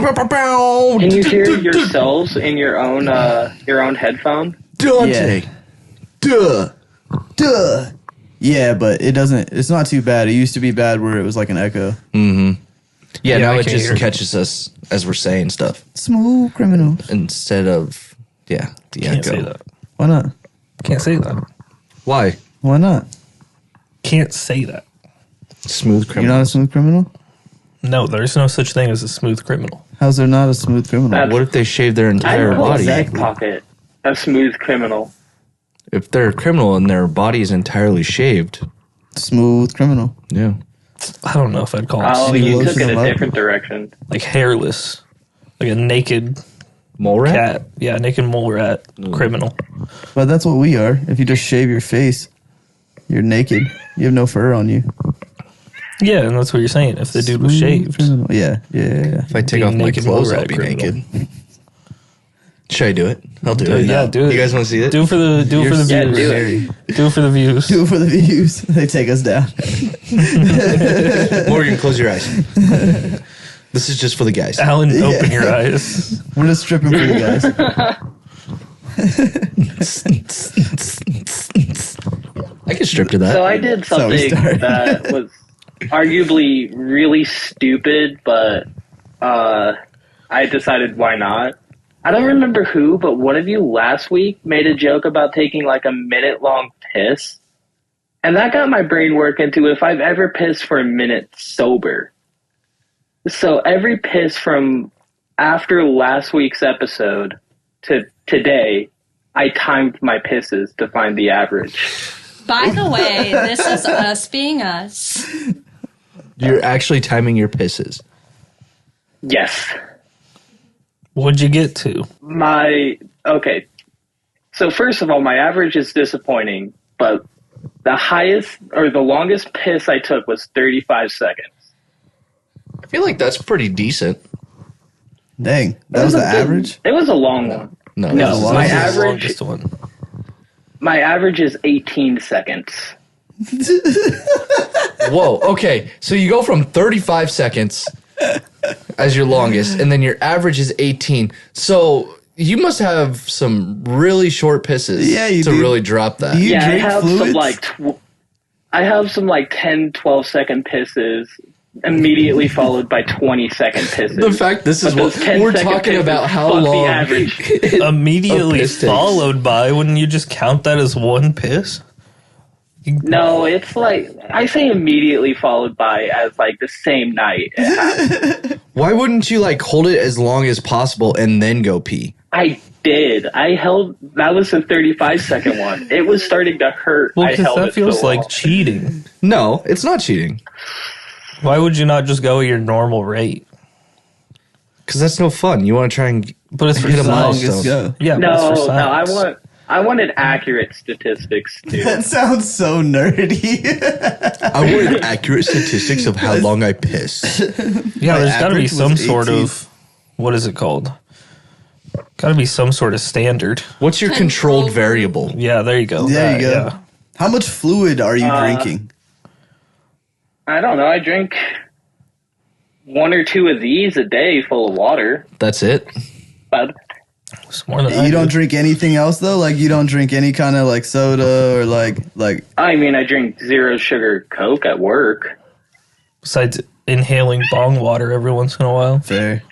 Can you hear yourselves in your own headphone? Dante. Yeah. Duh. Yeah, but it doesn't. It's not too bad. It used to be bad where it was like an echo. Mm-hmm. Yeah, now I it can't just hear it. catches us as we're saying stuff Smooth criminal. instead of the Can't echo. say that. Why not? Can't say that. Why? Why not? Can't say that. Smooth You're criminal. not a smooth criminal? No, there's no such thing as a smooth criminal. How's there not a smooth criminal? That's- What if they shave their entire I call body? back pocket a smooth criminal. If they're a criminal and their body is entirely shaved, Smooth criminal. yeah. I don't know if I'd call it Oh, you you lotion took it them a up? different direction. like hairless, like a naked Mole rat? cat. Yeah, naked mole rat criminal. But that's what we are. If you just shave your face, you're naked. You have no fur on you. Yeah, and that's what you're saying. If the dude was Smooth shaved, criminal. Yeah. If I take Being off my naked clothes, mole I'll rat be criminal. naked. Should I do it? I'll do Do it. it, yeah, do it. You guys want to see it? do it for the views. Yeah, do it. Do it for the views. Do it for the views. They take us down. Morgan, close your eyes. This is just for the guys. Alan, open your eyes. We're just stripping for you guys. I can strip to that. So I did So we something started. that was arguably really stupid, but I decided why not. I don't remember who, but one of you last week made a joke about taking like a minute-long piss. And that got my brain working to if I've ever pissed for a minute sober. So every piss from after last week's episode to today, I timed my pisses to find the average. By the way, this is us being us. You're actually timing your pisses. Yes. What'd you get to? Okay. So first of all, my average is disappointing, but the highest or the longest piss I took was 35 seconds. I feel like that's pretty decent. Dang. That was the average? It was a long one. No, No, that's my This is the average longest one. my average is 18 seconds. Whoa, okay. So you go from 35 seconds as your longest, and then your average is 18. So you must have some really short pisses Yeah, you to do. really drop that. You Yeah, I drink have fluids? I have some like 10, 12 second pisses immediately followed by 20-second pisses. The fact this is But what those 10 we're second talking pisses about how fuck the long average. Immediately piss takes. followed by, wouldn't you just count that as one piss? No, it's like I say immediately followed by as like the same night. It happened. Why wouldn't you like hold it as long as possible and then go pee? I did. That was the 35-second one. It was starting to hurt. Well, I because held that it feels so like long. cheating. No, it's not cheating. Why would you not just go at your normal rate? Because that's no fun. You want to try and But it's for hit a size. milestone. Go. Yeah, but it's for No, I size. wanted accurate statistics too. That sounds so nerdy. I wanted accurate statistics of how long I piss. Yeah, My there's got to be average was some sort 18. of, what is it called? Got to be some sort of standard. What's your controlled variable? Yeah, there you go. There you go. Yeah. How much fluid are you drinking? I don't know. I drink 1 or 2 of these a day full of water. That's it. But It's more than I You don't do. drink anything else though? Like you don't drink any kind of like soda or like I mean, I drink 0 sugar Coke at work. Besides inhaling bong water every once in a while. fair.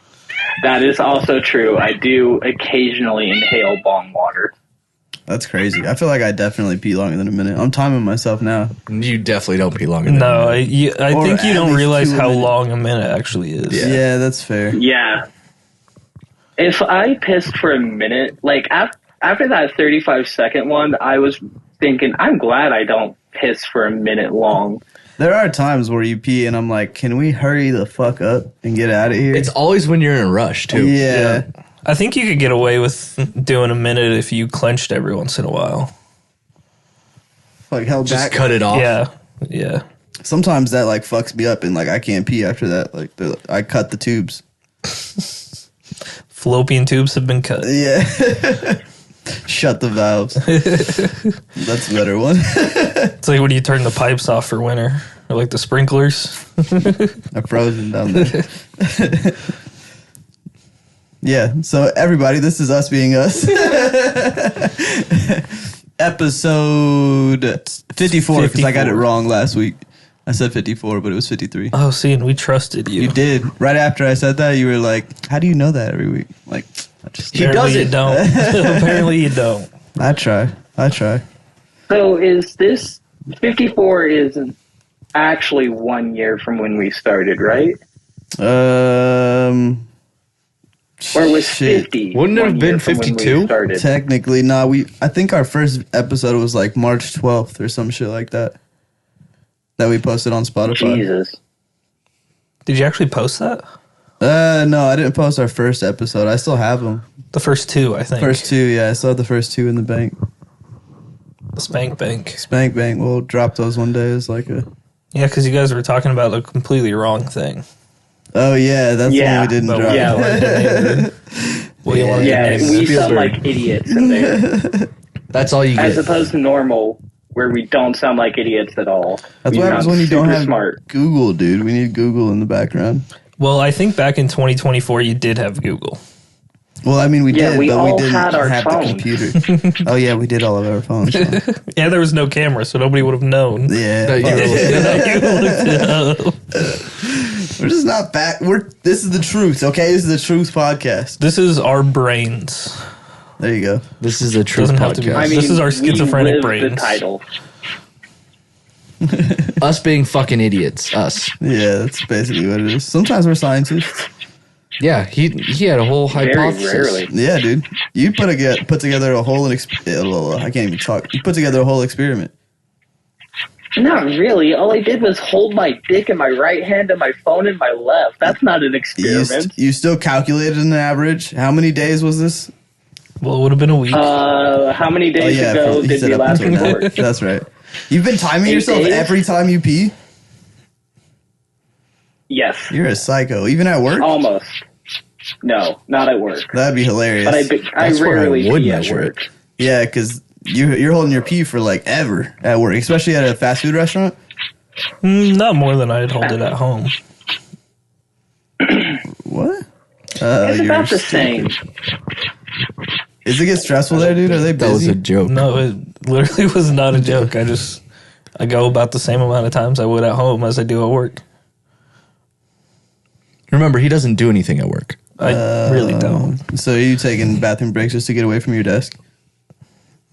That is also true. I do occasionally inhale bong water. That's crazy. I feel like I definitely pee longer than a minute. I'm timing myself now. You definitely don't pee longer than No, that. I Or think you at don't least realize 2 a how minute. long a minute actually is. Yeah, that's fair. Yeah. If I pissed for a minute, like after that 35-second one, I was thinking, I'm glad I don't piss for a minute long. There are times where you pee and I'm like, can we hurry the fuck up and get out of here? It's always when you're in a rush, too. yeah. I think you could get away with doing a minute if you clenched every once in a while. Like held Just back. cut it off. Yeah. Sometimes that like fucks me up and like I can't pee after that. Like I cut the tubes. Fallopian tubes have been cut. Yeah. Shut the valves. That's a better one. It's like when you turn the pipes off for winter, or like the sprinklers. I'm frozen down there. Yeah. So everybody, this is us being us. Episode 54 because I got it 54. wrong last week. I said 54, but it was 53. Oh, see, and we trusted you. You did. Right after I said that, you were like, "How do you know that every week?" Like, I just He Apparently doesn't. You don't. Apparently you don't. I try. So is this 54 is actually 1 year from when we started, right? Or was shit. 50? Wouldn't it have 1 been year from when we 52? started? Technically, nah. I think our first episode was like March 12th or some shit like that. That we posted on Spotify. Jesus. Did you actually post that? No, I didn't post our first episode. I still have them. The first two, I think. First two, yeah. I still have the first two in the bank. The Spank Bank. Spank Bank. We'll drop those one day as like a. Yeah, because you guys were talking about the completely wrong thing. Oh yeah, that's the one we didn't But drop. Yeah, Well, you wanted to Yeah, name we it. sound like idiots in there. That's all you As get. opposed to normal, where we don't sound like idiots at all. That's We what happens sound when you don't super have smart. Google, dude. We need Google in the background. Well, I think back in 2024, you did have Google. Well, I mean, we Yeah, did, we but all we didn't had our have phones. the computer. Oh yeah, we did all of our phones. Huh? Yeah, there was no camera, so nobody would have known. Yeah, No, you fuck. were You looked it up. We're just not back. This is the truth. Okay, this is the truth podcast. This is our brains. There you go. This is a true Doesn't have to be- podcast. I mean, This is our we schizophrenic live brains. The title. Us being fucking idiots. Us. Yeah, that's basically what it is. Sometimes we're scientists. Yeah, he had a whole Very hypothesis. rarely. Yeah, dude. You put together a whole I can't even talk. You put together a whole experiment. Not really. All I did was hold my dick in my right hand and my phone in my left. That's not an experiment. You still calculated an average. How many days was this? Well, it would have been a week. How many days ago he did said we up last until now. record? That's right. You've been timing 8 yourself days? every time you pee? Yes. You're a psycho. Even at work? Almost. No, not at work. That'd be hilarious. But I That's where I rarely would pee at measure work. Yeah, because you're holding your pee for like ever at work, especially at a fast food restaurant. Not more than I'd hold it at home. What? It's about the same. Is it get stressful there, dude? Are they That was busy? a joke. No, it literally was not a joke. I go about the same amount of times I would at home as I do at work. Remember, he doesn't do anything at work. I really don't. So are you taking bathroom breaks just to get away from your desk?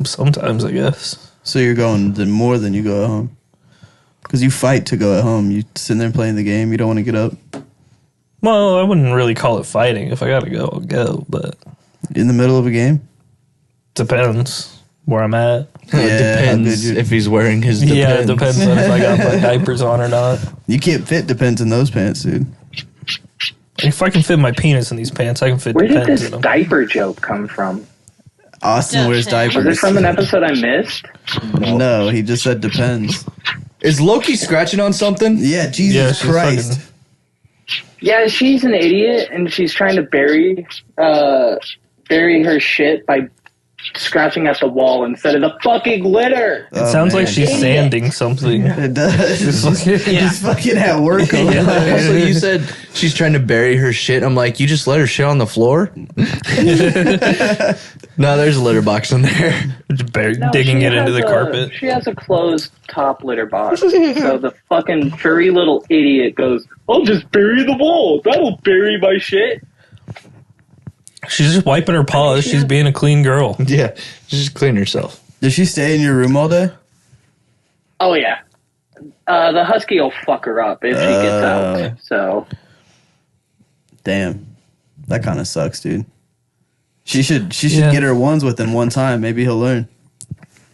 Sometimes, I guess. So you're going more than you go at home? Because you fight to go at home. You sit there playing the game. You don't want to get up. Well, I wouldn't really call it fighting. If I gotta go, I'll go. But In the middle of a game? depends where I'm at. It Yeah, how good depends you- if he's wearing his depends. Yeah, it depends on if I got my diapers on or not. You can't fit depends in those pants, dude. If I can fit my penis in these pants, I can fit Where did depends this in them. diaper joke come from? Austin wears Depends. Was diapers. it from an episode I missed? No, he just said depends. Is Loki scratching on something? Yeah, Jesus Yeah, she's Christ. fucking- Yeah, she's an idiot, and she's trying to bury her shit by scratching at the wall instead of the fucking litter. It sounds like man. she's sanding something. It does. He's fucking at work. Also, you said she's trying to bury her shit. I'm like, you just let her shit on the floor? No, there's a litter box in there. Just No, digging she it into has the carpet. She has a closed top litter box. So the fucking furry little idiot goes, I'll just bury the wall. That'll bury my shit. She's just wiping her paws. She's being a clean girl. Yeah, just clean herself. Does she stay in your room all day? Oh, yeah. The husky will fuck her up if she gets out. So, Damn. That kind of sucks, dude. She should Yeah. get her ones within one time. Maybe he'll learn.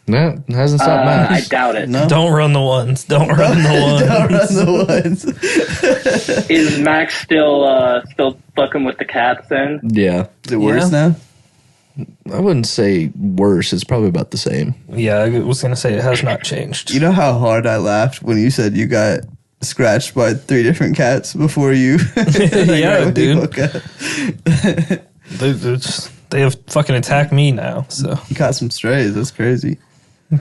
No, it hasn't stopped I Max. doubt it. No? Don't run the ones. Don't run the ones. Don't run the ones. Is Max still fucking with the cats then? Yeah. Is it worse now? I wouldn't say worse. It's probably about the same. Yeah, I was gonna say it has not changed. You know how hard I laughed when you said you got scratched by 3 different cats before you? Yeah, when you dude. woke up. They have fucking attacked me now. So You caught some strays. That's crazy.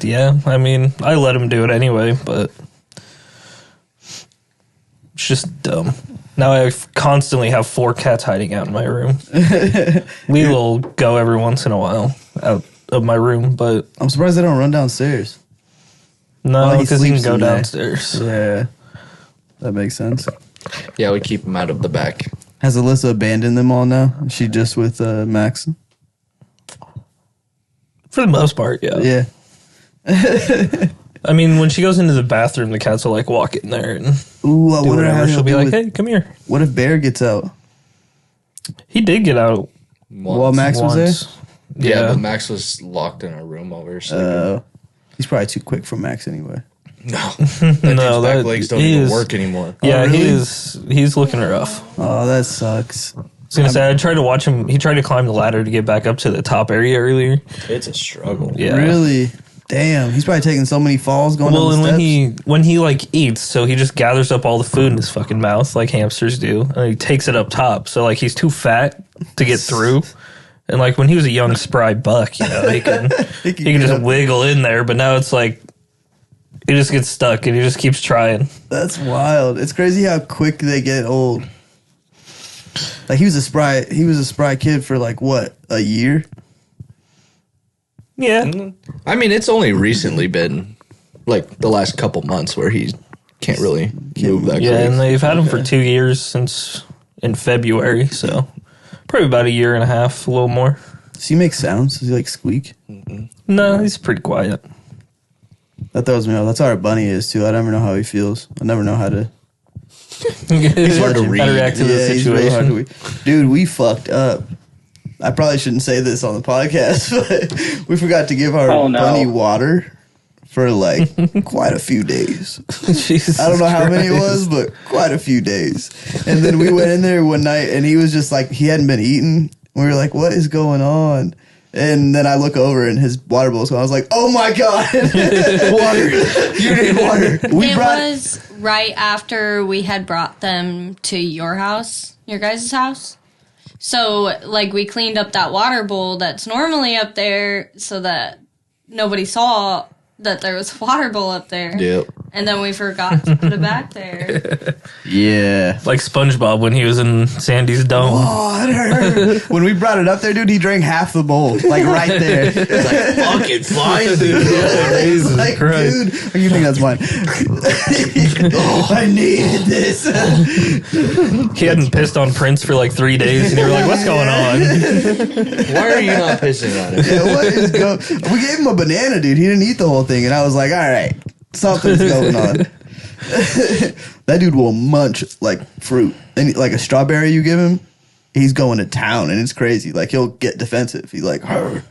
yeah, I mean, I let him do it anyway. But It's just dumb. Now I constantly have 4 cats hiding out in my room. Lee will go every once in a while out of my room, but I'm surprised they don't run downstairs. no, he because he can sleeps go in there. downstairs. Yeah, that makes sense. Yeah, we keep them out of the back. Has Alyssa abandoned them all now? Is she just with Max? For the most part, yeah. Yeah. I mean, when she goes into the bathroom, the cats will like walk in there and Ooh, I do wonder how whatever. She'll be like, with, "Hey, come here." What if Bear gets out He did get out while Max was there? once. Yeah, Yeah, but Max was locked in our room while we were sleeping. He's probably too quick for Max anyway. no, that dude's No, back that- legs don't he even is- work anymore. yeah, really? he's looking rough. Oh, that sucks. I was gonna say I tried to watch him. He tried to climb the ladder to get back up to the top area earlier. It's a struggle. Yeah, Really? Damn, he's probably taking so many falls going Well, down and the steps. when he like eats, so he just gathers up all the food in his fucking mouth like hamsters do, and he takes it up top. So like he's too fat to get through. And like when he was a young spry buck, you know, he can He can he can get just up. wiggle in there. But now it's like he just gets stuck and he just keeps trying. That's wild. It's crazy how quick they get old. Like he was a spry kid for like what, a year? Yeah, I mean, it's only recently been like the last couple months where he can't really move that yeah, quick. and they've had him for 2 years since in February, so probably about a year and a half, a little more. Does he make sounds? Does he like squeak? No, he's pretty quiet. That throws me off. That's how our bunny is too. I never know how he feels. I never know how to. He's hard to read. How to react to the he's really hard situation. to Dude, we fucked up. I probably shouldn't say this on the podcast, but we forgot to give our Oh, no. bunny water for like quite a few days. Jesus I don't know how many it Christ. was, but quite a few days. And then we went in there one night and he was just like, he hadn't been eating. We were like, what is going on? And then I look over and his water bowl's gone. I was like, oh my God, water. You need water. It was right after we had brought them to your house, your guys' house. So, like, we cleaned up that water bowl that's normally up there so that nobody saw that there was a water bowl up there. Yep. And then we forgot to put it back there. Yeah. Like SpongeBob when he was in Sandy's dome. Water. When we brought it up there, dude, he drank half the bowl, like right there. Fucking fine, dude. Jesus Like, Christ. dude, you think that's mine? I needed this. He hadn't pissed on Prince for like 3 days, and you were like, "What's going on?" Why are you not pissing on it? Yeah, what is we gave him a banana, dude. He didn't eat the whole thing, and I was like, all right, something's going on. That dude will munch like fruit, and like a strawberry you give him, he's going to town, and it's crazy. Like he'll get defensive. He's like, "Arr."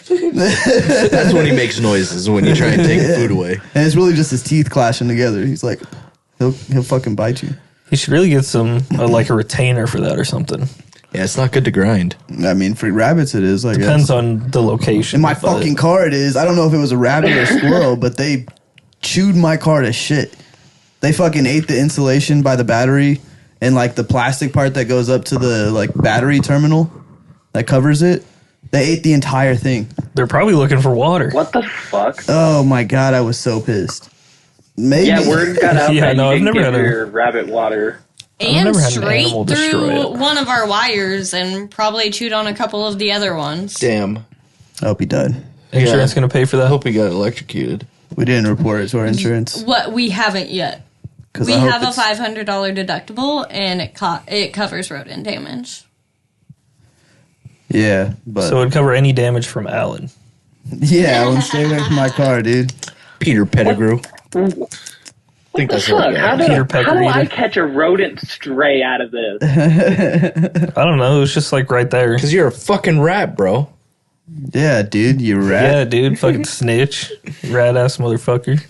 That's when he makes noises, when you try and take food away. And it's really just his teeth clashing together. He's like, he'll fucking bite you. He should really get some like a retainer for that or something. Yeah, it's not good to grind. I mean, for rabbits, it is. I Depends guess. on the location. In my but- fucking car, it is. I don't know if it was a rabbit or a squirrel, but they chewed my car to shit. They fucking ate the insulation by the battery and like the plastic part that goes up to the like battery terminal that covers it. They ate the entire thing. They're probably looking for water. What the fuck? Oh my God, I was so pissed. Maybe. Yeah, word got out Yeah, that no, I've you didn't never give had a- your rabbit water. And never had an straight animal destroy through it. one of our wires and probably chewed on a couple of the other ones. Damn. I hope he died. Insurance going to pay for I that? hope he got electrocuted. We didn't report it to our insurance. What we haven't yet. 'Cause We I hope have a it's- $500 deductible, and it covers rodent damage. Yeah, but So it'd cover any damage from Alan. yeah, I wouldn't stay away from my car, dude. Peter Pettigrew. I think that's what Fuck, we how got. do, Peter Pecker how do I eater. catch a rodent stray out of this? I don't know. It was just like right there. Because you're a fucking rat, bro. Yeah, dude, you rat. Yeah, dude. Fucking snitch. Rat ass motherfucker.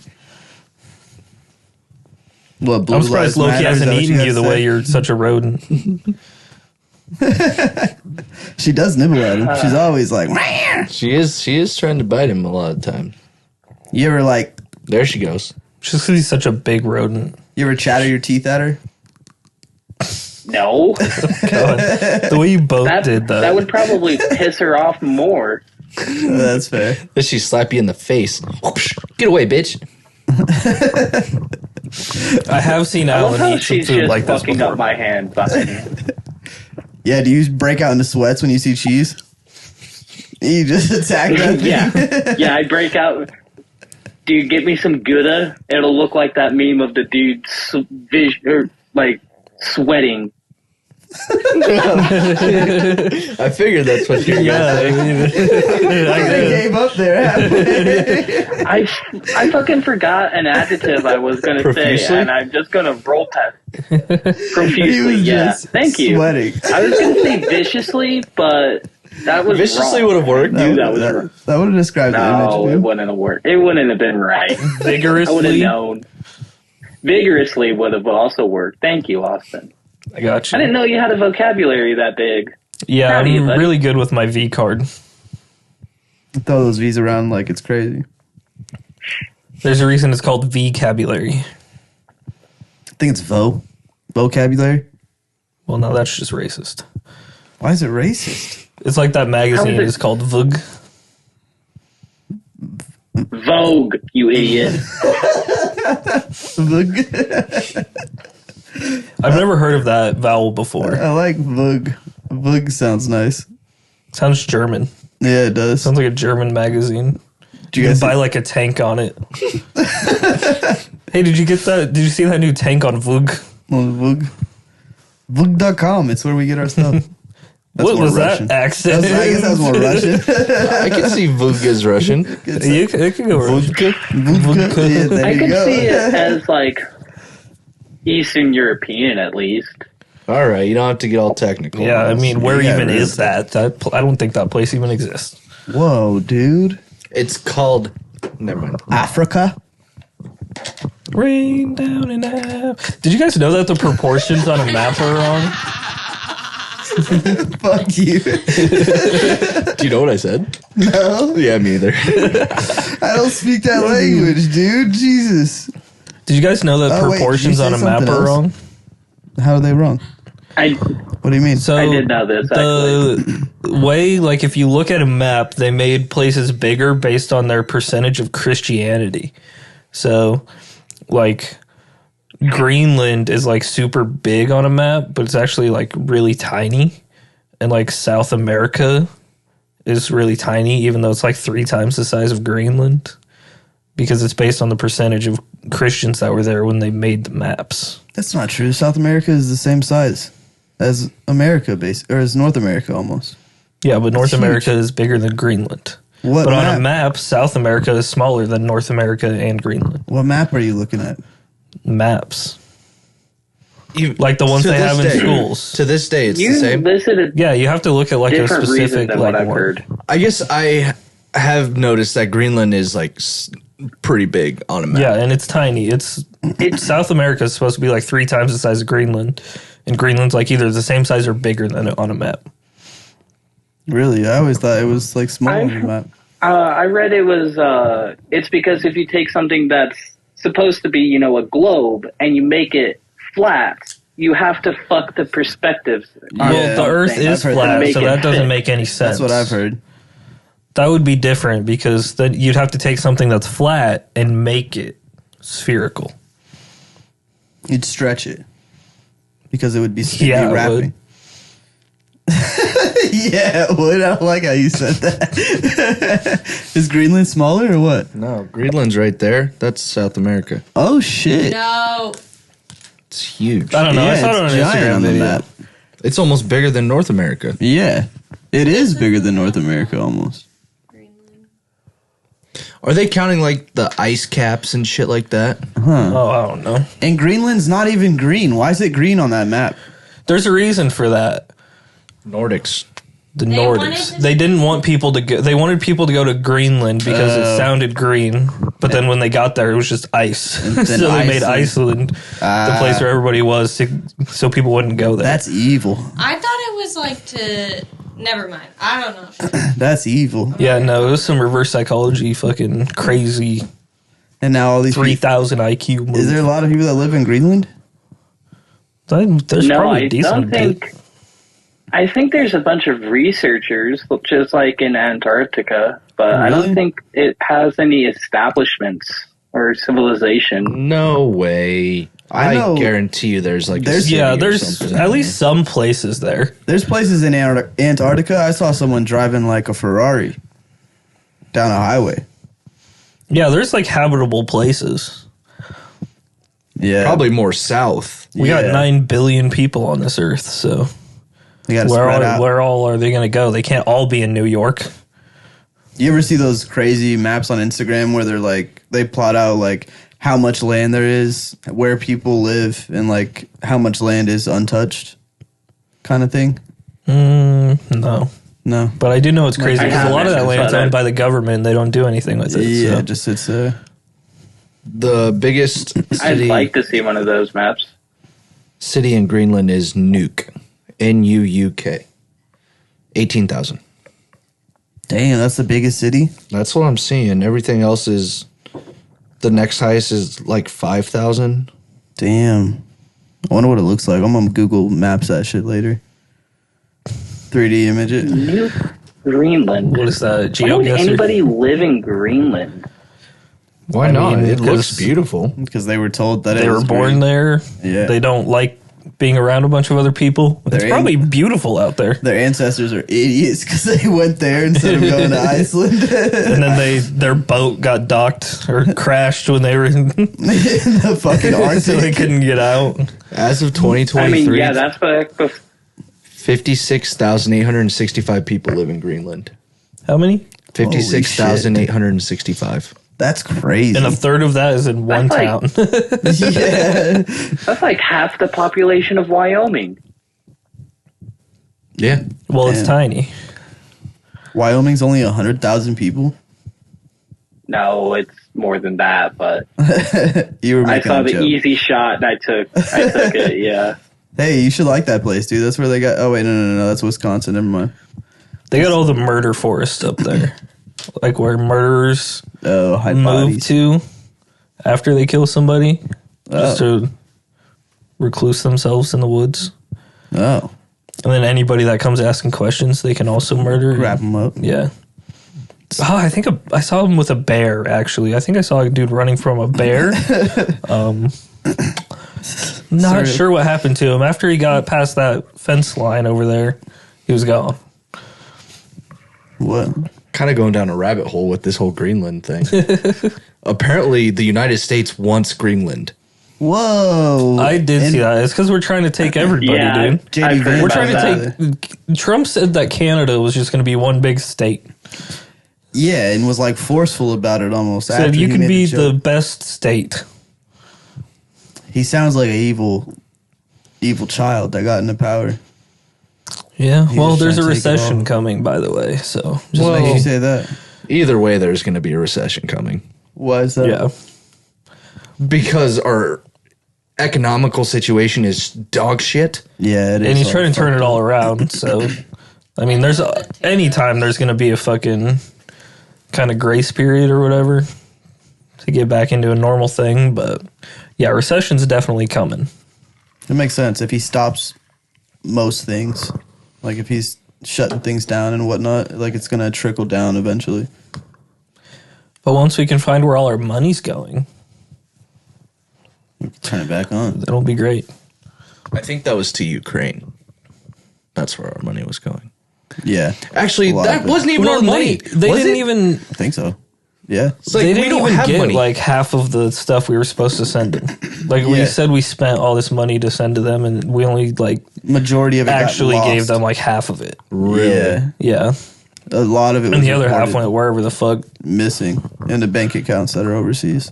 What, Blue I'm surprised Lives Loki Matter, is hasn't that what eaten guys you the say? way you're such a rodent. She does nibble at him. She's always like, "Meow." She is trying to bite him a lot of times. You ever like, There she goes. Just because he's such a big rodent. you ever chatter your teeth at her? No. God, the way you both That, did that. that would probably piss her off more. That's fair. Then she slap you in the face. Whoosh. Get away, bitch. I have seen I love Alan how eat some she's food just like this fucking before. up my hand behind me. Yeah, do you break out into sweats when you see cheese? You just attack that thing? Yeah, I break out. Dude, get me some Gouda. It'll look like that meme of the dude sweating. I figured that's what you were gonna say. I gave up there halfway. I fucking forgot an adjective I was gonna say, Profusely? and I'm just gonna roll test. He Profusely, was yeah. just Thank you. sweating. I was gonna say viciously, but that was Viciously wrong. would have worked. I knew that was wrong. That would have described the No, image, it dude. wouldn't have worked. It wouldn't have been right. I would have Vigorously. known. Vigorously would have also worked. Thank you, Austin. I got you. I didn't know you had a vocabulary that big. Yeah, Proud of you, I'm buddy. really good with my V card. Throw those V's around like it's crazy. There's a reason it's called vocabulary. I think it's vocabulary. Well, no, that's just racist. Why is it racist? It's like that magazine How is it- is called Vogue. Vogue, you idiot. I've never heard of that vowel before. I like Vogue. Vogue sounds nice. Sounds German. Yeah, it does. Sounds like a German magazine. Do You you can guys buy like a tank on it. Hey, did you get that? Did you see that new tank on Vogue? on Vogue? Vogue.com. It's where we get our stuff. That's What more was Russian. that accent? I guess that was more Russian. I can see Vogue is Russian. It could go Russian. Vogue. Yeah, there I you could go. see it as like Eastern European at least. All right, you don't have to get all technical. Yeah, I mean, where Yeah, even really. is that? I don't think that place even exists. Whoa, dude. It's called. Never mind. Africa? Rain down in Africa. Did you guys know that the proportions on a map are wrong? Fuck you. Do you know what I said? No. Yeah, me either. I don't speak that language, dude. Jesus. Did you guys know that Oh, wait, did you proportions say on a map something are else? wrong? How are they wrong? I What do you mean? So I did know this, The way, like, if you look at a map, they made places bigger based on their percentage of Christianity. So, like, Greenland is like super big on a map, but it's actually like really tiny. And like South America is really tiny, even though it's like 3 times the size of Greenland, because it's based on the percentage of Christians that were there when they made the maps. That's not true. South America is the same size as America, or as North America almost. Yeah, but North huge. America is bigger than Greenland. What But on map? a map, South America is smaller than North America and Greenland. What map are you looking at? Maps. You- Like the ones to they this have in day- schools. To this day, it's you the same. listed a Yeah, you have to look at like a different reason specific than like what I've one. heard. I guess I have noticed that Greenland is like pretty big on a map. Yeah, and it's tiny. It's South America is supposed to be like 3 times the size of Greenland, and Greenland's like either the same size or bigger than it on a map. Really? I always thought it was like small on the map. I read it was. It's because if you take something that's supposed to be, a globe, and you make it flat, you have to fuck the perspectives. on Yeah, Well, the Earth something is I've heard that. flat, Make so it that doesn't fit. make any sense. That's what I've heard. That would be different because then you'd have to take something that's flat and make it spherical. You'd stretch it because it would be Yeah, it wrapping. Yeah, it would. I don't like how you said that. Is Greenland smaller or what? No, Greenland's right there. That's South America. Oh shit! No. It's huge. I don't know. I Yeah, saw it on it's an giant Instagram on the video. map. It's almost bigger than North America. Yeah, it is bigger than North America almost. Are they counting like the ice caps and shit like that? Oh, I don't know. And Greenland's not even green. Why is it green on that map? There's a reason for that. Nordics. The They wanted Nordics. to- They didn't want people to go. They wanted people to go to Greenland because it sounded green. But then when they got there, it was just ice. so then they made Iceland. Iceland the place where everybody was, so people wouldn't go there. That's evil. I thought it was like to. Never mind. I don't know. That's evil. Yeah, no, it was some reverse psychology, fucking crazy And now all these people, 3,000 IQ. Move. is there a lot of people that live in Greenland? There's No, probably I a decent don't bit. think. I think there's a bunch of researchers, just like in Antarctica, but I Really? don't think it has any establishments or civilization. No way. I know- I guarantee you there's like a There's- city Yeah, or there's something. at least some places there. There's places in Antarctica. I saw someone driving like a Ferrari down a highway. Yeah, there's like habitable places. Yeah, Probably more south. We got Yeah. 9 billion people on this earth, so You got to spread out. where all are they going to go? They can't all be in New York. You ever see those crazy maps on Instagram where they're like they plot out like how much land there is, where people live, and like how much land is untouched, kind of thing? No. No. But I do know it's crazy I because a lot of that haven't, land's but owned by the government. And they don't do anything with it. Yeah, so. it just sits there. The biggest I'd city, like to see one of those maps. city in Greenland is Nuuk. Nuuk. 18,000. Damn, that's the biggest city. That's what I'm seeing. Everything else is, the next highest is like 5,000. Damn. I wonder what it looks like. I'm gonna Google Maps that shit later. 3D image it. New Greenland. What is that? Why would GeoGuessr? anybody live in Greenland? Why I not? mean, It looks 'cause beautiful. Because they were told that They it were was born green. there. Yeah. They don't like being around a bunch of other people. It's They're probably beautiful out there. Their ancestors are idiots because they went there instead of going to Iceland. And then their boat got docked or crashed when they were in, In the fucking so they Arctic. couldn't get out. As of I 2023, mean, yeah, that's back before. 56,865 people live in Greenland. How many? 56,865. That's crazy. And a third of that is in one That's town. yeah. That's like half the population of Wyoming. Yeah. Well, it's Damn. tiny. Wyoming's only 100,000 people. No, it's more than that, but You were I making saw a the joke. easy shot and I took it, yeah. Hey, you should like that place, dude. That's where they got. Oh wait, no. That's Wisconsin. Never mind. They got all the murder forest up there. Like where murderers Oh, hide move bodies. to after they kill somebody. Just Oh. to recluse themselves in the woods. Oh, And then anybody that comes asking questions, they can also murder. wrap them up. Yeah. Oh, I think I saw him with a bear, actually. I think I saw a dude running from a bear. Not Sorry. sure what happened to him. After he got past that fence line over there, he was gone. What? Kind of going down a rabbit hole with this whole Greenland thing. Apparently, the United States wants Greenland. Whoa! I did And see that. It's because we're trying to take everybody, Yeah, dude. JD I've heard Vance We're about trying that. to take. Trump said that Canada was just going to be one big state. Yeah, and was like forceful about it almost. Said after you he can made be the the joke. best state. He sounds like an evil child that got into power. Yeah. Well, just there's a trying to take it recession all. coming, by the way. So Just Well- makes you say that. Either way, there's going to be a recession coming Why is that? yeah. because our economical situation is dog shit. Yeah, it is. And he's all trying to turn fucked it up. all around. So, I mean, there's anytime there's going to be a fucking kind of grace period or whatever to get back into a normal thing. But yeah, recession's definitely coming. It makes sense if he stops most things. Like if he's shutting things down and whatnot, like it's gonna trickle down eventually. But once we can find where all our money's going, Turn it back on. that'll be great. I think that was to Ukraine. That's where our money was going. Yeah, Actually, A lot that of it. wasn't even our money. They Was didn't it? even. I think so. Yeah, It's like, They we didn't don't even have get money. like half of the stuff we were supposed to send them. Like we Yeah. said, we spent all this money to send to them, and we only like majority of it actually got lost. gave them like half of it. Yeah, Yeah, a lot of it. and was the other half reported went wherever the fuck missing in the bank accounts that are overseas.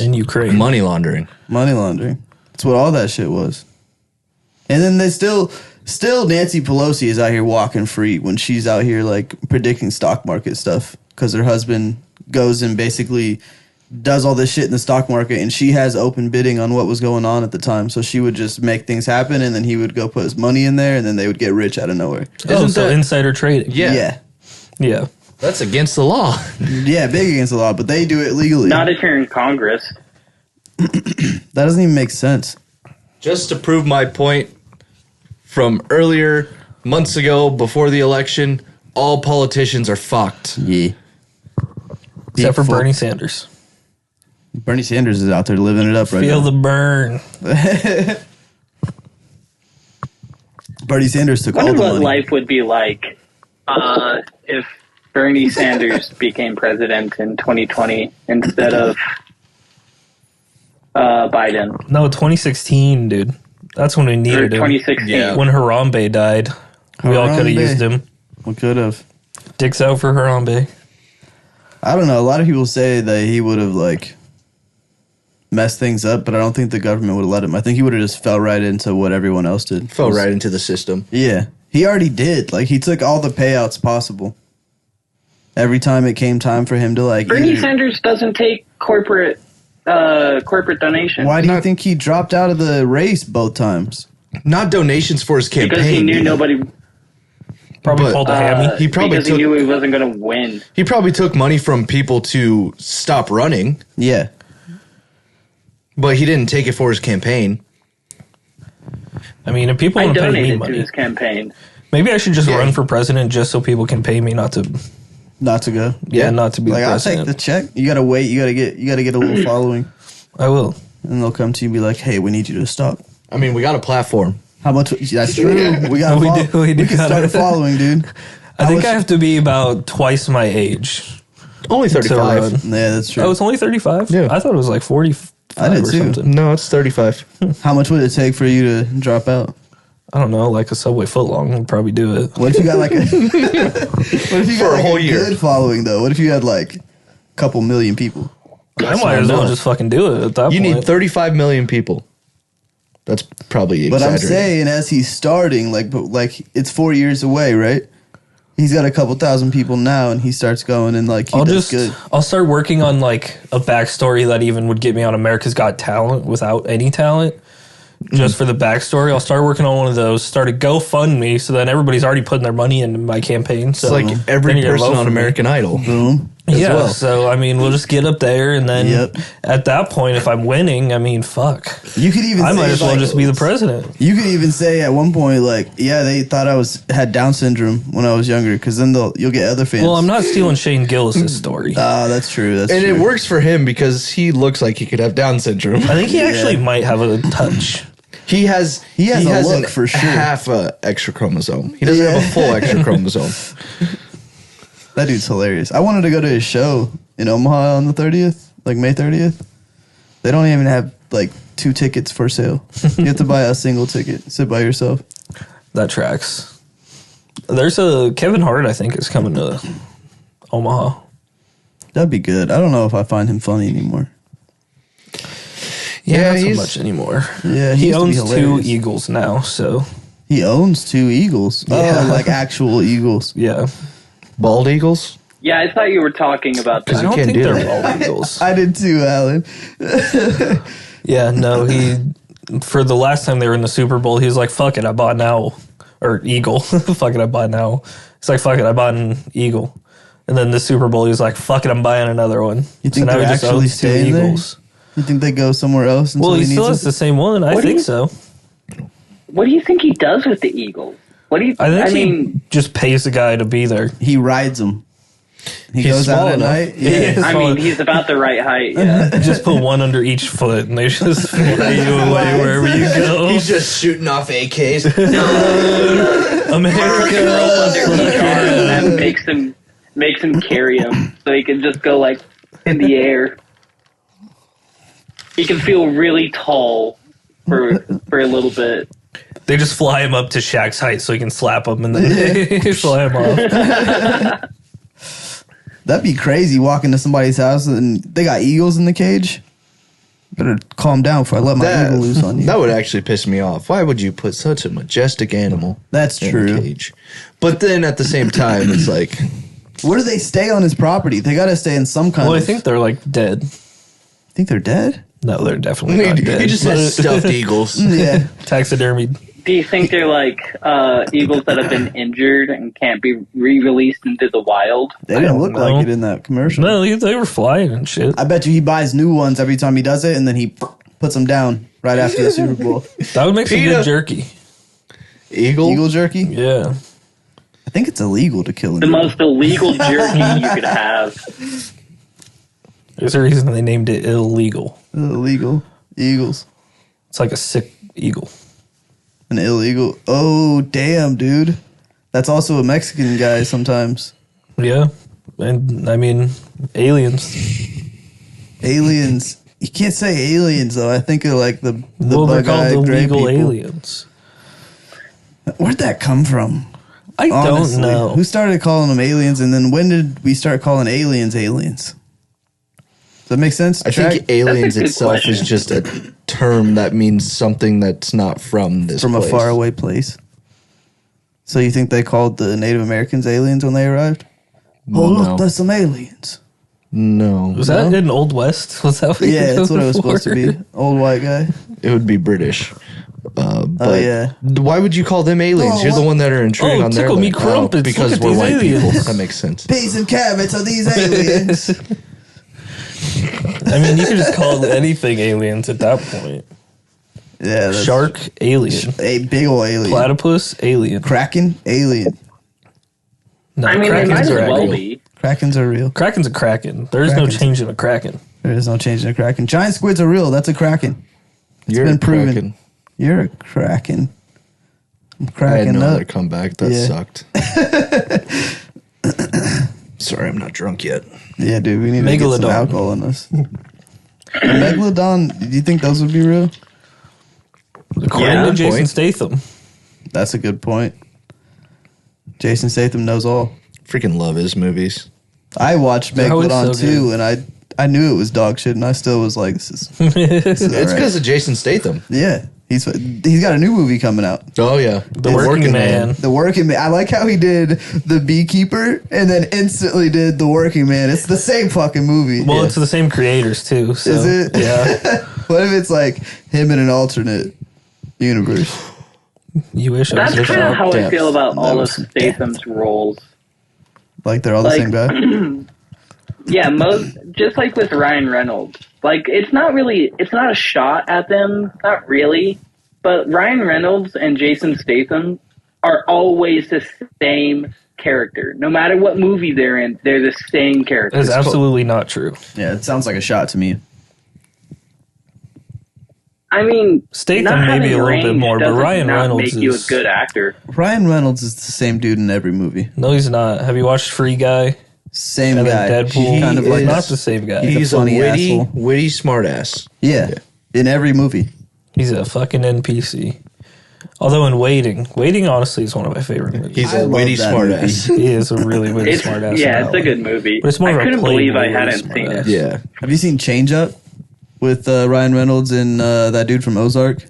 in Ukraine. Money laundering. Money laundering. That's what all that shit was. And then they still Nancy Pelosi is out here walking free when she's out here like predicting stock market stuff because her husband goes and basically does all this shit in the stock market and she has open bidding on what was going on at the time. So she would just make things happen and then he would go put his money in there and then they would get rich out of nowhere. Oh, Isn't so that- insider trading. Yeah. Yeah. Yeah. That's against the law. Yeah, big against the law, but they do it legally. Not if you're in Congress. That doesn't even make sense. Just to prove my point from earlier, months ago, before the election, all politicians are fucked. Yeah. Except for Big fuck. Bernie Sanders. Bernie Sanders is out there living it up right Feel now. the burn. Bernie Sanders took I all wonder the what money. life would be like if Bernie Sanders became president in 2020 instead of Biden. No, 2016, dude. That's when we Or needed him. 2016. Yeah. When Harambe died. We all could have Harambe. used him. We could have. Dicks out for Harambe. I don't know. A lot of people say that he would have like messed things up, but I don't think the government would have let him. I think he would have just fell right into what everyone else did. Fell right into the system. Yeah, he already did. Like he took all the payouts possible. Every time it came time for him to like. Bernie either- Sanders doesn't take corporate donations. Why do you Not- think he dropped out of the race both times? Not donations for his campaign. Because he knew nobody. Probably But, pulled a hammy. He probably because took- he knew he wasn't going to win. He probably took money from people to stop running, Yeah, but he didn't take it for his campaign. I mean, if people I want to pay me donated to money, his campaign. maybe I should just Yeah. run for president just so people can pay me not to. not to go. Yeah, not to be Like the I'll take president. the check. You gotta wait. You gotta get a little following, I will. and they'll come to you and be like, "Hey, we need you to stop." I mean, we got a platform. How much? That's true. We got. We do- we do can gotta- start a following, dude. I How think much- I have to be about twice my age. Only to 35. run. Yeah, that's true. Oh, it's only 35? Yeah. I thought it was like 45 I did or too. something. No, it's 35. How much would it take for you to drop out? I don't know, like a Subway footlong would probably do it. What if you got like a? What if you got For a like whole a year. good following though? What if you had like a couple million people? I might as well just fucking do it at that You point. need 35 million people. That's probably But I'm exaggerated. saying as he's starting, like it's 4 years away, right? He's got a couple thousand people now, and he starts going and like he does good. I'll start working on like a backstory that even would get me on America's Got Talent without any talent. Just for the backstory, I'll start working on one of those. Start a GoFundMe, so then everybody's already putting their money into my campaign. So It's like every then you person vote on for me. American Idol. Boom. Yeah, well. so I mean, we'll just get up there, and then Yep. at that point, if I'm winning, I mean, fuck, You could even I say, might as well like, just be the president. You could even say at one point like, yeah, they thought I had Down syndrome when I was younger, because then you'll get other fans. Well, I'm not stealing Shane Gillis's story. Ah, that's true. That's And true. it works for him because he looks like he could have Down syndrome. I think he actually might have a touch. He has a look an for sure. half a extra chromosome. He doesn't have a full extra chromosome. That dude's hilarious. I wanted to go to his show in Omaha on the 30th, like May 30th. They don't even have like 2 tickets for sale. You have to buy a single ticket. Sit by yourself. That tracks. There's a Kevin Hart, I think, is coming to Omaha. That'd be good. I don't know if I find him funny anymore. Yeah, not so he's- much anymore. Yeah, He used to be owns 2 hilarious. Eagles now, so He owns 2 eagles. Yeah. Oh, like actual eagles. yeah. Bald eagles? Yeah, I thought you were talking about I this. don't can't think do they're that. all Eagles. I did too, Alan. Yeah, no, he for the last time they were in the Super Bowl, he was like, "Fuck it, I bought an owl or eagle. Fuck it, I bought an owl." He's like, "Fuck it, I bought an eagle." And then the Super Bowl, he was like, "Fuck it, I'm buying another one." You think so now they're he just actually owns 2 staying there? eagles. You think they go somewhere else? Until Well, he he still needs has the same one. I What do think you- so. What do you think he does with the Eagles? What do you? I think mean, he just pays the guy to be there. He rides them. He He's goes out small at enough. night. Yeah. Yeah. I mean, he's about the right height. Yeah. Just put one under each foot, and they just fly you away wherever you go. He's just shooting off AKs. America. Under each arm and then makes him carry him so he can just go like in the air. He can feel really tall for a little bit. They just fly him up to Shaq's height so he can slap him and then they fly him off. That'd be crazy walking to somebody's house and they got eagles in the cage. Better calm down before I let my eagle loose on you. That would actually piss me off. Why would you put such a majestic animal That's in a true. cage? But then at the same time, it's like, Where do they stay on his property? They gotta stay in some kind Well, I of... think they're like dead. think they're dead? No, they're definitely not dead. he just has stuffed eagles. Yeah. Taxidermy. Do you think they're like eagles that have been injured and can't be re-released into the wild? They didn't don't look know. like it in that commercial. No, they were flying and shit. I bet you he buys new ones every time he does it and then he puts them down right after the Super Bowl. That would make some PETA. good jerky. Eagle? Eagle jerky? Yeah. I think it's illegal to kill an The eagle. most illegal jerky you could have. There's a reason they named it illegal. Illegal eagles. It's like a sick eagle. An illegal. Oh, damn, dude. That's also a Mexican guy sometimes. Yeah. And I mean, aliens. Aliens. You can't say aliens, though. I think of like the Well, they're called bug-eyed gray illegal people. aliens. Where'd that come from? I Honestly, don't know. who started calling them aliens, and then when did we start calling aliens aliens? Does that make sense? I think aliens That's a good itself is question. just a term that means something that's not from this from place. a faraway place. So you think they called the Native Americans aliens when they arrived? Oh, No. look, there's some aliens. No. Was that in Old West? Was that what you Yeah, were that's what it going was supposed to for? be. Old white guy. It would be British. But Oh, yeah. why would you call them aliens? Oh, You're the what- one that are intruding Oh, on their tickle me land. crumpets. Because Look at we're these white aliens. people. That makes sense. Peas and carrots are these aliens? I mean, you could just call anything aliens at that point. Yeah, that's Shark, alien. a big old alien. Platypus, alien. Kraken, alien. No, I mean, they Kraken's might as a well kraken. be. Krakens are real. Kraken's a kraken. There is no Kraken's- change in a kraken. There is no change in a kraken. Giant squids are real. That's a kraken. You're been a proven. Kraken. You're a kraken. I'm I had cracking no other up. comeback. That Yeah. sucked. Sorry, I'm not drunk yet. Yeah, dude, we need to get some Megalodon. alcohol in us. A Megalodon, do you think those would be real? According Yeah. to Jason Point. Statham. That's a good point. Jason Statham knows all. Freaking love his movies. I watched They're always Megalodon so too, good. and I knew it was dog shit, and I still was like, this is It's alright. because of Jason Statham. Yeah, he's got a new movie coming out. Oh yeah, The Working Man. The Working Man. I like how he did the Beekeeper and then instantly did the Working Man. It's the same fucking movie. Well, it's the same creators too. So, Is it? Yeah. What if it's like him in an alternate universe? You wish I That's was kind of how I depth. feel about That all of was some Statham's roles. Like they're all the Like- same guy? Yeah, most just like with Ryan Reynolds. Like it's not a shot at them, not really. But Ryan Reynolds and Jason Statham are always the same character. No matter what movie they're in, they're the same character. That's absolutely not true. Yeah, it sounds like a shot to me. I mean, Statham not maybe having a little bit range more, but doesn't Ryan not Reynolds make you a is- good actor. Ryan Reynolds is the same dude in every movie. No, he's not. Have you watched Free Guy? Same And guy. then Deadpool. Kind of like not the same guy. He's He's a a funny witty, asshole. witty smartass. Yeah, in every movie. He's a fucking NPC. Although in Waiting honestly is one of my favorite movies. He's I a love witty that smartass. He is a really, really It's, smart ass. yeah, it's a good movie. But it's more I of a couldn't believe I playboy hadn't smart seen ass. it. Yeah. Have you seen Change Up with Ryan Reynolds and that dude from Ozark?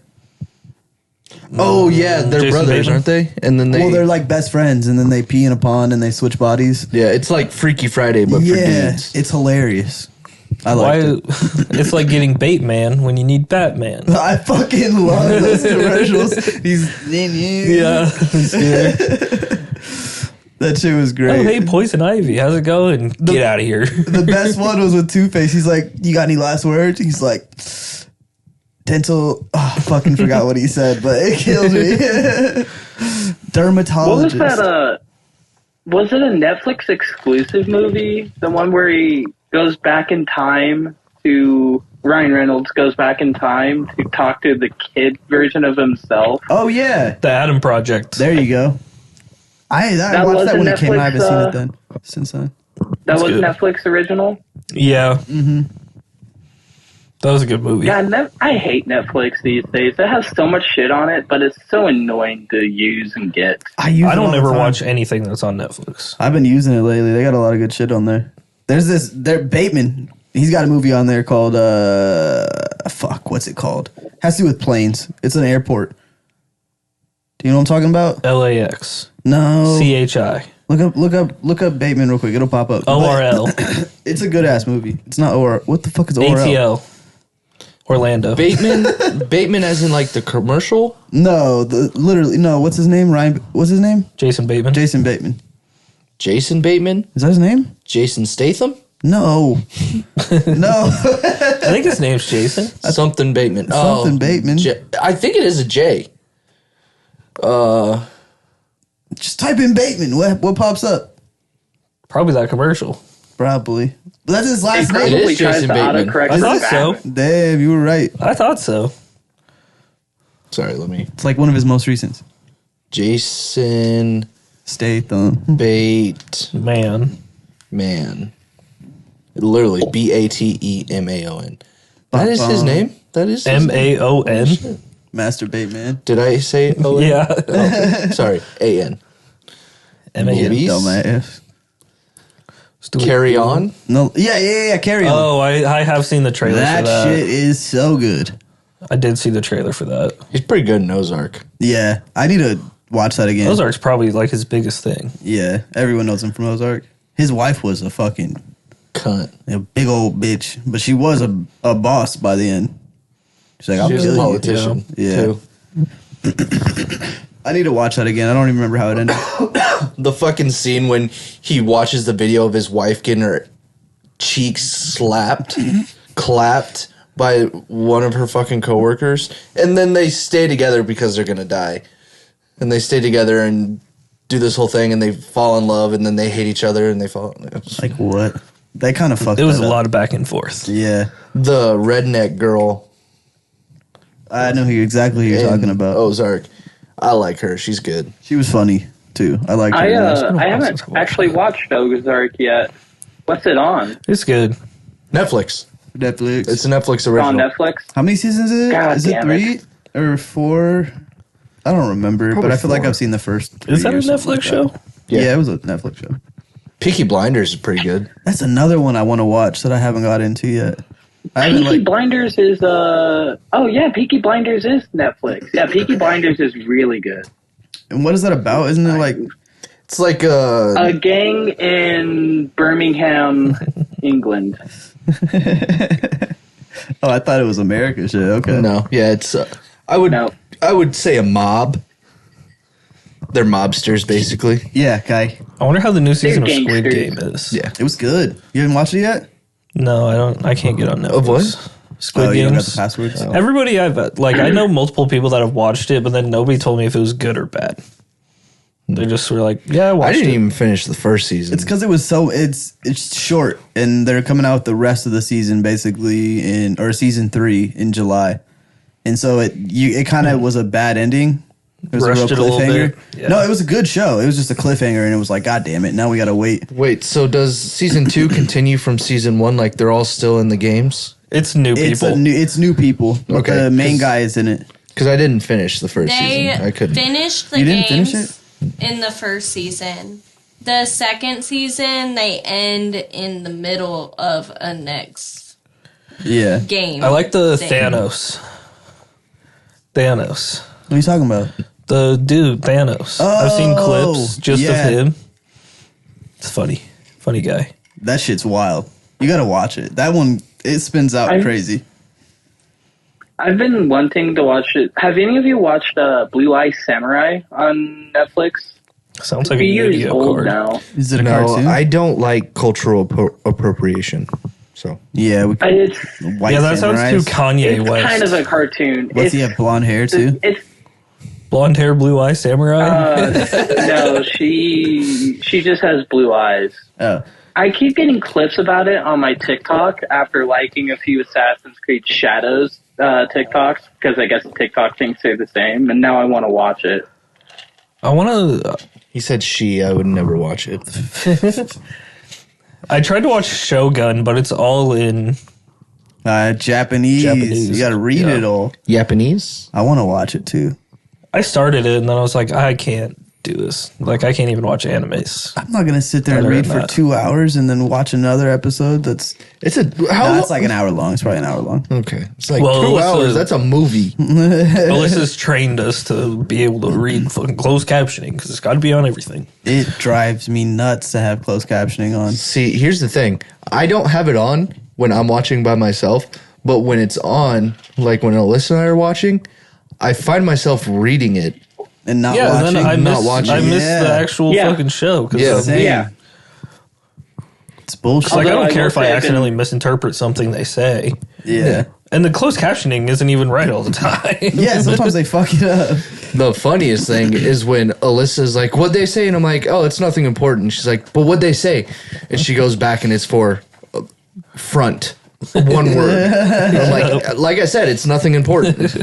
Oh yeah, they're Jason brothers, Bateman? aren't they? And then Well, they're like best friends, and then they pee in a pond and they switch bodies. yeah, it's like Freaky Friday, but for Yeah, dudes. it's hilarious. I Why? like it. It's like getting Bateman when you need Batman. I fucking love those commercials. He's Yeah. That shit was great. Oh, hey, Poison Ivy. How's it going? Get out of here. The best one was with Two-Face. He's like, "You got any last words?" He's like, "Dental." Oh, I fucking forgot what he said, but it killed me. Dermatologist. What was that? Was it a Netflix exclusive movie? The one where he goes back in time to Ryan Reynolds goes back in time to talk to the kid version of himself. Oh yeah, The Adam Project. there you go. I That watched was that a when it came out. I haven't Netflix, seen it then since then. That was good. Netflix original. Yeah. That was a good movie. Yeah, I hate Netflix these days. It has so much shit on it, but it's so annoying to use and get. I use I it all don't the ever time. watch anything that's on Netflix. I've been using it lately. They got a lot of good shit on there. There's this. There Bateman. He's got a movie on there called fuck. What's it called? Has to do with planes. It's an airport. Do you know what I'm talking about? LAX. No. CHI. Look up Bateman real quick. It'll pop up. ORL. But it's a good ass movie. It's not OR. What the fuck is ORL? ATL. Orlando. Bateman as in like the commercial? No, literally no. What's his name? Ryan. What's his name? Jason Bateman. Jason Bateman. Jason Bateman? Is that his name? Jason Statham? No. No. I think his name's Jason. Something Bateman. Something Bateman. I think it is a J. Just type in Bateman. What pops up? Probably that commercial. Probably. That's his He last name. It probably is tries Jason to Bateman. autocorrect I his thought so. back. Damn, you were right. I thought so. Sorry, let me. It's like one of his most recent. Jason Statham. Man. Man. Literally, Bateman. That is his name? That is his name? MAON. Masturbate, man. Did I say O-N? Yeah. Oh, sorry, A-N. MAN. Movies? Dumbass. Carry On? No, yeah. Carry on. Oh, I have seen the trailer that for that. shit is so good. I did see the trailer for that. He's pretty good in Ozark. Yeah, I need to watch that again. Ozark's probably like his biggest thing. Yeah, everyone knows him from Ozark. His wife was a fucking Cunt. big old bitch, but she was a boss by the end. She's like, I'll She was kill a you. politician, Yeah. too. I need to watch that again. I don't even remember how it ended. The fucking scene when he watches the video of his wife getting her cheeks slapped, clapped by one of her fucking coworkers, and then they stay together because they're gonna die, and they stay together and do this whole thing, and they fall in love, and then they hate each other, and they fall. Like what? They kind of fucked. It was that a up. lot of back and forth. Yeah, The redneck girl I know exactly who you're in talking about. Ozark. I like her. She's good. She was funny too. I liked her. I in that. been a while haven't since I watched actually watched Ozark yet. What's it on? It's good. Netflix. Netflix. It's a Netflix It's on original. Netflix. How many seasons is it? God Is it damn 3 or 4? I don't remember, Probably but I feel like 4. I've seen the first. Is 3 that a or something Netflix like show? that. Yeah. Yeah, it was a Netflix show. Peaky Blinders is pretty good. That's another one I want to watch that I haven't got into yet. I haven't Peaky like. Blinders is Peaky Blinders is Netflix. Yeah, Peaky Blinders is really good. And what is that about? Isn't it like? It's like A gang in Birmingham, England. Oh, I thought it was America shit. Okay. no, yeah, it's I would say a mob. They're mobsters basically. Yeah, Kai. I wonder how the new season of They're Squid gangsters. Game is. Yeah. It was good. You haven't watched it yet? No, I don't. I can't get on Netflix. Of what? Squid Oh, you don't got the Games. passwords? Everybody I know multiple people that have watched it, but then nobody told me if it was good or bad. They just were like, "Yeah, I I watched didn't it." even finish the first season. It's because it was so it's short, and they're coming out with the rest of the season basically or season 3 in July, and so it kind of was a bad ending. It was Rushed it a little bit. Yeah. No, it was a good show. It was just a cliffhanger, and it was like, God damn it! Now we gotta wait. Wait, so does season 2 continue from season 1? Like they're all still in the games? It's new It's people. it's new people. But Okay, the main 'cause- guy is in it. Because I didn't finish the first They season. I couldn't. finished the You didn't finish games in the first season. The second season, they end in the middle of a next Yeah. game. I like the thing. Thanos. Thanos. What are you talking about? The dude, Thanos. I've seen Oh, clips just yeah. of him. It's funny. Funny guy. That shit's wild. You gotta watch it. That one it spins out crazy. I've been wanting to watch it. Have any of you watched Blue Eye Samurai on Netflix? Sounds like A a few years Yu-Gi-Oh old card. now. Is it a No, cartoon? I don't like cultural appropriation. So yeah, It's white Yeah, that sounds too samurais. Kanye it's West. kind of a cartoon. Does he have blonde hair too? It's Blonde hair, blue eye samurai. no, she just has blue eyes. Oh, I keep getting clips about it on my TikTok after liking a few Assassin's Creed Shadows TikToks because I guess TikTok things say the same, and now I want to watch it. I want to. he said she. I would never watch it. I tried to watch Shogun, but it's all in. Japanese. Japanese, You gotta read yeah. it all. Japanese? I want to watch it too. I started it and then I was like, I can't do this. Like, I can't even watch animes. I'm not gonna sit there and Better read than for that. 2 hours and then watch another episode. That's It's a how? that's like an hour long. It's probably an hour long. okay, it's like Well, 2 it's hours. a- That's a movie. Alyssa's trained us to be able to read fucking closed captioning because it's got to be on everything. It drives me nuts to have closed captioning on. See, here's the thing. I don't have it on when I'm watching by myself, but when it's on, like when Alyssa and I are watching, I find myself reading it. And not Yeah, watching. and then I not miss, watching. I miss Yeah. the actual Yeah. fucking show. Cause Yeah. Same. Yeah. It's bullshit. like, I Although don't I care will if I say I've been- accidentally misinterpret something they say. yeah. And the closed captioning isn't even right all the time. Yeah, sometimes they fuck it up. The funniest thing is when Alyssa's like, "What'd they say?" And I'm like, "Oh, it's nothing important." She's like, "But what'd they say?" And she goes back and it's for Front. One word. I'm like I said, it's nothing important.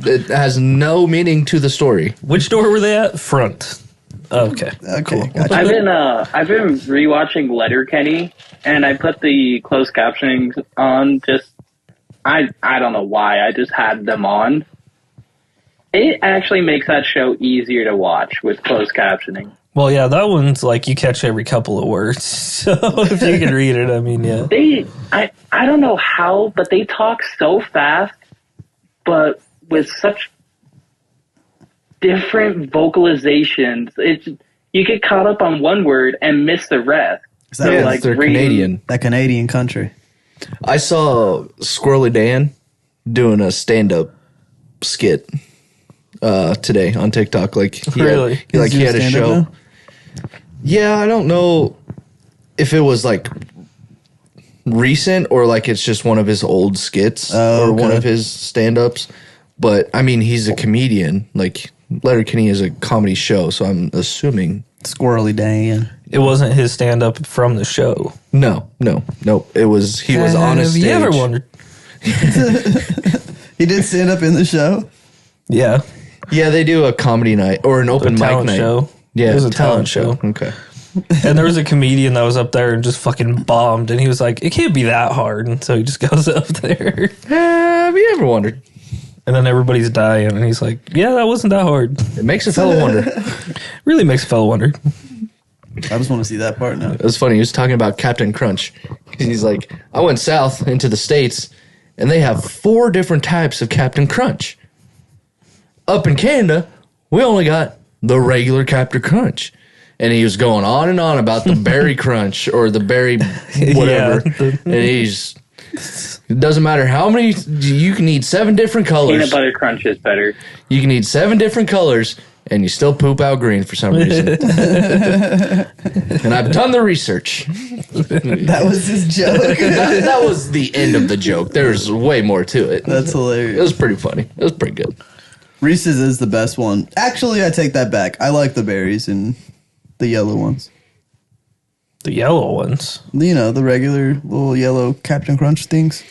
It has no meaning to the story. Which door were they at? Front. Okay. Okay, gotcha. I've been rewatching Letterkenny, and I put the closed captioning on. I don't know why. I just had them on. It actually makes that show easier to watch with closed captioning. Well, yeah, that one's like you catch every couple of words. So if you can read it, I mean, yeah. I don't know how, but they talk so fast, but with such different vocalizations. You get caught up on one word and miss the rest. Is that Yeah, like they're reading- Canadian. that Canadian country? I saw Squirrely Dan doing a stand-up skit today on TikTok. Like he Really? had, like he had a Does he do show. stand-up Yeah, I don't know if it was like recent or like it's just one of his old skits Oh, or one okay. of his stand-ups. But I mean, he's a comedian. Like Letterkenny is a comedy show, so I'm assuming now? Squirrely Dan. It wasn't his stand up from the show. no. It was he was on a Have stage. you ever wondered? He did stand up in the show. Yeah. Yeah, they do a comedy night or an open mic talent night. show. Yeah, It was a talent show. Okay. And there was a comedian that was up there and just fucking bombed. And he was like, it can't be that hard. And so he just goes up there. Have you ever wondered? And then everybody's dying. And he's like, yeah, that wasn't that hard. It makes a fellow wonder. Really makes a fellow wonder. I just want to see that part now. It was funny. He was talking about Captain Crunch. He's like, I went south into the States, and they have 4 different types of Captain Crunch. Up in Canada, we only got the regular Captain Crunch. And he was going on and on about the berry crunch or the berry whatever. Yeah. And he's, it doesn't matter how many, you can eat 7 different colors. Peanut butter crunch is better. You can eat 7 different colors, and you still poop out green for some reason. And I've done the research. That was his joke. That was the end of the joke. There's way more to it. That's It hilarious. was pretty funny. It was pretty good. Reese's is the best one. Actually, I take that back. I like the berries and the yellow ones. The yellow ones. You know, the regular little yellow Captain Crunch things.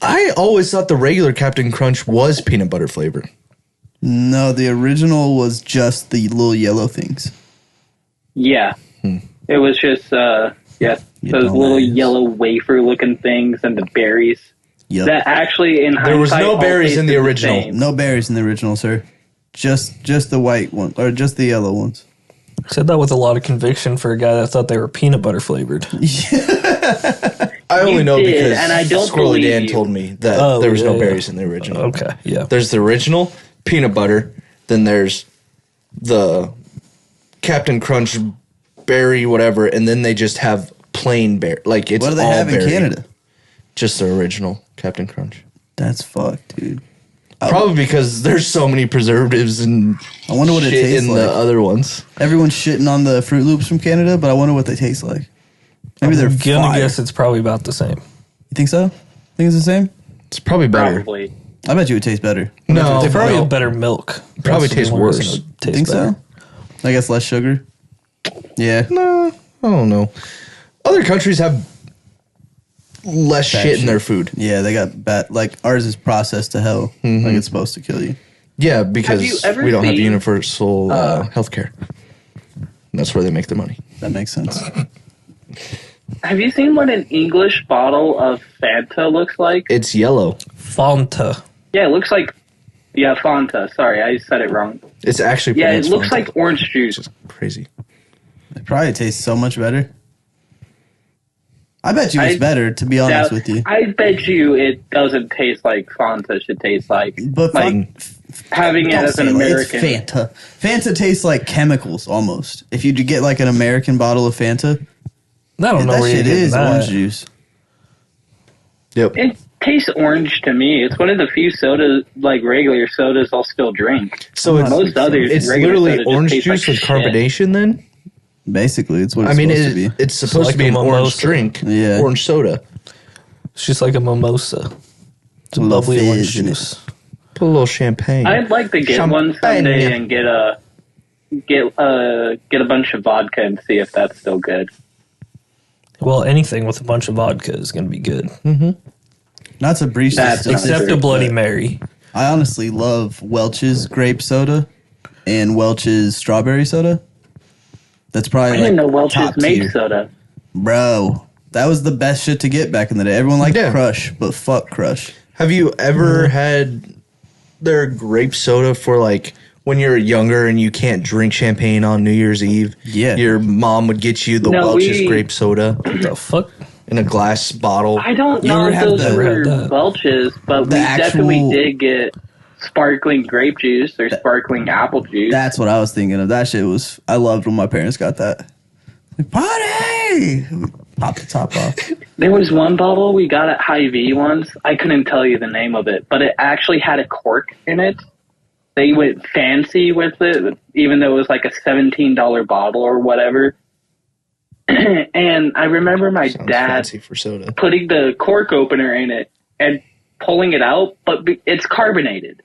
I always thought the regular Captain Crunch was peanut butter flavor. No, the original was just the little yellow things. Yeah. It was just, You those know little that is. yellow wafer looking things and the berries. Yep. That actually, in There was hindsight, no all berries in the tasted original. same. No berries in the original, sir. Just the white one, or just the yellow ones. Said that with a lot of conviction for a guy that thought they were peanut butter flavored. I only You know did, because and I don't Squirrely believe Dan you. told me that Oh, there was no yeah, berries in the original. Okay, yeah. There's the original peanut butter, then there's the Captain Crunch berry whatever, and then they just have plain berry. Like it's What do they all have in berry. Canada? Just the original Captain Crunch. That's fucked, dude. Probably because there's so many preservatives and I wonder what it shit tastes in like. the other ones. Everyone's shitting on the Fruit Loops from Canada, but I wonder what they taste like. Maybe they're I'm gonna fire. guess it's probably about the same. You think so? Think it's the same? It's probably better. Probably. I bet you it tastes better. No, They probably no. have better milk. Probably That's the tastes only reason worse. it would taste Think better. so? I guess less sugar. Yeah. No, I don't know. Other countries have less Bad shit in shit. their food. Yeah, they got bad. Like ours is processed to hell. Like it's supposed to kill you. Yeah, because Have you ever we don't have seen, universal health care. That's where they make their money. That makes sense. Have you seen what an English bottle of Fanta looks like? It's yellow. Fanta. Yeah, it looks like. Yeah, Fanta. Sorry, I said it wrong. It's actually Yeah, it pronounced looks Fanta. like orange juice. It's crazy. It probably tastes so much better. I bet you it's I better, to be honest Now, with you. I bet you it doesn't taste like Fanta should taste like. But like having it don't as an say it like- American. It's Fanta. Fanta tastes like chemicals almost. If you get like an American bottle of Fanta, I don't know that where you're shit getting is that. orange juice. Yep. It tastes orange to me. It's one of the few sodas, like regular sodas, I'll still drink. So it's Most others, it's regular literally soda just orange tastes juice like with shit. carbonation. Then Basically, it's what it's I mean, supposed to be. it's supposed like to be a an orange mimosa. drink. Yeah. Orange soda. It's just like a mimosa. It's a A little bubbly orange fizz in it. juice. Put a little champagne. I'd like to get one Champagne. someday and get a bunch of vodka and see if that's still good. Well, anything with a bunch of vodka is going to be good. Not to breach the That's statistics, Except a Bloody but Mary. I honestly love Welch's grape soda and Welch's strawberry soda. That's probably I didn't know like top Welch's made tier. soda. Bro, that was the best shit to get back in the day. Everyone liked Yeah. Crush, but fuck Crush. Have you ever had their grape soda for like when you're younger and you can't drink champagne on New Year's Eve? Yeah. Your mom would get you the No, Welch's we- grape soda What the fuck? in a glass bottle. I don't You know ever if had those the- were Never had that. Welch's, but The we actual- definitely did get sparkling grape juice or sparkling apple juice. That's what I was thinking of. That shit was, I loved when my parents got that. Like, party! Pop the top off. There was one bottle we got at Hy-Vee once. I couldn't tell you the name of it, but it actually had a cork in it. They went fancy with it, even though it was like a $17 bottle or whatever. And I remember my Sounds dad fancy for soda. putting the cork opener in it and pulling it out, but it's carbonated.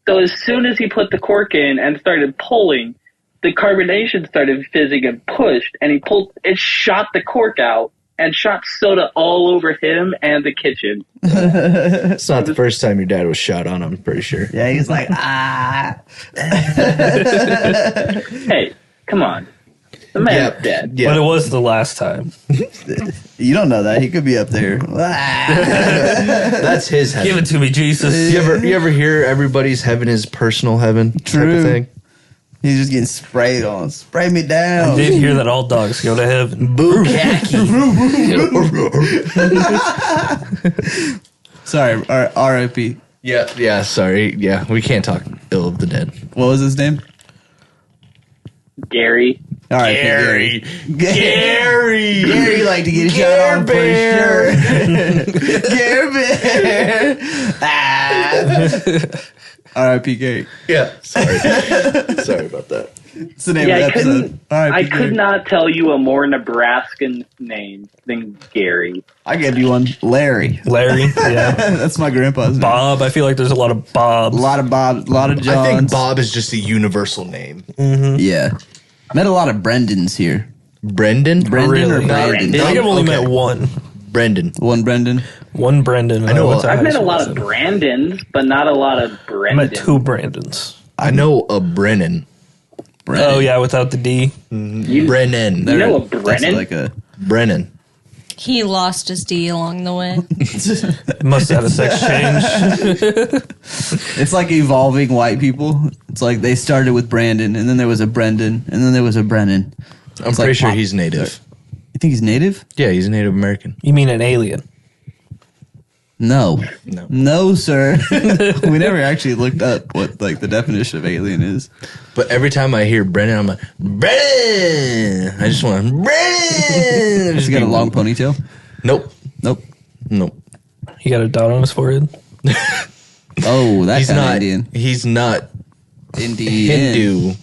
So as soon as he put the cork in and started pulling, the carbonation started fizzing and pushed, and it shot the cork out and shot soda all over him and the kitchen. It's not the first time your dad was shot on, I'm pretty sure. Yeah, he's like, ah. Hey, come on. The man's dead. But Yeah. it was the last time. You don't know that. He could be up there. That's his heaven. Give it to me, Jesus. You ever hear everybody's heaven is personal heaven type True. of thing? He's just getting sprayed on. Spray me down. I did hear that all dogs go to heaven. Sorry, R.I.P. Yeah, sorry. Yeah, we can't talk ill of the dead. What was his name? Gary. R.I.P. Gary. Gary liked to get shot on for Bear. sure. Gary Bear. Ah. R.I.P. Gary. Yeah, sorry. Sorry about that. It's the name Yeah, of the I episode. couldn't. R.I.P. I Gary. could not tell you a more Nebraskan name than Gary. I gave you one. Larry. Larry, yeah. That's my grandpa's name. Bob, I feel like there's a lot of Bobs. A lot of Bob. A lot of Johns. I think Bob is just a universal name. Yeah. Met a lot of Brendans here. Brendan? Brendan Really? or I Brandon? Brendan. think I've only Okay. met one. Brendan. One Brendan. One Brendan. I know went to I've high met a school lot with of him. Brandons, but not a lot of I met Brendans. two Brandons. I know a Brennan. Oh, yeah, without the D. Brennan. You know a That's Brennan? like a. Brennan. He lost his D along the way. Must have had a sex change. It's like evolving white people. It's like they started with Brandon, and then there was a Brendan, and then there was a Brennan. I'm It's pretty like sure pop- he's native. You think he's native? Yeah, he's a Native American. You mean an alien? No. No. No, sir. We never actually looked up what like the definition of alien is. But every time I hear Brennan, I'm like, Brennan! I just want to, Brennan! He's got a long ponytail. Nope. Nope. Nope. He got a dot on his forehead? Oh, that He's kind of not, Indian. he's not Indian.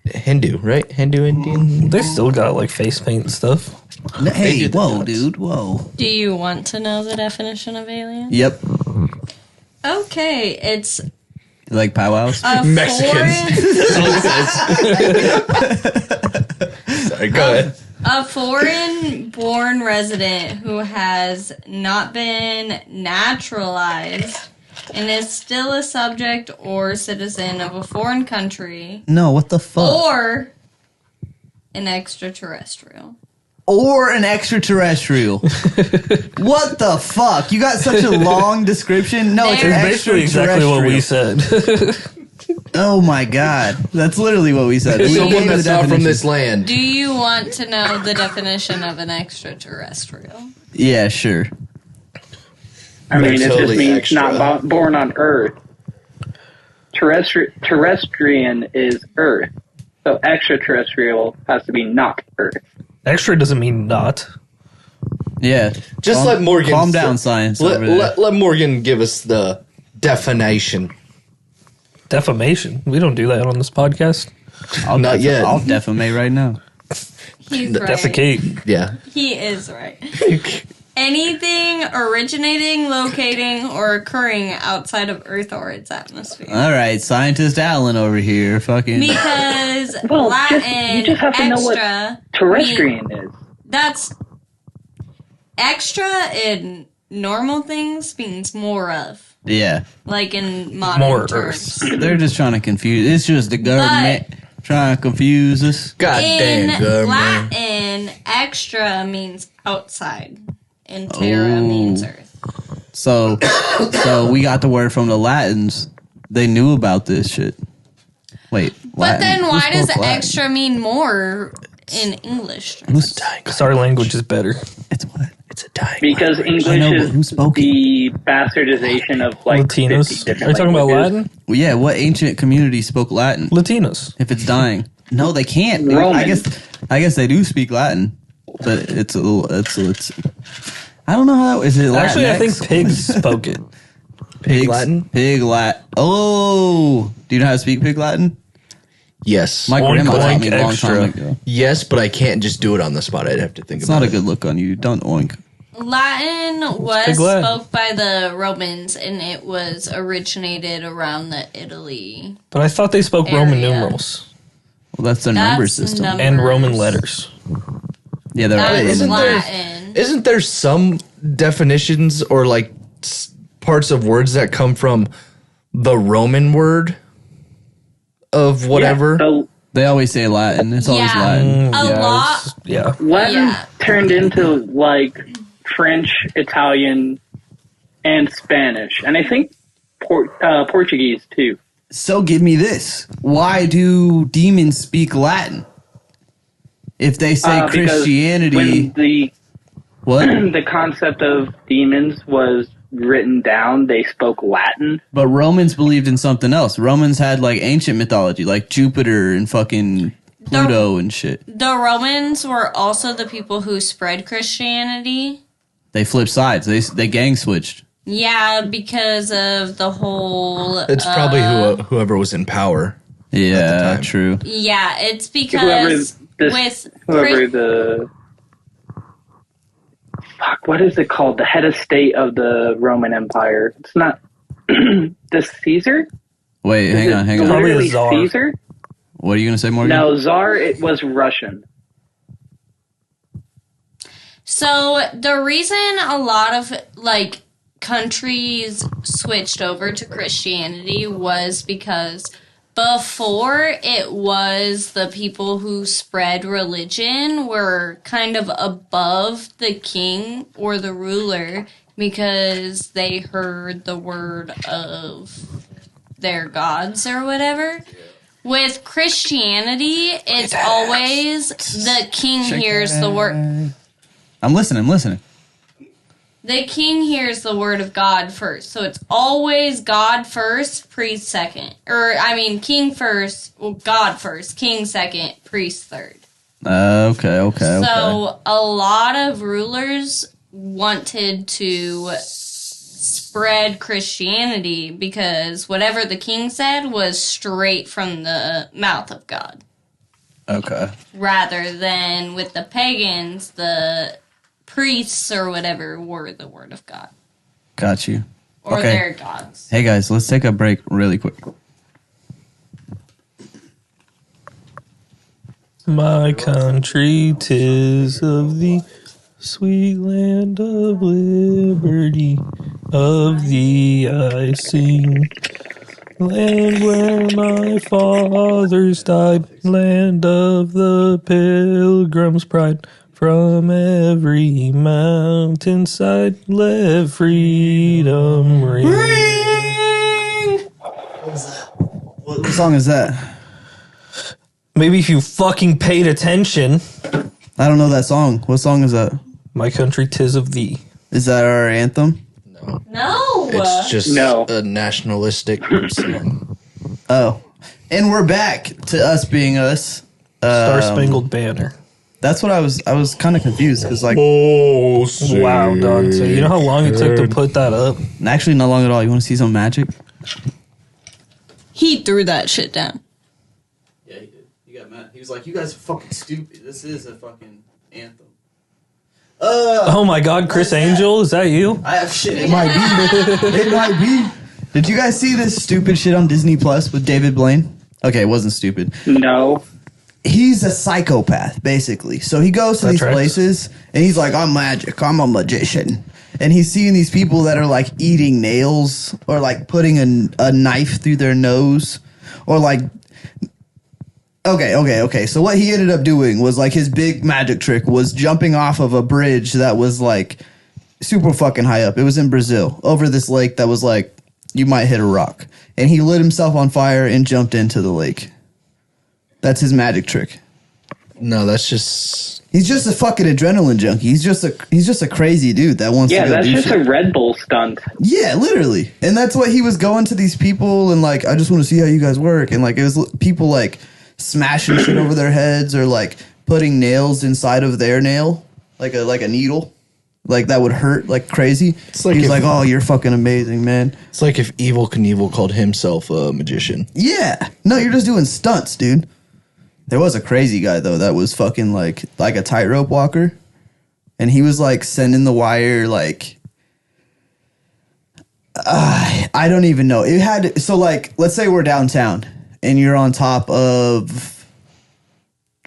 Hindu, right? Hindu Indian? They still got like face paint and stuff. Hey, do the whoa, dots. dude, whoa. Do you want to know the definition of alien? Yep. Okay, it's You like powwows? a Mexicans. foreign, Sorry, go ahead. a foreign-born resident who has not been naturalized and is still a subject or citizen of a foreign country No, what the fuck? or an extraterrestrial. Or an extraterrestrial. What the fuck? You got such a long description? No, it's an It's Basically exactly what we extraterrestrial. said. Oh my god. That's literally what we said. We Someone gave that's the not from definition. this land. Do you want to know the definition of an extraterrestrial? Yeah, sure. I mean, it Totally just means extra. not born on Earth. Terrestrian is Earth, so extraterrestrial has to be not Earth. Extra doesn't mean not. Yeah. Just let Morgan calm down, science. over there. Let Morgan give us the definition. Defamation. We don't do that on this podcast. I'll Not yet. I'll defamate right now. He's right. Defecate. Yeah. He is right. Anything originating, locating, or occurring outside of Earth or its atmosphere. All right, scientist Alan over here, fucking. Because Well, Latin you just have to know what extra Terrestrian is. that's extra in normal things means more of. Yeah. Like in modern More terms. They're just trying to confuse. It's just the government trying to confuse us. Goddamn In good, man. Latin, extra means outside, and terra means earth. So we got the word from the Latins. They knew about this shit. Wait, But Latin. then Who why does spoke Latin? extra mean more in English? Who's Because our language is better. It's what? It's a dying. Because English I know, but who is spoke the bastardization of like 50 Latinos. different Are you talking about languages. Latin? Well, yeah, what ancient community spoke Latin? Latinos. If it's dying, no, they can't. Roman. I guess they do speak Latin, but it's a little. It's. I don't know how. Is it Latin? Actually, I think pigs spoke it. Pigs, Latin? Pig Latin. Oh, do you know how to speak Pig Latin? Yes. My Oink, grandma taught oink, me a long extra. time ago. Yes, but I can't just do it on the spot. I'd have to think It's about not it. a good look on you. Don't oink. Latin was Big Latin. spoke by the Romans, and it was originated around the Italy. But I thought they spoke Roman Area. numerals Well, that's their That's number system. number- and Roman letters. Yeah, they're That all is Isn't Roman. there- Latin. Isn't there some definitions or like parts of words that come from the Roman word of whatever? Yeah, the They always say Latin. It's always Yeah. Latin. A lot. Yeah. Latin Yeah. turned into like French, Italian, and Spanish, and I think Portuguese too. So give me this. Why do demons speak Latin? If they say Because Christianity, when the what? the concept of demons was written down, they spoke Latin. But Romans believed in something else. Romans had like ancient mythology, like Jupiter and fucking Pluto and shit. The Romans were also the people who spread Christianity. They flipped sides. They gang switched. Yeah, because of the whole. It's probably whoever was in power. Yeah, time. true. Yeah, it's Whoever because this, with whoever Chris- the fuck, what is it called? The head of state of the Roman Empire. It's not the Caesar. Wait, hang on. Probably Literally a czar. Caesar. What are you gonna say, Morgan? No, Tsar. It was Russian. So the reason a lot of like countries switched over to Christianity was because before it was the people who spread religion were kind of above the king or the ruler because they heard the word of their gods or whatever. With Christianity, it's always the king hears the word. I'm listening. The king hears the word of God first. So it's always God first, priest second. King first, well, God first, king second, priest third. Okay. So a lot of rulers wanted to spread Christianity because whatever the king said was straight from the mouth of God. Okay. Rather than with the pagans, the priests or whatever were the word of God. Got you. Or Okay. their gods. Hey guys, let's take a break really quick. My country, 'tis of thee, sweet land of liberty. Of thee I sing. Land where my fathers died, land of the pilgrim's pride. From every mountainside, let freedom ring. What song is that? Maybe if you fucking paid attention. I don't know that song. What song is that? My country, 'tis of thee. Is that our anthem? No! It's just No. a nationalistic song. Oh. And we're back to us being us. Star Spangled Banner. That's what I was kind of confused because like Oh, Wow, done. So you know how long it took to put that up? actually not long at all. You want to see some magic? He threw that shit down. Yeah, he did. He got mad. He was like, "You guys are fucking stupid. This is a fucking anthem." Oh my God, Chris Angel, is that you? I have shit. It might be. It might be. Did you guys see this stupid shit on Disney Plus with David Blaine? Okay, it wasn't stupid. No. he's a psychopath, basically. So he goes to That these tracks. places and he's like, I'm magic, I'm a magician. And he's seeing these people that are like eating nails or like putting a knife through their nose or like. Okay. So what he ended up doing was like his big magic trick was jumping off of a bridge that was like super fucking high up. It was in Brazil over this lake that was like you might hit a rock. And he lit himself on fire and jumped into the lake. That's his magic trick. No, that's just. He's just a fucking adrenaline junkie. He's just a crazy dude that wants to go that's do just shit. a Red Bull stunt. Yeah, literally. And that's what he was going to these people and like, I just want to see how you guys work. And like, it was people like smashing shit over their heads or like putting nails inside of their nail, like a needle, like that would hurt like crazy. like He's if- like, oh, you're fucking amazing, man. It's like if Evel Knievel called himself a magician. Yeah. No, you're just doing stunts, dude. There was a crazy guy though that was fucking like a tightrope walker, and he was like sending the wire like I don't even know. It had so like let's say we're downtown and you're on top of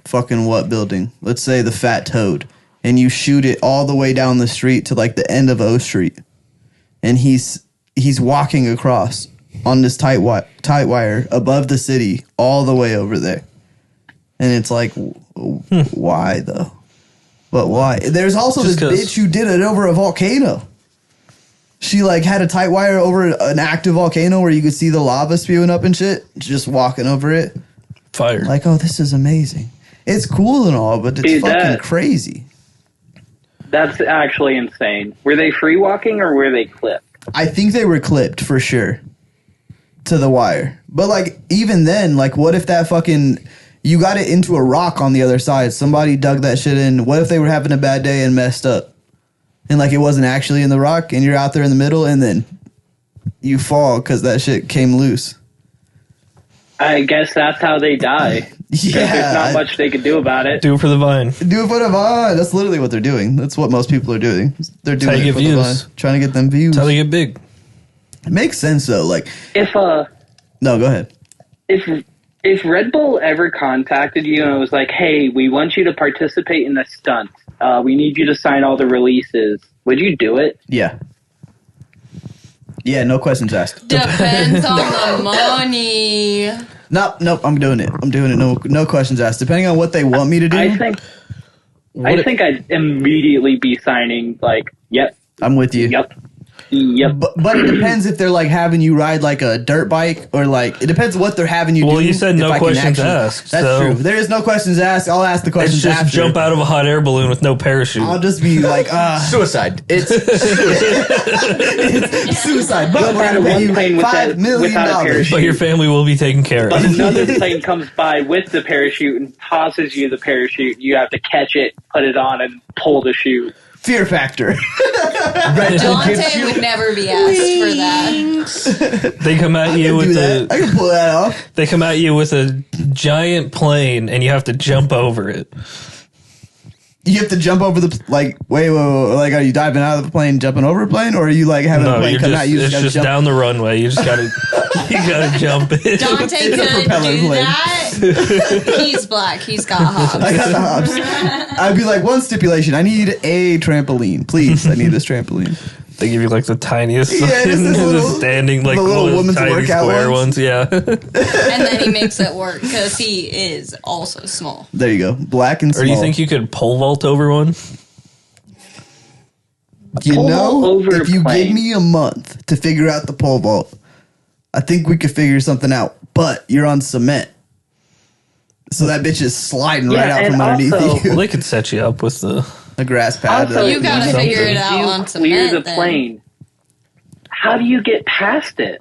fucking what building? Let's say the Fat Toad, and you shoot it all the way down the street to like the end of O Street, and he's walking across on this tight wire above the city all the way over there. And it's like, why though? But why? There's also Just this 'cause. bitch who did it over a volcano. She like had a tight wire over an active volcano where you could see the lava spewing up and shit. Just walking over it. Fire. Like, oh, this is amazing. It's cool and all, but it's Dude, fucking that- crazy. That's actually insane. Were they free walking or were they clipped? I think they were clipped for sure to the wire. But like, even then, like, what if that fucking you got it into a rock on the other side? Somebody dug that shit in. What if they were having a bad day and messed up? And like it wasn't actually in the rock and you're out there in the middle and then you fall because that shit came loose. I guess that's how they die. 'Cause Yeah. There's not much they could do about it. Do it for the vine. Do it for the vine. That's literally what they're doing. That's what most people are doing. They're how doing you it get for the views. vine. Trying to get them views. That's how they get big. It makes sense though. Like, If no, go ahead. if Red Bull ever contacted you and was like, "Hey, we want you to participate in this stunt. We need you to sign all the releases," would you do it? Yeah. Yeah, no questions asked. Depends on the money. Nope, I'm doing it. No questions asked. Depending on what they want me to do, I think I'd immediately be signing like, "Yep, I'm with you. yep." But it depends if they're like having you ride like a dirt bike or like it depends what they're having you do. Well, you said if no I can questions asked, That's so- true. There is no questions asked. I'll ask the It's questions just after. jump out of a hot air balloon with no parachute. I'll just be like, Suicide. It's suicide. But Jump we're out gonna of pay one you plane $5 million. without a parachute. But your family will be taken care But of. another plane comes by with the parachute and tosses you the parachute. You have to catch it, put it on, and pull the chute. Fear factor. Dante would never be asked for that. They come at you Do with that. I a can pull that off. they come at you with a giant plane and you have to jump over it. You have to jump over the wait. Like, are you diving out of the plane, jumping over a plane, or are you like having a No, plane you're come just, out? You it's gotta just jump. down the runway. You just gotta you gotta jump it. Dante It's a could propeller do plane. that. He's black. He's got I hops. got the hops. I'd be like, one stipulation: I need a trampoline, please. I need this trampoline. They give you like the tiniest, Yeah, just this little- standing, like the little one of those woman's tiny workout square ones. ones. Yeah, And then he makes it work because he is also small. There you go, black and or small. do you think you could pole vault over one? You Pole know, vault over if you plane. give me a month to figure out the pole vault, I think we could figure something out. But you're on cement, so that bitch is sliding right Yeah, out and from underneath also- you. Well, they could set you up with the. A grass pad. Also, You gotta Something. figure it out you on clear cement. the then. plane. How do you get past it?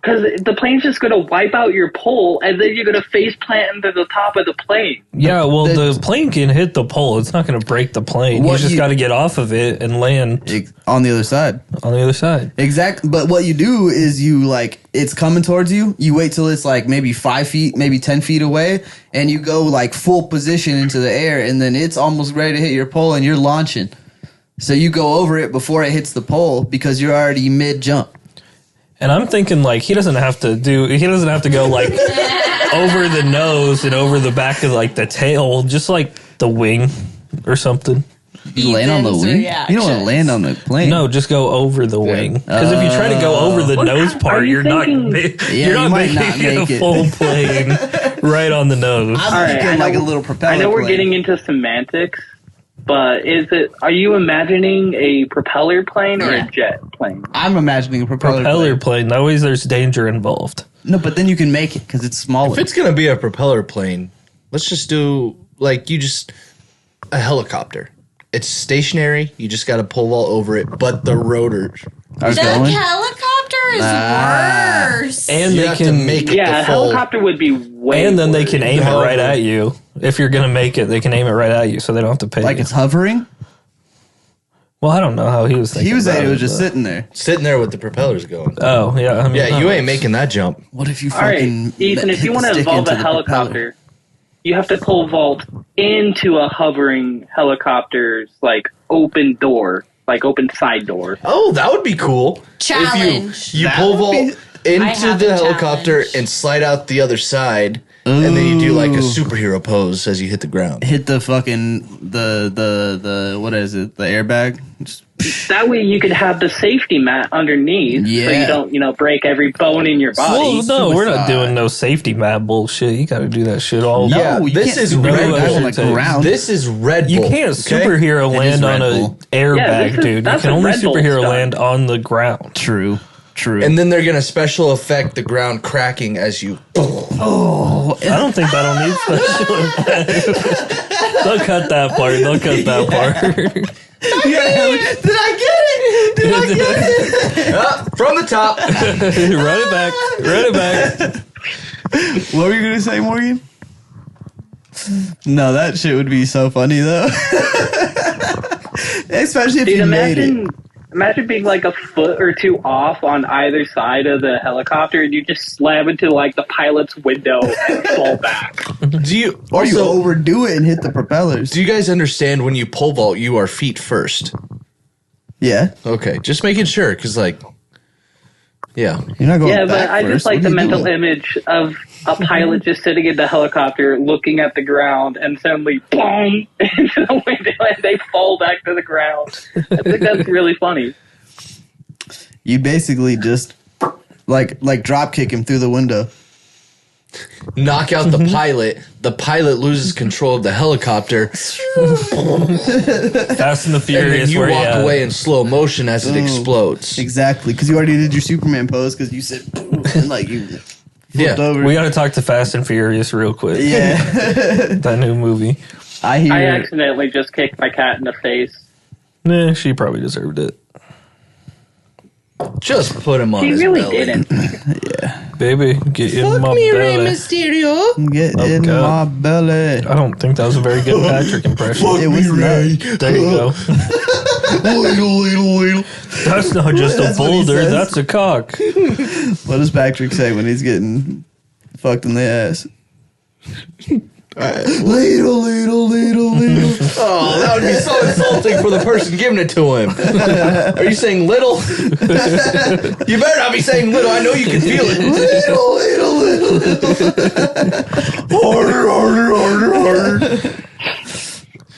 Because the plane's just going to wipe out your pole, and then you're going to face plant into the top of the plane. Yeah, well, the- the plane can hit the pole. It's not going to break the plane. What You just you- got to get off of it and land On the other side. on the other side. Exactly. But what you do is you like it's coming towards you. You wait till it's like maybe 5 feet, maybe 10 feet away, and you go like full position into the air, and then it's almost ready to hit your pole, and you're launching. So you go over it before it hits the pole because you're already mid jump. And I'm thinking like he doesn't have to go like over the nose and over the back of like the tail, just like the wing or something. You land on the Ethan's wing. You don't want to reactions. land on the plane. No, just go over the wing. Because if you try to go over the nose part, you you're not thinking? you're not you might making not it a make it. full plane right on the nose. I'm All right, thinking I know- like a little propeller. I know we're plane. getting into semantics, but are you imagining a propeller plane or Yeah. a jet plane? I'm imagining a propeller plane. plane. That way there's danger involved. No, but then you can make it because it's smaller. If it's gonna be a propeller plane, let's just do like a helicopter. It's stationary. You just got to pole vault over it, but the rotors. Are The going? helicopter is worse. And You they have to can make it Yeah, a the full. helicopter would be way. and then they worse. can aim it However- right at you. If you're gonna make it, they can aim it right at you, so they don't have to pay. Like you. it's hovering. Well, I don't know how he was thinking. He was about saying it was just but- sitting there. Sitting there with the propellers going. Oh yeah, I mean, Yeah, you ain't making that jump. What if you All right, fucking Ethan, if hit you the want to stick evolve into a the propeller? helicopter, you have to pole vault into a hovering helicopter's like open door, like open side door. Oh, that would be cool. Challenge. If you That pole would vault be- I into have the a helicopter challenge. and slide out the other side, and then you do like a Ooh. superhero pose as you hit the ground. Hit the fucking the what is it? The airbag. Just- That way, you could have the safety mat underneath, so Yeah. you don't, break every bone in your body. Well, no, we're not Suicide. doing no safety mat bullshit. You got to do that shit all. No, Yeah, you this can't is super Red dive Bull. on the ground. This is Red Bull. You can't okay? superhero It is land on Red a Bull. airbag, Yeah, this is- dude. You that's can a only Red Bull superhero stunt. land on the ground. True. And then they're gonna special effect the ground cracking as you. oh, I don't think that'll need special effects. They'll cut that part. They'll cut that part. did I get it? Did I get it? From the top. Run it back. Run it back. What were you gonna say, Morgan? No, that shit would be so funny though. Especially if Dude, you made it. imagine being like a foot or two off on either side of the helicopter, and you just slam into like the pilot's window and fall back. Do you Or you also overdo it and hit the propellers. do you guys understand when you pole vault you are feet first? Yeah, Okay, just making sure because yeah. you're not going. Yeah, but back I just first. like What the are you mental doing? image of a pilot just sitting in the helicopter, looking at the ground, and suddenly, boom, into the window, and they fall back to the ground. I think that's really funny. You basically just like drop kick him through the window. Knock out the pilot. The pilot loses control of the helicopter, Fast and the and then Furious. you where walk yeah. away in slow motion as it explodes. Exactly, because you already did your Superman pose because you said and like you flipped Yeah. over. We got to talk to Fast and Furious real quick. yeah, That new movie. I hear. I accidentally just kicked my cat in the face. Nah, she probably deserved it. Just put him on He his really belly. didn't. Baby, get in my belly. Mysterio. Get Oh, in God. my belly. I don't think that was a very good Patrick impression. It was not. There you go. That's not just a That's what he boulder, says. that's a cock. What does Patrick say when he's getting fucked in the ass? Ladle, ladle, ladle, ladle. Oh, that would be so insulting for the person giving it to him. Are you saying little? You better not be saying little. I know you can feel it. Harder, harder, harder, harder.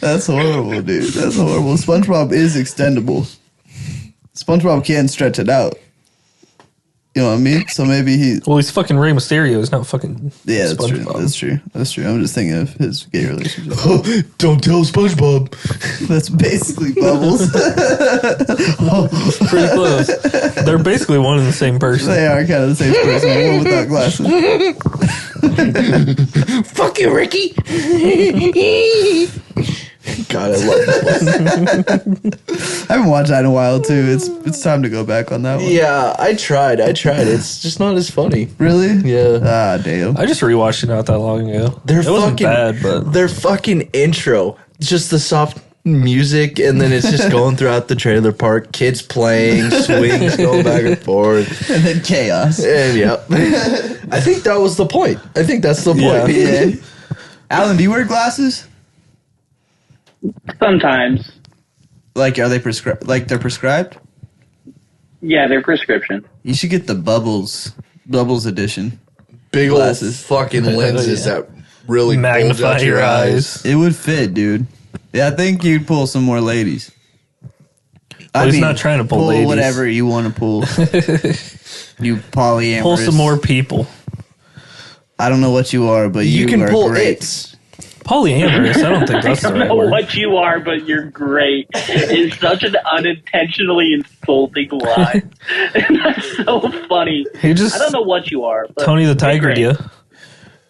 That's horrible, dude. That's horrible. SpongeBob is extendable. SpongeBob can stretch it out. You know what I mean? So maybe he. Well, he's fucking Rey Mysterio. He's not fucking Yeah, that's true. SpongeBob. That's true. That's true. I'm just thinking of his gay relationship. Don't tell SpongeBob. That's basically Bubbles. Pretty close. They're basically one and the same person. They are kind of the same person, one without glasses. Fuck you, Ricky. God, I love that. I haven't watched that in a while too. It's time to go back on that one. Yeah, I tried. It's just not as funny. Really? Yeah. Ah, damn. I just rewatched it not that long ago. Their It wasn't fucking bad, but their fucking intro, just the soft music, and then it's just going throughout the trailer park, kids playing, swings going back and forth, And then chaos. and yep. I think that was the point. I think that's the point. Yeah. Alan, do you wear glasses? Sometimes. Like, are they prescribed? Like, they're prescribed? Yeah, they're prescription. You should get the Bubbles edition. big old glasses. fucking lenses Yeah. that really Magnify bulge out your eyes. It would fit, dude. Yeah, I think you'd pull some more ladies. Well, he's not trying to pull ladies. Whatever you want to pull. You polyamorous. Pull some more people. I don't know what you are, but you can are pull great. it. Polyamorous. I don't think that's I the don't right know word. what you are, but you're great. It's such an unintentionally insulting line. And that's so funny. He just I don't know what you are. But Tony the you're Tiger, great. you.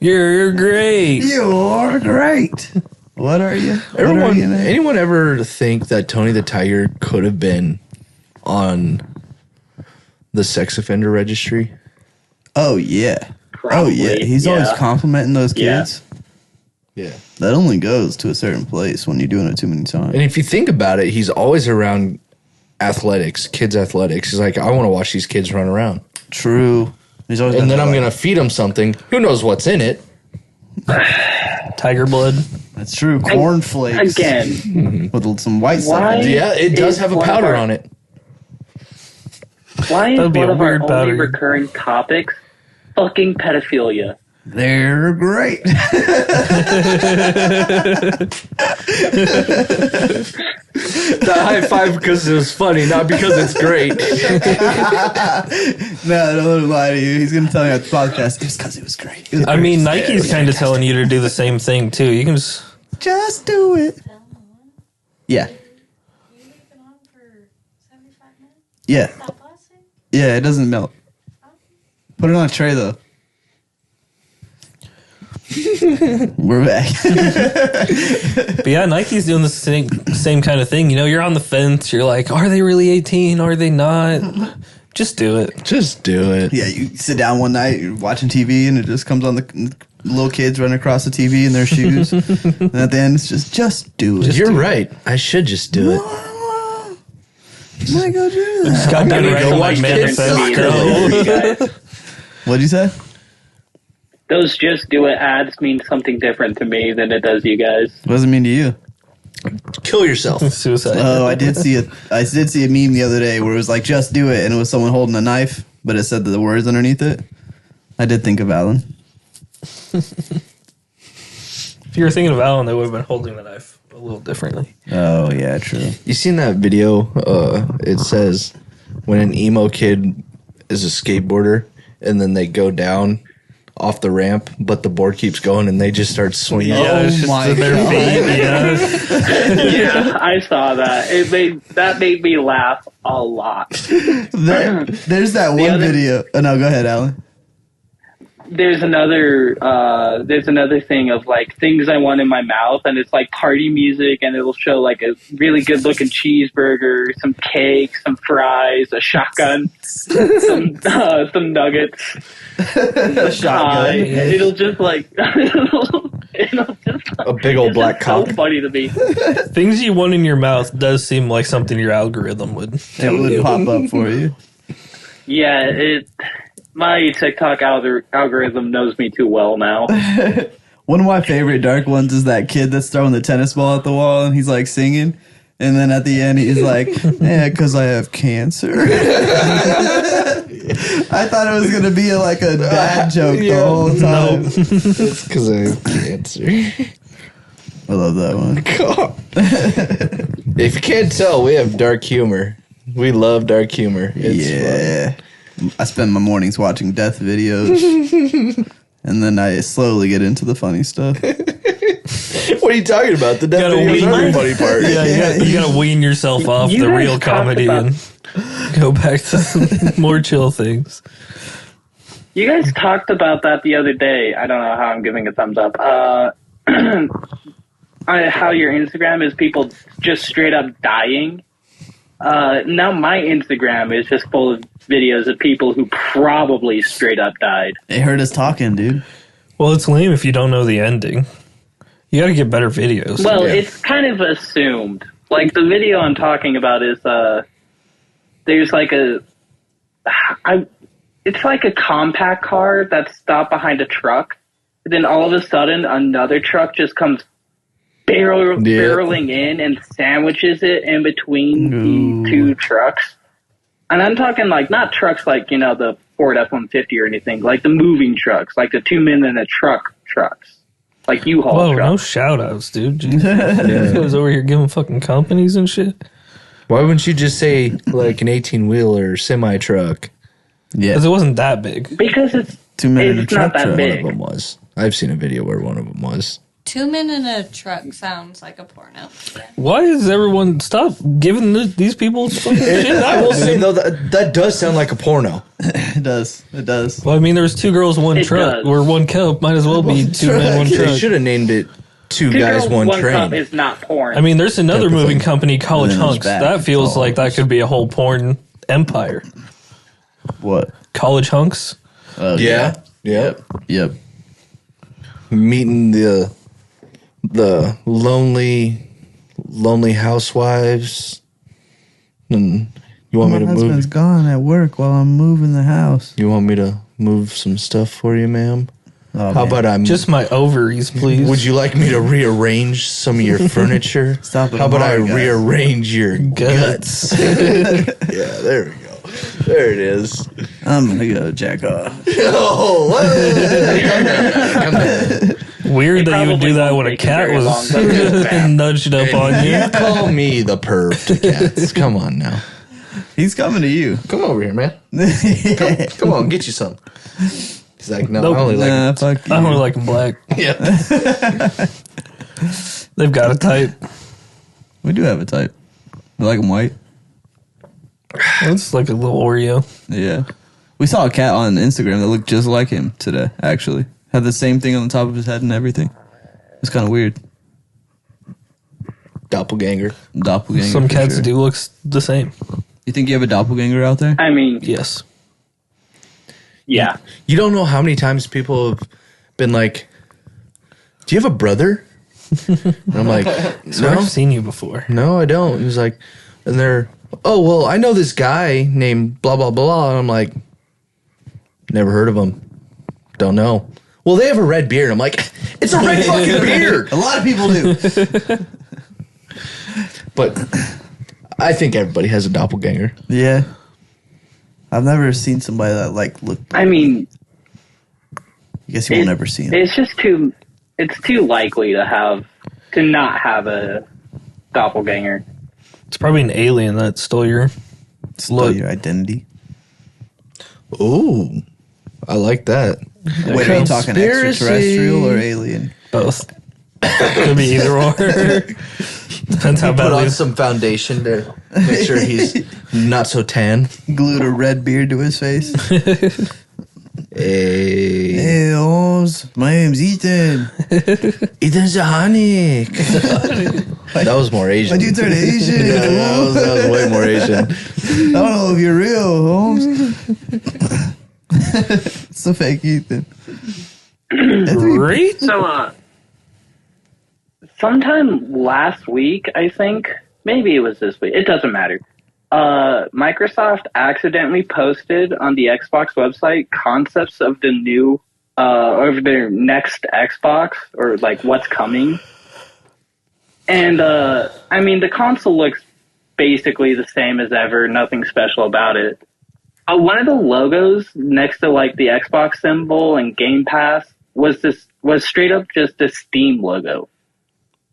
You're great. You're great. What are you? What are you now? Anyone ever think that Tony the Tiger could have been on the sex offender registry? Oh yeah. Probably, He's always yeah. complimenting those Yeah. kids. Yeah. That only goes to a certain place when you're doing it too many times. And if you think about it, he's always around athletics, kids' athletics. He's like, I want to watch these kids run around. True. He's always And been then I'm like- going to feed them something. Who knows what's in it? Tiger blood. That's true. Cornflakes Again, with some white stuff. Why? in it. Yeah, it does Is have a one of powder our- on it. why is That'd be one a of our weird only battery. recurring topics fucking pedophilia? They're great. The high five because it was funny, not because it's great. No, don't lie to you. He's gonna tell me at the podcast. It was because it was great. It was I great. mean, Nike's kind of telling you to do the same thing too. You can just do it. Yeah, You leave it on for 75 minutes? yeah, Stop plastic? yeah. It doesn't melt. Put it on a tray though. We're back. But yeah, Nike's doing the same kind of thing. You know, you're on the fence. You're like, are they really 18? Are they not? Just do it. Just do it. Yeah, you sit down one night, you're watching TV, and it just comes on the little kids running across the TV in their shoes. And at the end, it's just do it. You're right. I should just do it. Might go do that. Got done gonna writing go my watch kids manifesto. What'd you say? Those just do it ads mean something different to me than it does you guys. What does it mean to you? Kill yourself. Suicide. Oh, I did see a meme the other day where it was like, just do it, and it was someone holding a knife, but it said the words underneath it. I did think of Alan. If you were thinking of Alan, they would have been holding the knife a little differently. Oh, yeah, true. You seen that video? It says when an emo kid is a skateboarder and then they go down off the ramp, but the board keeps going and they just start swinging. Yeah, it's just my in their God. feet. Yeah. Yeah, I saw that. That made me laugh a lot. There's that one other- video. Oh, no, go ahead, Alan. There's another thing of like things I want in my mouth, and it's like party music, and it'll show like a really good looking cheeseburger, some cake, some fries, a shotgun, some nuggets. Shotgun. It'll just like it'll just A big old it's black just so cock. funny to me. Things you want in your mouth does seem like something your algorithm would It tell would you. pop up for you. Yeah, my TikTok algorithm knows me too well now. One of my favorite dark ones is that kid that's throwing the tennis ball at the wall and he's like singing. And then at the end, he's like, yeah, because I have cancer. I thought it was going to be a dad joke the whole time. It's because I have cancer. I love that one. If you can't tell, we have dark humor. We love dark humor. It's Yeah. I spend my mornings watching death videos. And then I slowly get into the funny stuff. fun. What are you talking about? The death Gotta videos wean- are the funny part. Yeah, you gotta wean yourself off You the guys real talked comedy about- and go back to some more chill things. You guys talked about that the other day. I don't know how I'm giving a thumbs up. How your Instagram is people just straight up dying. Now my Instagram is just full of videos of people who probably straight up died. They heard us talking, dude. Well, it's lame if you don't know the ending. You gotta get better videos. Well, Yeah. it's kind of assumed. Like the video I'm talking about is there's like it's like a compact car that's stopped behind a truck. And then all of a sudden another truck just comes barreling in and sandwiches it in between the two trucks. And I'm talking like not trucks like, the Ford F-150 or anything. Like the moving trucks, like the 2 men in a trucks, like U-Haul Whoa, no trucks. shout outs, dude. Jesus. I was over here giving fucking companies and shit. Why wouldn't you just say like an 18-wheeler semi-truck? Yeah. Because it wasn't that big. Because it's 2 men in a it's not truck. that One big. of them was. I've seen a video where one of them was. 2 men in a truck sounds like a porno. Why is everyone stop giving these people fucking shit? I will say though that does sound like a porno. It does. It does. Well, I mean, there's 2 girls, 1 It truck, does. or 1 cup. Might as well be 2 men, 1 They truck. should have named it Two Guys, Girls, One Cup Train. is not porn. I mean, there's another Got the moving thing. company, College And then there's Hunks. back. That feels Oh. like that could be a whole porn empire. What? College Hunks. Oh, Yeah. Yep. Yep. Meeting the lonely housewives. And you want My me to husband's move? gone at work while I'm moving the house. You want me to move some stuff for you, ma'am? Oh, How man. about I'm Just my ovaries, please. Would you like me to rearrange some of your furniture? Stop it, How about I hard, guys. rearrange your Guts. Yeah, there we go. There it is. I'm gonna go jack off. Oh, come down. Weird that you would do probably that won't when a take you cat very long, was but it's bad. nudged up on you. You call me the perv to cats. Come on now. He's coming to you. Come over here, man. Come on, get you some. He's like, no, Nope. I only like Nah, fuck you. I only like them black. yeah. They've got a type. We do have a type. We like him white. It's like a little Oreo. Yeah. We saw a cat on Instagram that looked just like him today, actually. Had the same thing on the top of his head and everything. It's kind of weird. Doppelganger. Doppelganger. Some for cats sure. do look the same. You think you have a doppelganger out there? I mean, Yes. yeah. You don't know how many times people have been like, do you have a brother? And I'm like, So no, I've seen you before. no, I don't. He's like, and they're, oh, well, I know this guy named blah, blah, blah. And I'm like, never heard of him. Don't know. Well, they have a red beard. I'm like, it's a red fucking beard. A lot of people do. But I think everybody has a doppelganger. Yeah. I've never seen somebody that like look. I mean, I guess you will never see him. it's just too. It's too likely to not have a doppelganger. It's probably an alien that stole your. Stole your identity. Ooh, I like that. Wait, are you talking Conspiracy. extraterrestrial or alien? Both. Could be either or. Depends how Put badly. on some foundation to make sure he's not so tan. Glued a red beard to his face. Hey, Hey, Holmes. My name's Ethan. Ethan Zahanik. That was more Asian. Why'd you turn Asian? Yeah, that was way more Asian. I don't know if you're real, Holmes. It's a fake Ethan. Great. So, sometime last week, I think, maybe it was this week. It doesn't matter. Microsoft accidentally posted on the Xbox website concepts of the new, of their next Xbox, or like what's coming. And, I mean, the console looks basically the same as ever, nothing special about it. One of the logos next to like the Xbox symbol and Game Pass was straight up just a Steam logo.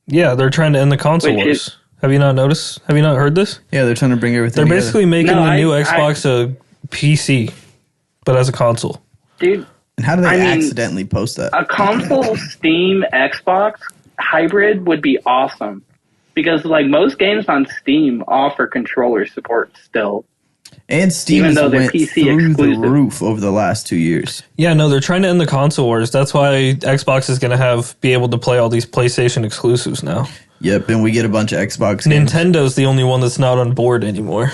Yeah, they're trying to end the console Which wars. is- Have you not noticed? Have you not heard this? Yeah, they're trying to bring everything They're together. basically making No, the new I- Xbox a PC, but as a console. Dude, And how do they I mean- accidentally post that? a console Steam Xbox hybrid would be awesome. Because like most games on Steam offer controller support still. And Steam even has though they're went PC through exclusive. the roof over the last 2 years. Yeah, no, they're trying to end the console wars. That's why Xbox is going to be able to play all these PlayStation exclusives now. Yep, and we get a bunch of Xbox games. Nintendo's the only one that's not on board anymore.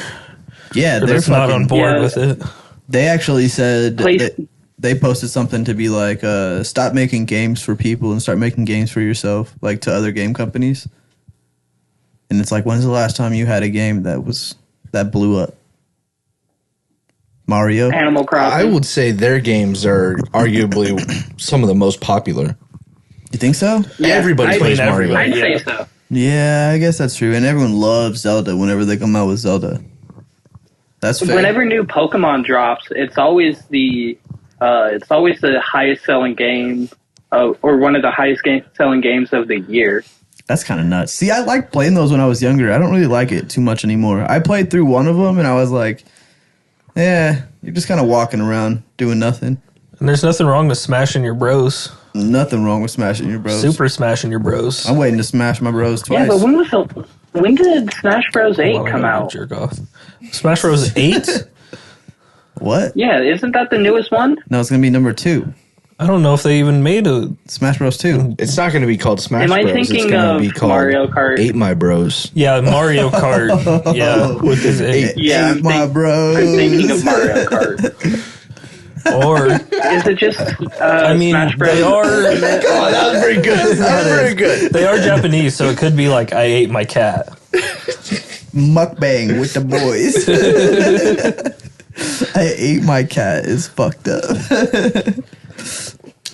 Yeah, Or they're that's not on fucking, board Yeah. with it. they actually said Play- that they posted something to be like, stop making games for people and start making games for yourself, like to other game companies. And it's like, when's the last time you had a game that blew up? Mario? Animal Crossing. I would say their games are arguably some of the most popular. You think so? Yeah, Everybody I plays mean, Mario. I'd say Yeah. so. Yeah, I guess that's true. And everyone loves Zelda whenever they come out with Zelda. That's fair. whenever new Pokemon drops, it's always the highest selling game, or one of the highest selling games of the year. That's kind of nuts. See, I liked playing those when I was younger. I don't really like it too much anymore. I played through one of them and I was like, yeah, you're just kind of walking around doing nothing. And there's nothing wrong with smashing your bros. Nothing wrong with smashing your bros. Super smashing your bros. I'm waiting to smash my bros twice. Yeah, but when did Smash Bros. 8 While I come go out? Jerk off. Smash Bros. 8? What? Yeah, isn't that the newest one? No, it's going to be number 2. I don't know if they even made a. Smash Bros. 2. It's not going to be called Smash Am I Bros. It's thinking going to of be called Mario Kart? 8 My Bros. Yeah, Mario Kart. Yeah, with his 8. Yeah, Ain't my bros. I'm thinking of Mario Kart. Or, Is it just I mean, Smash Bros? they are. Oh, that was pretty good. That was pretty good. They are Japanese, so it could be like I ate my cat. Mukbang with the boys. I ate my cat is fucked up.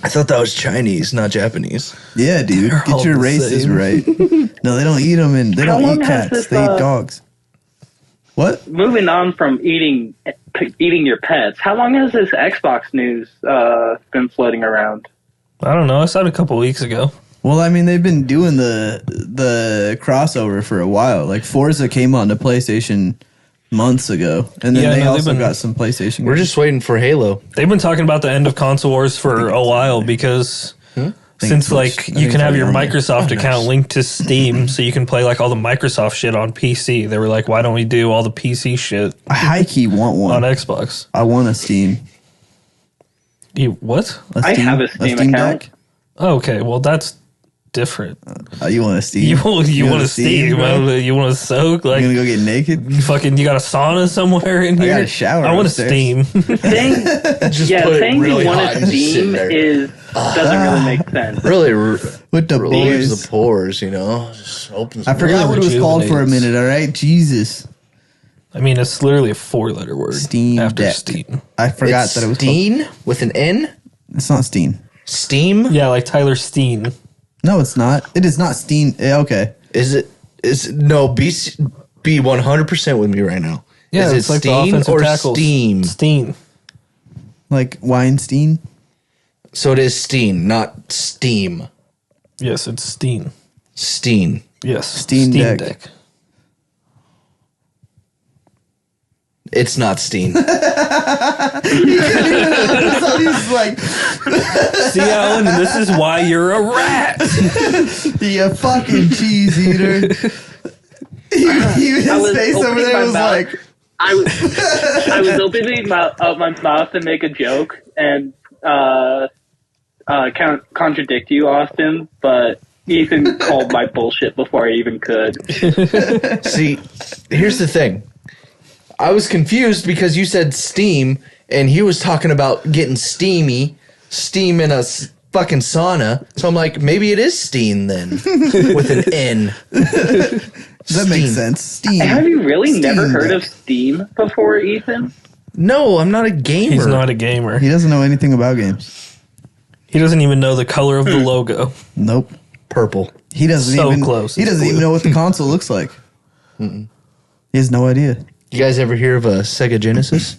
I thought that was Chinese, not Japanese. Yeah, dude. all Get your the races same. right. No, they don't eat them, and they How don't long eat has cats. this, They eat dogs. What? Moving on from eating your pets, how long has this Xbox news been floating around? I don't know. I saw it a couple weeks ago. Well, I mean, they've been doing the crossover for a while. Like Forza came on to PlayStation months ago, and then Yeah, they no, they've also been- got some PlayStation. We're games. just waiting for Halo. They've been talking about the end of console wars for a while because since it's- like I think you it's can have already your on there. Microsoft account linked to Steam, so you can play like all the Microsoft shit on PC. They were like, why don't we do all the PC shit I high key want on one. Xbox? I want a Steam. You what? I have a Steam account. Deck. Oh, okay, well that's different. You want a Steam? You want to Steam? bro? You want to soak? You Like gonna go get naked? fucking? You got a sauna somewhere in I here? got a shower I want a upstairs. Steam. Saying, Just yeah, put it saying really you want hot a and just sit Steam there. doesn't really make sense. Really With the relieves boys. the pores, you know? Just opens I forgot what it was called for a rejuvenates. minute. All right, Jesus. I mean, it's literally a 4-letter word. Steam after Deck. Steam. I forgot It's that it was. Steen with an N? Called, it's not Steam. Steam? Yeah, like Tyler Steen. No, it's not. It is not Steam. Okay. Is it? No, be 100% with me right now. Yeah, is it's it like the Steen offensive or tackles. Steam? Steen. Like Weinstein. So it is Steen, not Steam. Yes, it's Steen. Steen. Yes, Steam Deck. It's not Steen. So he's like, See, Alan, this is why you're a rat. you fucking cheese eater. His I was face over opening there my was mouth. like, I was opening my mouth to make a joke and contradict you, Austin, but Ethan called my bullshit before I even could. See, here's the thing. I was confused because you said Steam, and he was talking about getting steam in a fucking sauna. So I'm like, maybe it is Steen then, with an N. that makes sense. Steam. Have you really never Steam heard Deck. of Steam before, Ethan? No, I'm not a gamer. He's not a gamer. He doesn't know anything about games. He doesn't even know the color of the logo. Nope. Purple. He doesn't So even. close, He it's doesn't even blue. know what the console looks like. He has no idea. You guys ever hear of a Sega Genesis?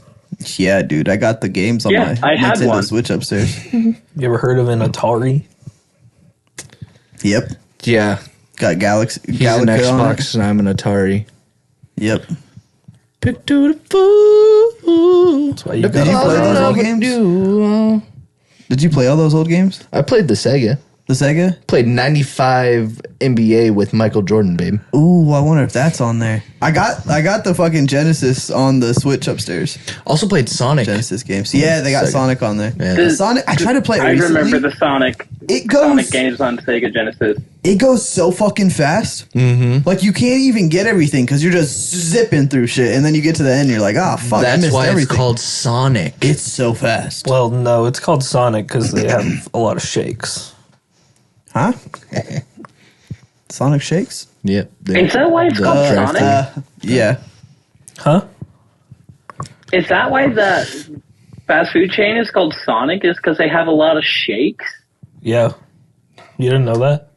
Yeah, dude, I got the games on Yeah, my I had Nintendo one. Switch upstairs. You ever heard of an Atari? Yep, Yeah. got Galaxy. He's an Galaxy on it. Xbox and I'm an Atari. Yep. Pick to the fool. That's why you Did got you a play those old Atari. games? Did you play all those old games? I played the Sega. The Sega? Played 95 NBA with Michael Jordan, babe. Ooh, I wonder if that's on there. I got the fucking Genesis on the Switch upstairs. Also played Sonic. Genesis games. Yeah, they got Sega. Sonic on there. Yeah. Sonic. I tried to play it I recently. remember the Sonic It goes. Sonic games on Sega Genesis. It goes so fucking fast. Mm-hmm. Like you can't even get everything because you're just zipping through shit, and then you get to the end, and you're like, oh fuck, I That's missed why everything. it's called Sonic. It's so fast. Well, no, it's called Sonic because they have a lot of shakes. Huh? Sonic Shakes? Yep. Is that why it's called Sonic? Yeah. Huh? Is that why the fast food chain is called Sonic? Is because they have a lot of shakes? Yeah. You didn't know that?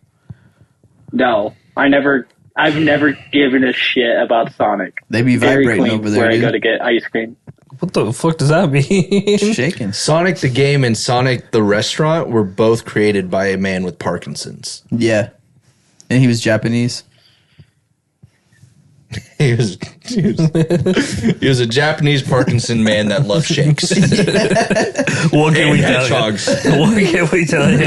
No, I never I've never given a shit about Sonic. They be Dairy vibrating Queen, over there, where I go dude. to get ice cream. What the fuck does that mean? Shaking. Sonic the game and Sonic the restaurant were both created by a man with Parkinson's. Yeah. And he was Japanese. He was a Japanese Parkinson man that loved shakes. What can And we tell hedgehogs. you? What can we tell you?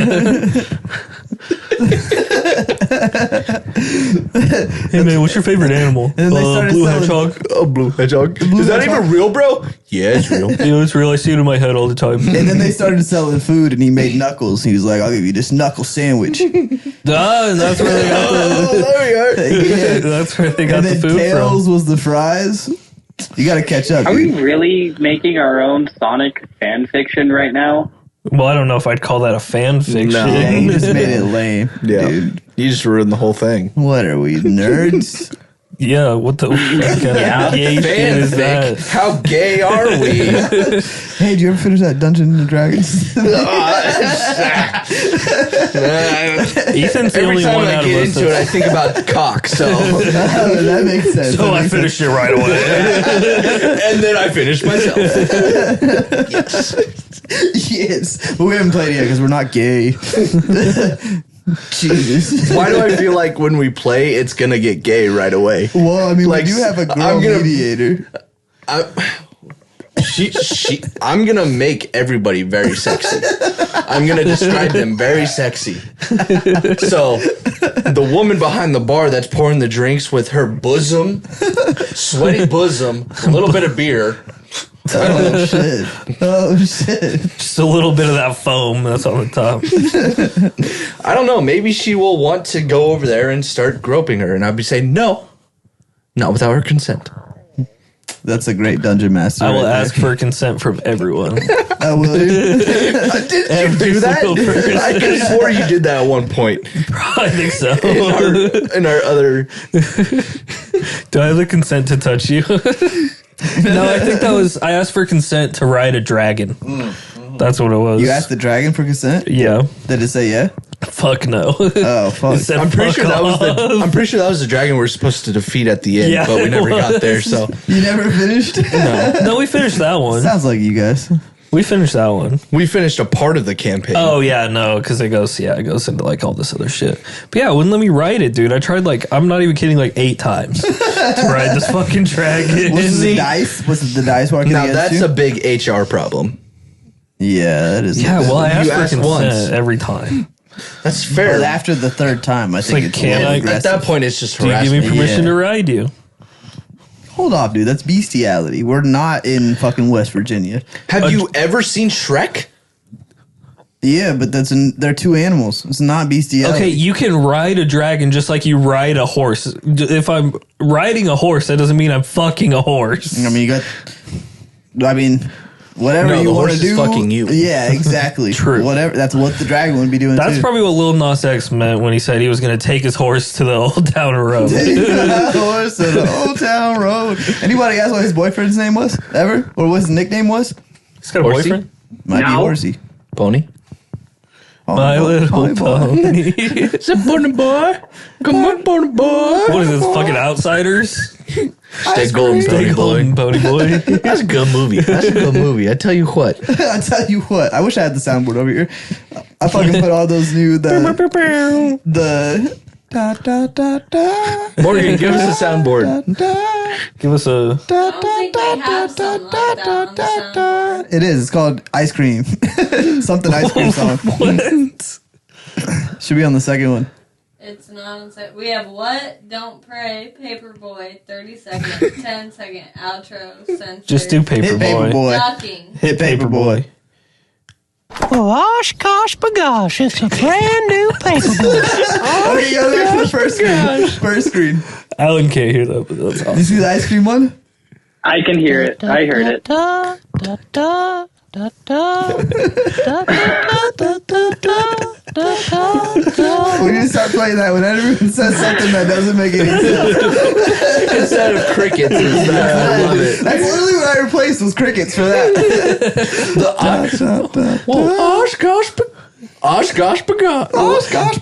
Hey man, what's your favorite animal? then they started Blue selling- hedgehog. Oh, blue hedgehog. blue Is that hedgehog? even real, bro? Yeah, it's real. You know, it's real. I see it in my head all the time. And then they started selling food, and he made Knuckles. He was like, "I'll give you this knuckle sandwich." Ah, and that's where they got Oh, there we are. Yeah. that's where they got And the then food Tails from. was the fries. You got to catch up, Are we dude. really making our own Sonic fan fiction right now? Well, I don't know if I'd call that a fan fiction. No. Yeah, you just made it lame, Yeah. dude. You just ruined the whole thing. What are we, nerds? Yeah, what the fuck kind of gay shit is that? Fanfic. How gay are we? Hey, did you ever finish that Dungeons and Dragons? Ethan's the Every only time one I out of get us. into it, I think about cock. So, That makes sense. So That I makes finished it right away. and then I finish myself. Yes. sense. Yes, but we haven't played it yet because we're not gay. Jesus. Why do I feel like when we play, it's gonna get gay right away? Well, I mean, Like, we do have a girl I'm gonna- mediator. I'm gonna make everybody very sexy. I'm gonna describe them very sexy. So, the woman behind the bar that's pouring the drinks with her bosom, sweaty bosom, a little bit of beer. Oh shit! Oh shit! Just a little bit of that foam that's on the top. I don't know. Maybe she will want to go over there and start groping her, and I'd be saying no, not without her consent. That's a great dungeon master. I will right ask for consent from everyone. there. I will. Did you Every do that? single person. I could have swore you did that at one point I think so. in our other. Do I have the consent to touch you? No, I think that was. I asked for consent to ride a dragon. That's what it was. You asked the dragon for consent. Yeah. Did it say yeah? Fuck no. Oh fuck! It said I'm pretty fuck sure that was off. I'm pretty sure that was the dragon we were supposed to defeat at the end, Yeah, but we it never got was. there. So You never finished. No, we finished that one. Sounds like you guys. We finished that one. we finished a part of the campaign. Oh yeah, no, because it goes into like all this other shit. But yeah, it wouldn't let me ride it, dude. I tried like I'm not even kidding, like 8 times to ride this fucking dragon. Was it the dice? Was it the dice working now against that's you? a big HR problem. Yeah, that is. Yeah, well, I asked You for asked consent once. every time. That's fair. But after the third time, I think like, it's can a little I- At aggressive. that point, it's just Do you give harassment. me permission Yeah. to ride you? Hold off, dude. That's bestiality. We're not in fucking West Virginia. Have you ever seen Shrek? Yeah, but they're two animals. It's not bestiality. Okay, you can ride a dragon just like you ride a horse. If I'm riding a horse, that doesn't mean I'm fucking a horse. I mean, you got. I mean, whatever No, you the want horse to is do. fucking you. Yeah, exactly. True. Whatever. That's what the dragon would be doing. That's too. probably what Lil Nas X meant when he said he was going to take his horse to the Old Town Road. horse on the Old Town Road. Anybody ask what his boyfriend's name was ever, or what his nickname was? He's got a Horsey? boyfriend? Might be No. Horsey. Pony. My little Pony boy. pony. It's a pony boy. Come on, pony boy. What is this, fucking Outsiders? Stay golden, pony boy. Pony boy. That's a good movie. That's a good movie. I tell you what. I tell you what. I wish I had the soundboard over here. I fucking put all those new the da da da da. Morgan, give us a soundboard. Da, Give us a. I don't think we have something like that on the soundboard. It is. It's called Ice Cream. Something ice cream song. What? Should be on the second one. It's not on set. We have What? Don't Pray, Paperboy, 30 second, 10 second, outro, censor. Just do Hit Paperboy. Paperboy. Ducking. Hit Paperboy. Oh, osh, gosh, bagosh, it's a brand new Paperboy. Okay, you gotta wait for the first screen. First screen. Alan can't hear that, but that's Did you awesome. see the ice cream one? I can hear it. I heard it. Da, da, da, da, da, da, da, da, da, da, da. We need to start playing that when everyone says something that doesn't make any sense. Instead of crickets, it's that. I love it. That's literally what I replaced was crickets for that. Well, Osh gosh, bagosh. Oh gosh, I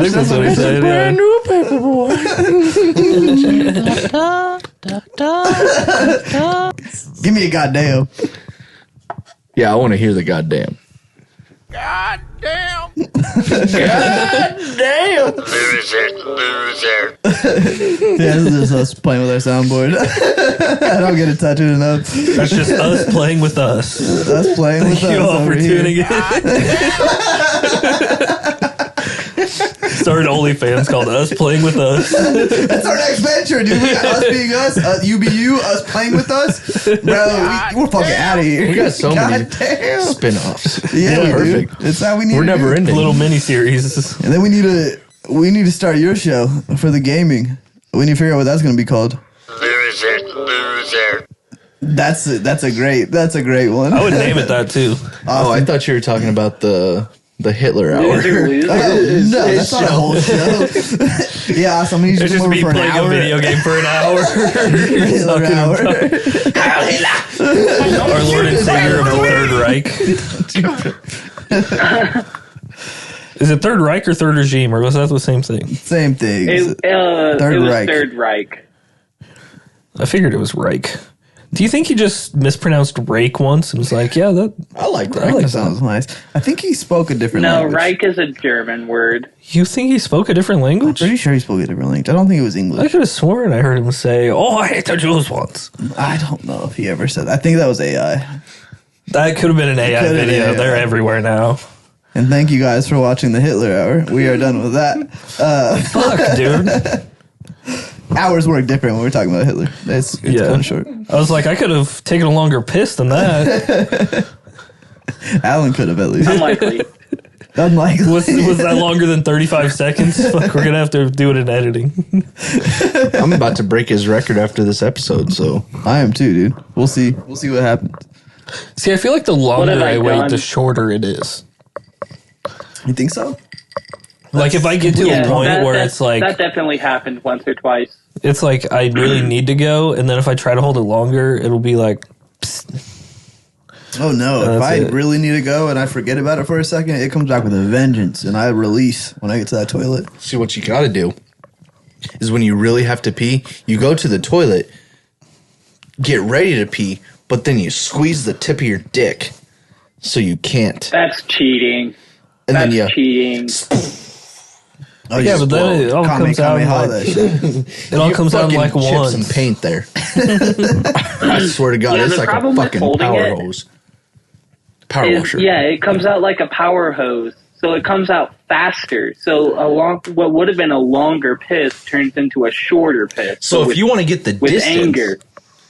think that's what he said. Brand Yeah. new paper boy. Give me a goddamn. Yeah, I want to hear the goddamn. Goddamn. Goddamn. Loser. Yeah, this is us playing with our soundboard. I don't get to touch it enough. That's just us playing with us. Us playing with Thank you us all for over here. tuning in. Started OnlyFans called Us Playing With Us. That's our next venture, dude. We got us being us, you be you, us playing with us. Bro, we're fucking out of here. We got so many Goddamn. spin-offs. Yeah, we perfect. do. It's how we need We're to never do. ending. Little mini series. And then we need to start your show for the gaming. We need to figure out what that's going to be called. Loser. That's a great one. I would name it that too. Oh, I thought you were talking about the Hitler hour. Loser. No, that's not a whole show. Yeah, somebody It's just just come over me for an playing hour. a video game for an hour. Hitler hour. Our Lord and Savior of the Third Reich. Is it Third Reich or Third Regime, or was that the same thing? Same thing. It was Reich. Third Reich. I figured it was Reich. Do you think he just mispronounced Rake once and was like, yeah, that I like I that. like that sounds nice. I think he spoke a different No, language. Reich is a German word. you think he spoke a different language? Pretty sure he spoke a different language. I don't think it was I English. could have sworn I heard him say, "Oh, I hate the Jews" once. I don't know if he ever said that. I think that was AI. That could have been an AI Could have video. been They're AI. everywhere now. And thank you guys for watching the Hitler Hour. We are done with that. Fuck, dude. Hours work different when we're talking about Hitler. It's Yeah. kind of short. I was like, I could have taken a longer piss than that. Alan could have at least. Unlikely. Unlikely. Was that longer than 35 seconds? Fuck, we're gonna have to do it in editing. I'm about to break his record after this episode, so I am too, dude. We'll see. We'll see what happens. See, I feel like the longer have I I wait, done? the shorter it is. You think so? Like if I get to a point where it's like that definitely happened once or twice. it's like I really need to go, and then if I try to hold it longer, it'll be like Oh no! If That's I it. really need to go and I forget about it for a second, it comes back with a vengeance, and I release when I get to that toilet. see what you got to do is when you really have to pee, you go to the toilet, get ready to pee, but then you squeeze the tip of your dick so you can't. That's cheating. And That's then you cheating. Oh, yeah, but then it all comes out in that like, shit. it all comes out in like fucking chip one. some paint there. I swear to God, Yeah, it's the like a problem with fucking holding power it hose. Power Is- washer. yeah, it comes out like a power hose. So it comes out faster. So what would have been a longer piss turns into a shorter piss. So with, if you want to get the with distance, anger.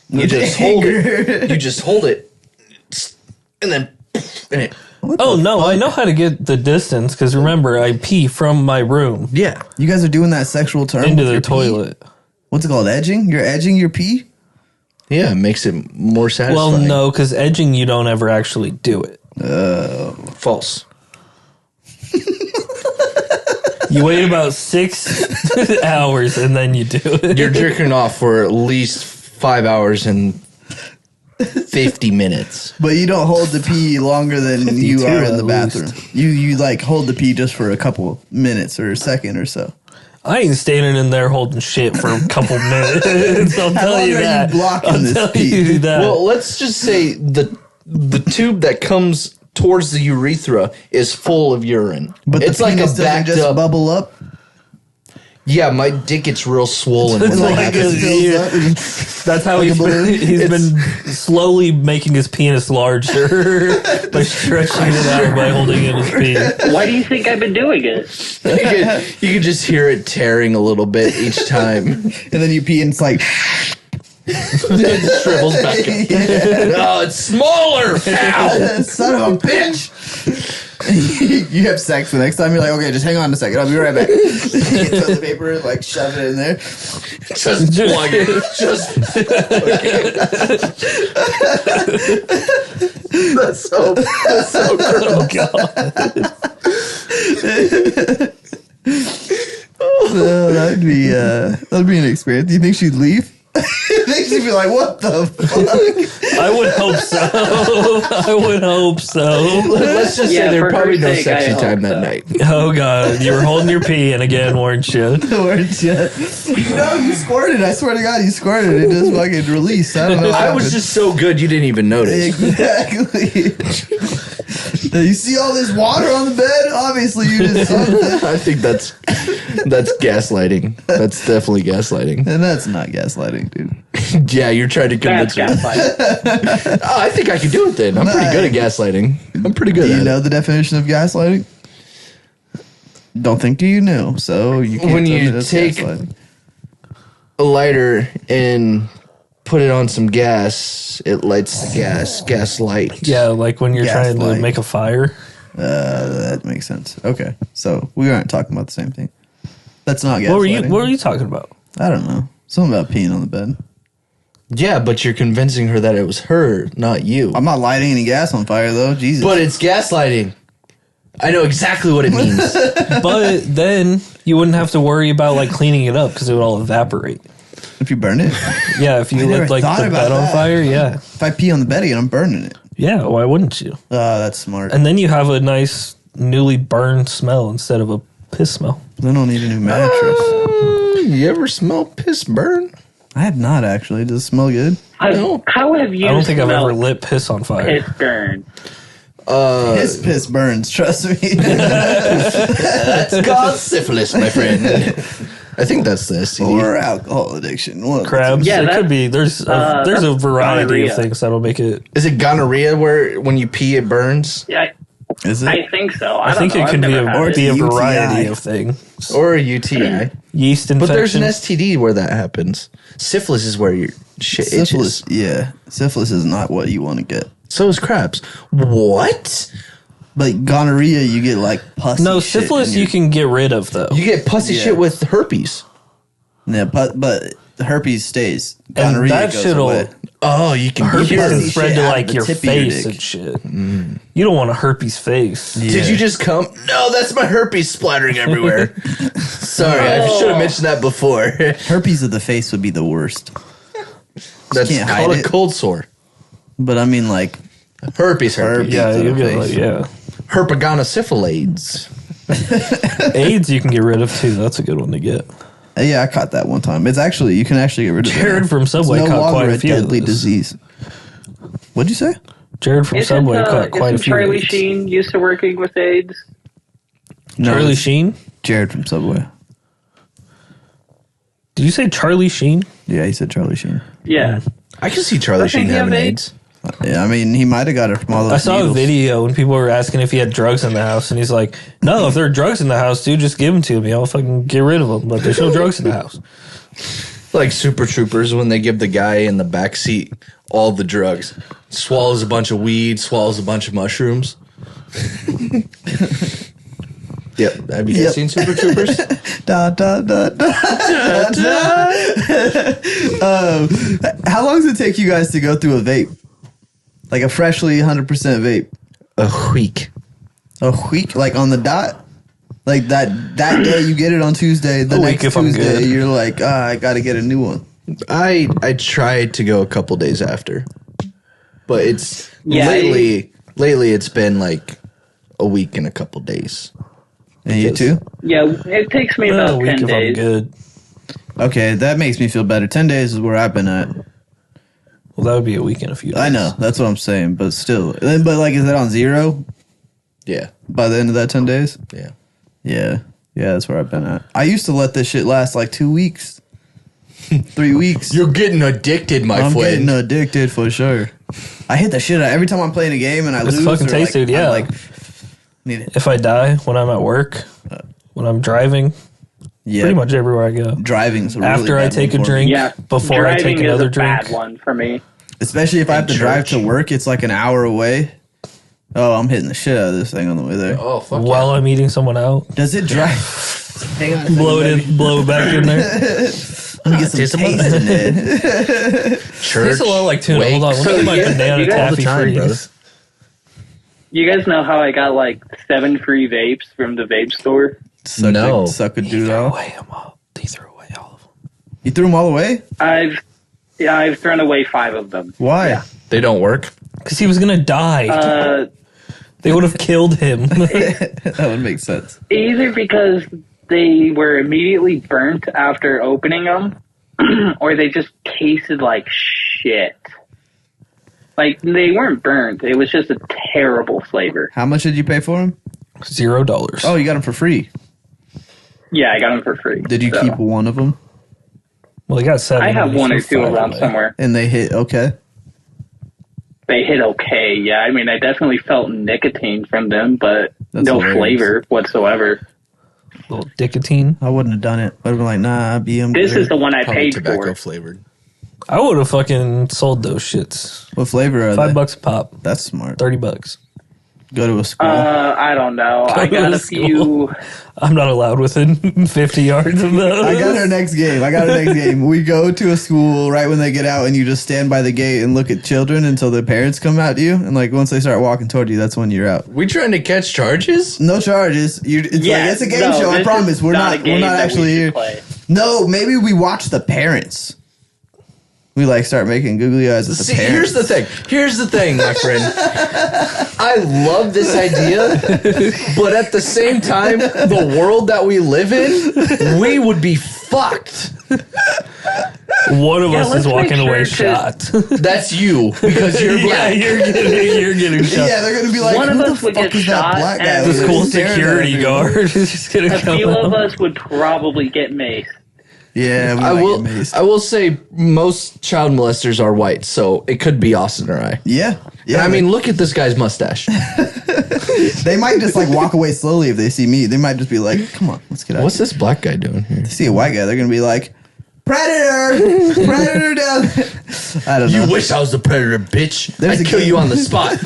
you just hold it. You just hold it, and then and it, Oh no, I know how to get the distance because remember I pee from my room yeah. You guys are doing that sexual term into with the your pee? toilet. What's it called? Edging? You're edging your pee? Yeah, it makes it more Well, satisfying. no, because edging you don't ever actually do it. False. You wait about 6 hours and then you do it. You're jerking off for at least 5 hours and 50 minutes. But you don't hold the pee longer than you 52 are in the at bathroom. You like hold the pee just for a couple minutes or a second or so. I ain't standing in there holding shit for a couple minutes. I'll How tell long you are that. you blocking I'll this tell pee? you that. Well, let's just say the tube that comes towards the urethra is full of urine. But it's the like a penis doesn't backed just up. bubble up. Yeah, my dick gets real swollen. when It's that like happens. That's how Like a he's balloon? been slowly making his penis larger by stretching it out by holding in his pee. Why do you think I've been doing it? You can just hear it tearing a little bit each time. And then you pee and it's like It shrivels back up. Oh, it's smaller. Ow. son of a bitch. You have sex the next time. You're like, okay, just hang on a second. I'll be right back. Get toilet paper, like shove it in there. Just plug it. Just that's so gross. That'd be an experience. Do you think she'd leave? makes you be like, what the fuck? I would hope so. I would hope so. Let's just Yeah, say there for probably her no sake, sexy I hope time that so. night. Oh god, you were holding your pee and again, weren't you? Weren't you? No, you squirted. I swear to God, you squirted. It just fucking released. I don't know. what I was happened. just so good you didn't even notice. Exactly. You see all this water on the bed? Obviously, you just sucked it. I think that's gaslighting. That's definitely gaslighting. And that's not gaslighting, dude. Yeah, you're trying to That's convince me. gaslighting. Oh, I think I could do it then. I'm pretty good at gaslighting. I'm pretty good Do you at know it. the definition of gaslighting? Don't think you know, so you can't When tell you me that's take- gaslighting. A lighter and put it on some gas, it lights the gas. Gaslight. Yeah, like when you're trying to Gaslight. make a fire. That makes sense. Okay, so we aren't talking about the same thing. That's not gaslighting. What were you talking about? I don't know. Something about peeing on the bed. Yeah, but you're convincing her that it was her, not you. I'm not lighting any gas on fire, though. Jesus. But it's gaslighting. I know exactly what it means. But then you wouldn't have to worry about like cleaning it up because it would all evaporate. if you burn it, Yeah, if you never lit like thought the about bed on that. fire, yeah. if I pee on the bed again, I'm burning it. Yeah, why wouldn't you? That's smart. And then you have a nice newly burned smell instead of a piss smell. I don't need a new mattress. You ever smell piss burn? I have not actually. Does it smell good? How have you I don't think I've ever smelled lit piss on fire. piss burn? His piss burns. Trust me. That's called syphilis, my friend. I think that's the STD. or alcohol addiction. One of the Crabs. Yeah, it that- could be. There's a that's variety gonorrhea. of things that'll make it. Is it gonorrhea where when you pee it burns? Yeah, two. Is it? I think so. I don't think know. it I've could be never had a, it. be a UTI. variety of things. Or a UTI? Yeast infection. But there's an STD where that happens. Syphilis is where your shit Syphilis. itches. Yeah, syphilis is not what you want to get. So is crabs. What? Like gonorrhea, you get like pussy. No, shit syphilis in you your- can get rid of though. You get pussy Yeah. shit with herpes. Yeah, but herpes stays. And Gonorrhea that goes shit'll- away. Oh, you can Herpes cure. can Pussy spread shit to out of like the your tip of your face dick. and shit. You don't want a herpes face. Did you just come? No, that's my herpes splattering everywhere. Sorry, I should have mentioned that before. Herpes of the face would be the worst. That's can't called hide a it. cold sore. But I mean, like, Herpes. Yeah, to you the get like, face. yeah. Herpaganosyphilades. AIDS you can get rid of too. That's a good one to get. yeah, I caught that one time. It's actually you can actually get rid of it. Jared from It's Subway no caught longer quite a a few of deadly those. disease. What'd you say? Jared from Subway caught quite a isn't few. Charlie AIDS. Sheen used to working with AIDS? No, Charlie it's Sheen? Jared from Subway. Did you say Charlie Sheen? Yeah, he said Charlie Sheen. Yeah. I can see Charlie Doesn't Sheen he have having AIDS? AIDS. Yeah, I mean, he might have got it from all those I saw needles. a video when people were asking if he had drugs in the house, and he's like, "No, if there are drugs in the house, dude, just give them to me. I'll fucking get rid of them." But there's no drugs in the house. Like Super Troopers when they give the guy in the back seat all the drugs. Swallows a bunch of weed, swallows a bunch of mushrooms. Yep. Have you guys Yep. seen Super Troopers? Da, da, da, da, da. How long does it take you guys to go through a vape? Like a freshly 100% vape? A week. A week? Like on the dot? Like that day you get it on Tuesday, the A week next if I'm Tuesday good. you're like, I got to get a new one. I tried to go a couple days after, but it's Yeah, lately it's been like a week and a couple days. And you too? Yeah, it takes me A about week 10 if I'm days. good. Okay, that makes me feel better. 10 days is where I've been at. Well, that would be a week and a few days. I know, that's what I'm saying, but still. But like, is that on zero Yeah, by the end of that 10 days? yeah. Yeah. Yeah, that's where I've been at. I used to let this shit last like 2 weeks. 3 weeks. You're getting addicted, my I'm friend. getting addicted for sure. I hit the shit out every time I'm playing a game and I It's lose. fucking or, tasty, like, yeah. I'm like, need it. If I die when I'm at work, when I'm driving, Yeah, pretty much everywhere I go. driving's a really After I bad take one a for me. drink, Yeah, before I driving take another is a drink. bad one for me. Especially if I have to drive church. to work, it's like an hour away. Oh, I'm hitting the shit out of this thing on the way there. Oh fuck While I'm eating someone out, Does it drive? Hang on, blow it in, blow it back in there. Let me get some taste taste some in there. Church. Tastes a lot like tuna. wake. Hold on, let me get my you guys- banana you guys- all the taffy time, brother. freeze. You guys know how I got like 7 free vapes from the vape store? Suck a dude off. Away them all. He threw away all of them. You threw them all away? I've Yeah, I've thrown away 5 of them. Why? They don't work. Because he was gonna die. They would have killed him. That would make sense. Either because they were immediately burnt after opening them, or they just tasted like shit. Like, they weren't burnt. It was just a terrible flavor. How much did you pay for them? $0. Oh, you got them for free. Yeah, I got them for free. Did you so. keep one of them? Well, he got 7. I have He's 1 or for 2 5 around away. somewhere. And they hit okay? They hit okay, yeah. I mean, I definitely felt nicotine from them, but That's no hilarious. flavor whatsoever. Little nicotine. I wouldn't have done it. I'd have been like, nah, BM. This is the one I Probably paid tobacco for. flavored. I would have fucking sold those shits. What flavor are they? $5 a pop. That's smart. $30. Go to a school. I don't know. I Go got to a school. few. I'm not allowed within 50 yards of those. I got our next game. We go to a school right when they get out, and you just stand by the gate and look at children until the parents come out to you. And like once they start walking toward you, that's when you're out. We trying to catch charges? No charges. It's a game no, show. I this promise. is We're a not game that we actually should here. play. No, maybe we watch the parents. We like start making googly eyes at the See, parents. Here's the thing, my friend. I love this idea, but at the same time, the world that we live in, we would be fucked. One of us let's is walking make away sure shot. That's you because you're Yeah, black. you're getting shot. Yeah, they're gonna be like, One of who us the would fuck get is that shot, black guy? and The over there school staring at security me? guard is just gonna A come few of up. us would probably get maced. Yeah, we I might will. get maced. I will say most child molesters are white, so it could be Austin or I. Yeah, yeah. I mean, look at this guy's mustache. they might just like walk away slowly if they see me. They might just be like, "Come on, let's get out." What's this black guy doing here? They see a white guy, they're gonna be like, "Predator, predator down there." I don't know. You wish I was the predator, bitch. There's I'd a kill game- you on the spot.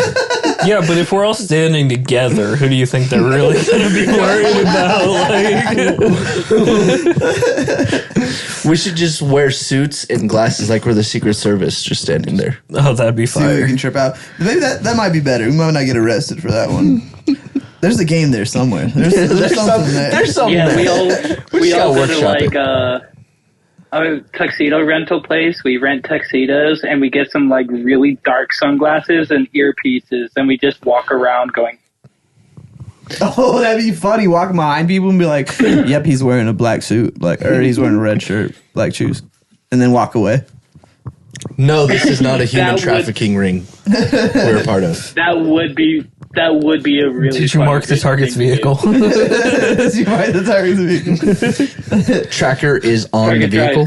Yeah, but if we're all standing together, who do you think they're really gonna be worried about? Like, We should just wear suits and glasses like we're the Secret Service, just standing there. oh, that'd be See what we fire. can trip out. Maybe that might be better. We might not get arrested for that one. There's a game there somewhere. There's something there. There's something Yeah, there. we all gotta go to workshop like a tuxedo rental place. We rent tuxedos and we get some like really dark sunglasses and earpieces, and we just walk around going, Oh, that'd be funny. Walking behind people and be like, "Yep, he's wearing a black suit, or he's wearing a red shirt, black shoes," and then walk away. No, this is not a human That would- trafficking ring we're a part of. that would be a really. Did you fun mark the target's thing to do. vehicle? You find the target. Tracker is on Target the vehicle. drive.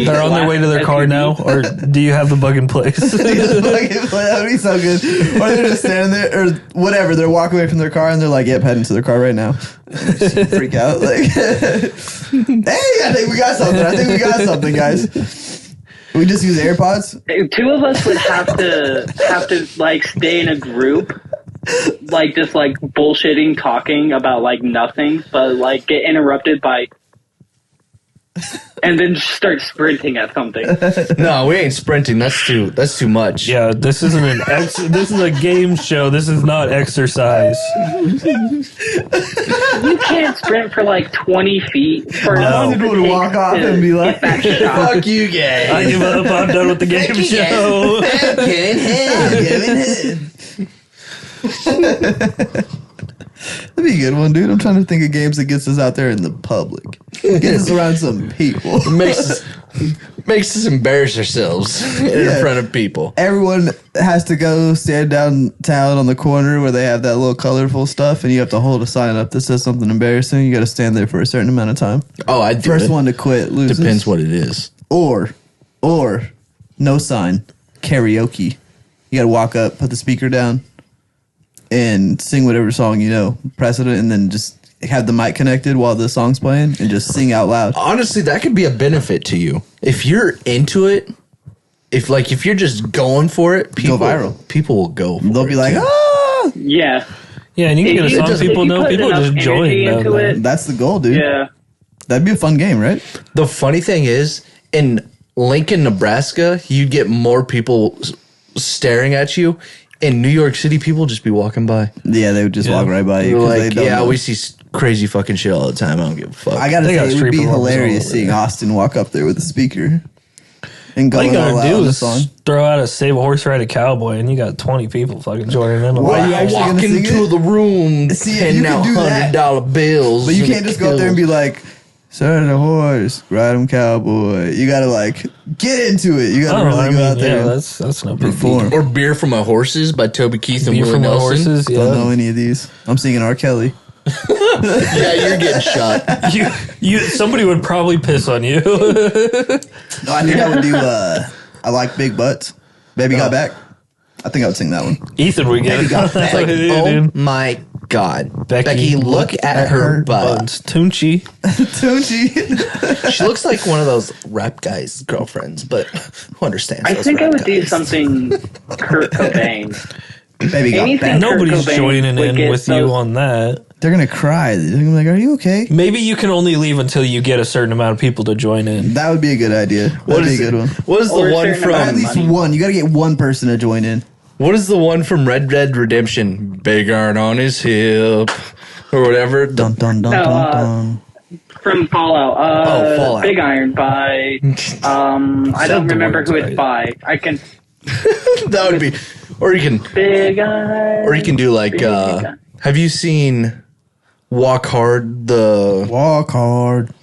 they're on their way to their car now, or do you have the bug in place? That would be so good. Or they're just standing there, or whatever. They're walking away from their car and they're like, "Yep, heading to their car right now." Just freak out. Like, hey, I think we got something, guys. We just use AirPods. 2 of us would have to like stay in a group, like just like bullshitting, talking about like nothing, but like get interrupted by, and then start sprinting at something. No, we ain't sprinting. That's too much. Yeah, this isn't this is a game show. This is not exercise. You can't sprint for like 20 feet. For No. how long I does would it take walk off to and be like, get that shot? Fuck you, gay. I give up. I'm done with the game show. That'd be a good one, dude. I'm trying to think of games that gets us out there in the public, gets us around some people. makes us embarrass ourselves in Yeah. front of people. Everyone has to go stand downtown on the corner where they have that little colorful stuff, and you have to hold a sign up that says something embarrassing. You got to stand there for a certain amount of time. Oh, I do. First it. one to quit loses. Depends what it is. Or no sign karaoke. You got to walk up, put the speaker down, and sing whatever song you know. Press it, and then just have the mic connected while the song's playing, and just sing out loud. Honestly, that could be a benefit to you if you're into it. If you're just going for it, people viral. People will go. For They'll be it, like, too. "Ah!" Yeah, Yeah, and you can If get you a song just- people if you know. put People enough just join energy them. into it. That's the goal, dude. yeah. That'd be a fun game, right? The funny thing is, in Lincoln, Nebraska, you'd get more people staring at you. In New York City, people just be walking by. Yeah, they would just Yeah. walk right by you. They're 'cause they like, don't yeah, know. we see crazy fucking shit all the time. I don't give a fuck. I gotta They got say, it would street be performers all hilarious over seeing there. Austin walk up there with a speaker. and All you going all gotta out do on the is song. throw out a Save a Horse, Ride a Cowboy, and you got 20 people fucking joining in. Why are you actually gonna Walk sing into it? the room, See, if handing you can out do that- $100 bills. But you and can't just go up there and be like, "Sir the horse, ride him, cowboy." You gotta like get into it. You gotta Oh, really I go mean, out there yeah, and that's no big perform. Or Beer from My Horses by Toby Keith and Beer Willie from the Nelson. Horses, Don't know yeah. any of these. I'm singing R. Kelly. Yeah, you're getting shot. Somebody would probably piss on you. No, I think I would do. I like big butts. Baby got back. I think I would sing that one. Ethan would get it. got That's back. what it is, Oh dude. my God. Becky, look at her butt. Buns. Tunchi. Tunchi. She looks like one of those rap guys' girlfriends, but who understands I those think I rap would do guys? something Kurt Cobain. Baby got Anything back. Kurt Nobody's Cobain joining would in get with you those- on that. They're gonna cry. They're gonna be like, "Are you okay?" Maybe you can only leave until you get a certain amount of people to join in. That would be a good idea. What That'd is be a good one. What is Or the a one certain from? amount At of least money. one. You gotta get one person to join in. What is the one from Red Dead Redemption? Big iron on his hip, or whatever. Dun dun dun No, dun dun. From Fallout. Fallout. Big Iron by. I don't remember who it's by. I can. That would be, or you can, Big Iron. or you can do like. Big Iron. Have you seen Walk Hard? The Walk hard.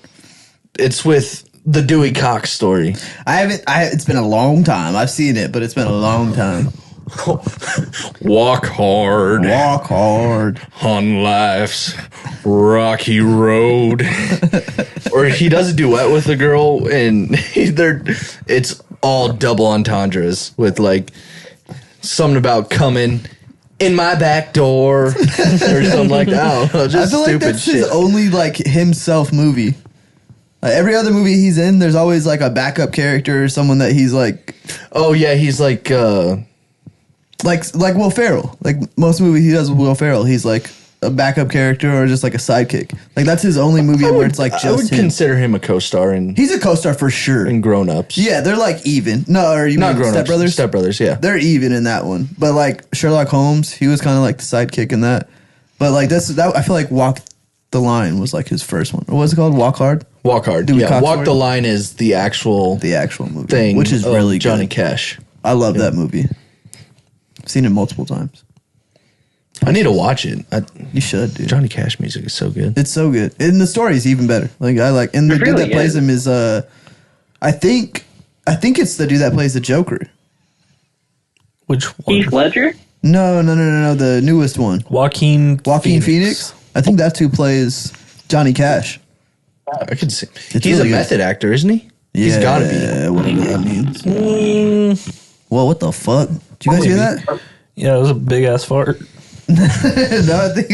it's with the Dewey Cox story. I haven't. It's been a long time. I've seen it, but it's been a long time. Walk hard Walk hard. on life's rocky road. Or he does a duet with a girl, and it's all double entendres with like something about coming in my back door or something like that. I don't know, I just feel like stupid that's shit. his only like himself movie. Like, every other movie he's in, there's always like a backup character or someone that he's like Oh yeah, he's like Will Ferrell. Like most movies he does with Will Ferrell, he's like a backup character or just like a sidekick. Like that's his only movie where it's like I would just him. consider him a co-star in He's a co-star for sure. Grown Ups. Yeah, they're like even. No, or you Not mean Grown Step Ups. Brothers? Step Brothers, yeah. They're even in that one. But like Sherlock Holmes, he was kind of like the sidekick in that. But like that I feel like Walk the Line was like his first one. Or what's it called? Walk Hard? Walk Hard. Dewey Yeah, Cox Walk story? the Line is the actual The actual movie. thing, Which is of really Johnny good. Cash. I love that movie. I've seen it multiple times. I need to watch it. You should, dude. Johnny Cash music is so good. It's so good. And the story is even better. Like and the It dude really that plays is. him is I think it's the dude that plays the Joker. Which one? Heath Ledger. No, the newest one. Joaquin Phoenix. I think that's who plays Johnny Cash. I could see. It's He's really a good. method actor, isn't he? He's got to be. Whatever that means. Well, what the fuck? Did you guys hear that? Yeah, it was a big ass fart. No, I think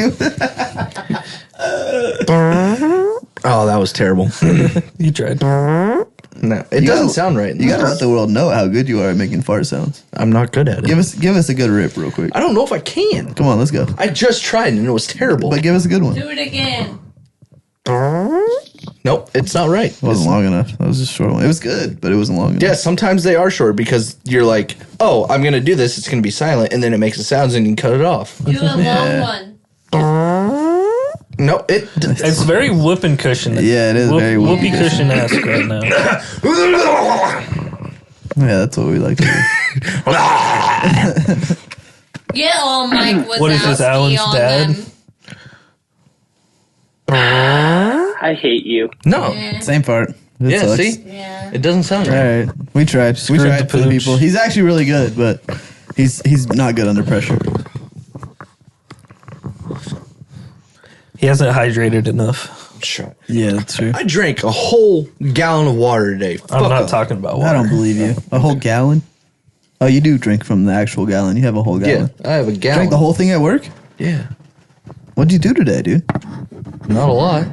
Oh, that was terrible. You tried. No, it You doesn't gotta- sound right. you gotta let the world know how good you are at making fart sounds. I'm not good at it. Give us a good rip real quick. I don't know if I can. Come on, let's go. I just tried and it was terrible. But give us a good one. Do it again. Nope, it's not right. It wasn't long enough. That was just a short one. It was good, but it wasn't long enough. Yeah, sometimes they are short because you're like, oh, I'm going to do this. It's going to be silent. And then it makes the sounds and you can cut it off. Do a long one. No, it. It's very whooping cushion. Yeah, it is very whoopee whoopee cushion esque right now. Yeah, that's what we like to do. Get all Mike Wazowski What is this, Alan's on dad? them. I hate you. No. Same fart. It Yeah, sucks. see? Yeah. It doesn't sound All right. right, we tried. We Screwed tried the for the pooch. people. He's actually really good, but he's not good under pressure. He hasn't hydrated enough. Shut. Yeah, that's true. I drank a whole gallon of water today. I'm Fuck not off. talking about I water. don't believe you. A whole gallon? Oh, you do drink from the actual gallon. You have a whole Yeah, gallon. I have a gallon. Drank the whole thing at work? Yeah. What'd you do today, dude? Not a lot.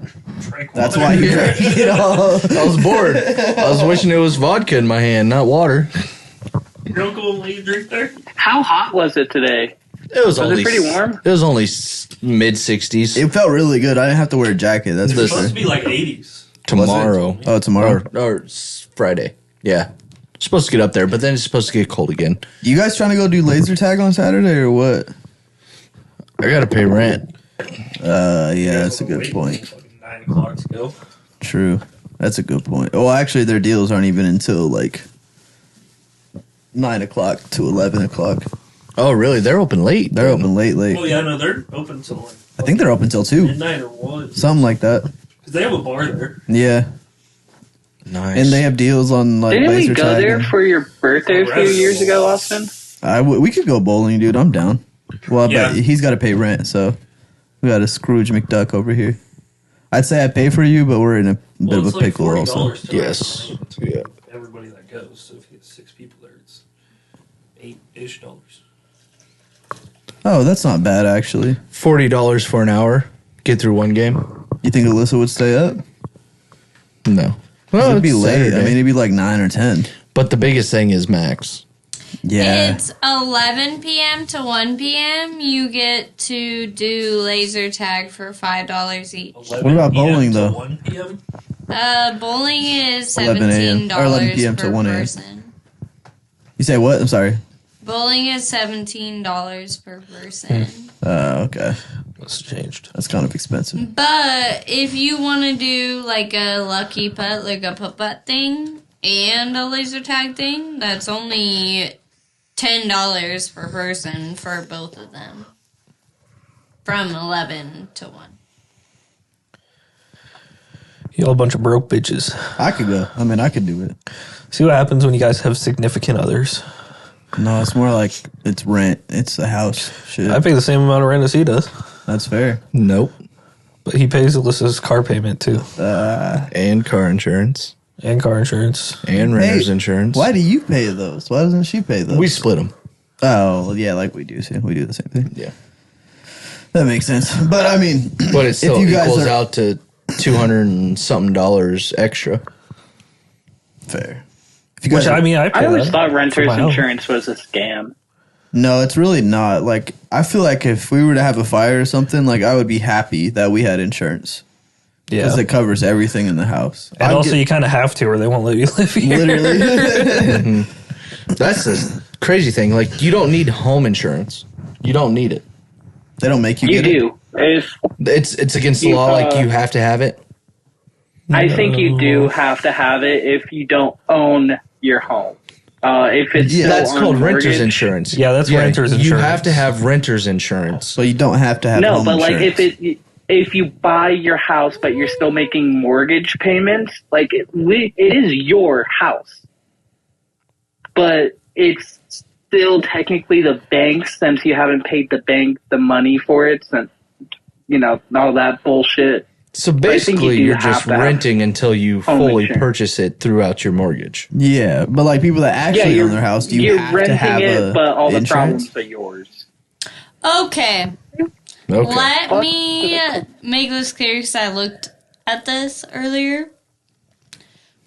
That's why you drank it all. I was bored. I was wishing it was vodka in my hand, not water. You don't go and leave drink there? How hot was it today? It was, Was it only pretty warm? It was only mid 60s. It felt really good. I didn't have to wear a jacket. That's for sure. be like 80s. Tomorrow. Oh, tomorrow. Or Friday. Yeah. It's supposed to get up there, but then it's supposed to get cold again. You guys trying to go do laser tag on Saturday or what? I gotta pay rent. Yeah, that's a good point. 9 o'clock to go. True. That's a good point. Oh, actually, their deals aren't even until like 9 o'clock to 11 o'clock. Oh, really? They're open late. They're open late. Oh yeah, no, they're open till like I think they're open till 2. midnight or 1. Something like that. Because they have a bar there. Yeah. Nice. And they have deals on like Didn't we laser go tag there and- for your birthday a few years ago, Austin? we could go bowling, dude. I'm down. Well, Yeah. but he's got to pay rent, so we got a Scrooge McDuck over here. I'd say I pay for you, but we're in a bit of a pickle also. Yes. Yeah. Everybody that goes. So if you get 6 people there, it's $8-ish. Oh, that's not bad actually. $40 for an hour. Get through one game. You think Alyssa would stay up? No. It'd be it's late. Saturday. I mean, it'd be like 9 or 10. But the biggest thing is Max. Yeah. It's 11 p.m. to 1 p.m. You get to do laser tag for $5 each. What about bowling, though? 1 p.m. Bowling is 11 a.m. $17 or 11 p.m. per to 1 a.m. person. You say what? I'm sorry. Bowling is $17 per person. Okay. That's changed. That's kind of expensive. But if you want to do like a lucky putt, like a putt thing, and a laser tag thing, that's only $10 per person for both of them. From 11 to 1. Y'all a bunch of broke bitches. I could go. I mean, I could do it. See what happens when you guys have significant others. No, it's more like it's rent. It's a house. Shit. I pay the same amount of rent as he does. That's fair. Nope. But he pays Alyssa's car payment too. And car insurance. And car insurance. And renter's Hey, insurance. Why do you pay those? Why doesn't she pay those? We split them. Oh, yeah, like we do. See, we do the same thing. Yeah. That makes sense. But I mean, But it still if you guys equals are out to $200 and something extra. fair. If you guys Which are, I mean, I pay I always that thought for renter's my own. insurance was a scam. no, it's really not. Like, I feel like if we were to have a fire or something, like I would be happy that we had insurance Yeah. because it covers everything in the house. And I'd also, get- you kind of have to, or they won't let you live here. literally. That's the crazy thing. Like, you don't need home insurance. You don't need it. They don't make you You get it. do. If It's against the You, law. Like, you have to have it. I think you do have to have it if you don't own your home. If it's Yeah, still That's on called mortgage- renter's insurance. Yeah, that's renter's You insurance. have to have renter's insurance. So you don't have to have No, home but like insurance. if you buy your house but you're still making mortgage payments, like it is your house, but it's still technically the bank's since you haven't paid the bank the money for it since all that bullshit. So I think basically, you do you're have just to have renting until you home fully insurance. purchase it throughout your mortgage. Yeah, but like people that actually own their house, do you you're have to renting have it, but all the insurance? problems are yours. Okay. Okay. Let me make this clear because I looked at this earlier.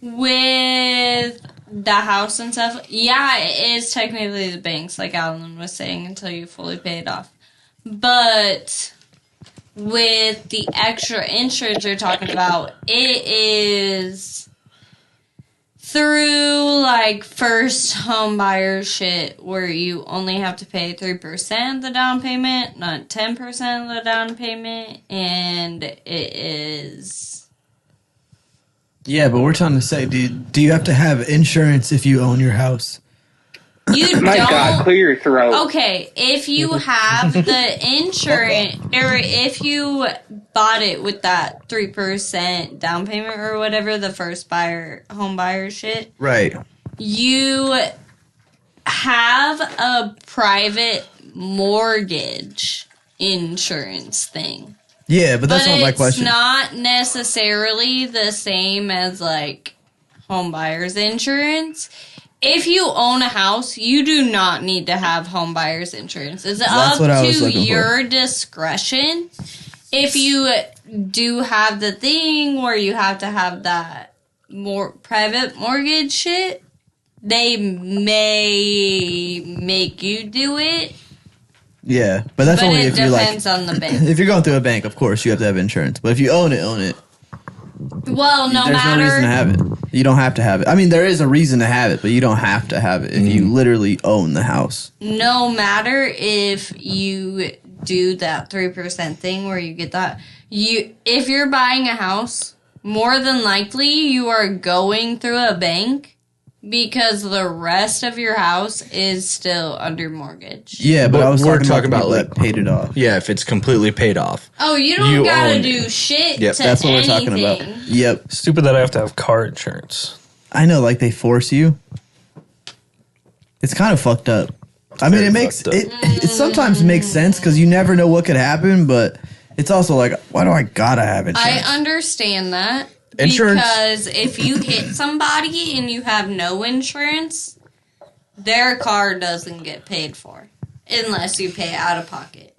With the house and stuff, yeah, it is technically the bank's, like Alan was saying, until you fully pay it off. But with the extra insurance you're talking about, it is through like first home buyer shit where you only have to pay 3% of the down payment, not 10% of the down payment, and it is Yeah, but we're trying to say, dude, do you have to have insurance if you own your house? you My God, don't. clear your throat. Okay, if you have the insurance, or if you bought it with that 3% down payment or whatever, the first home buyer shit, Right. you have a private mortgage insurance thing. Yeah, but that's not my question. It's not necessarily the same as like home buyer's insurance. If you own a house, you do not need to have home buyer's insurance. It's That's what I up was to looking for. your discretion. If you do have the thing where you have to have that more private mortgage shit, they may make you do it, Yeah, but that's but only it if you're like depends on the bank. if you're going through a bank, of course you have to have insurance. But if you own it. Well, no There's matter. no reason to have it. You don't have to have it. I mean, there is a reason to have it, but you don't have to have it if you literally own the house. No matter if you do that 3% thing where you get that, if you're buying a house, more than likely you are going through a bank because the rest of your house is still under mortgage. Yeah, but I was we're talking about talking the about, people that paid it off. Yeah, if it's completely paid off. Oh, you don't You gotta own do shit Yep, to That's what anything. we're talking about. Yep. Stupid that I have to have car insurance. I know, like they force you. It's kind of fucked up. I mean, very it makes fucked up. it sometimes makes sense because you never know what could happen, but it's also like, why do I gotta have insurance? I understand that. Insurance- Because if you hit somebody and you have no insurance, their car doesn't get paid for unless you pay out of pocket.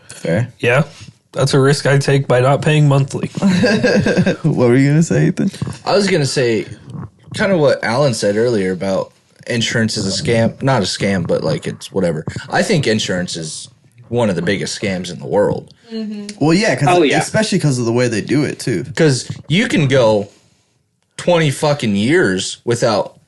Fair. Yeah, that's a risk I take by not paying monthly. What were you gonna say, Ethan? I was going to say kind of what Alan said earlier about insurance is a scam. Not a scam, but like it's whatever. I think insurance is one of the biggest scams in the world. Well, yeah, Oh, yeah. especially because of the way they do it too. Because you can go 20 fucking years without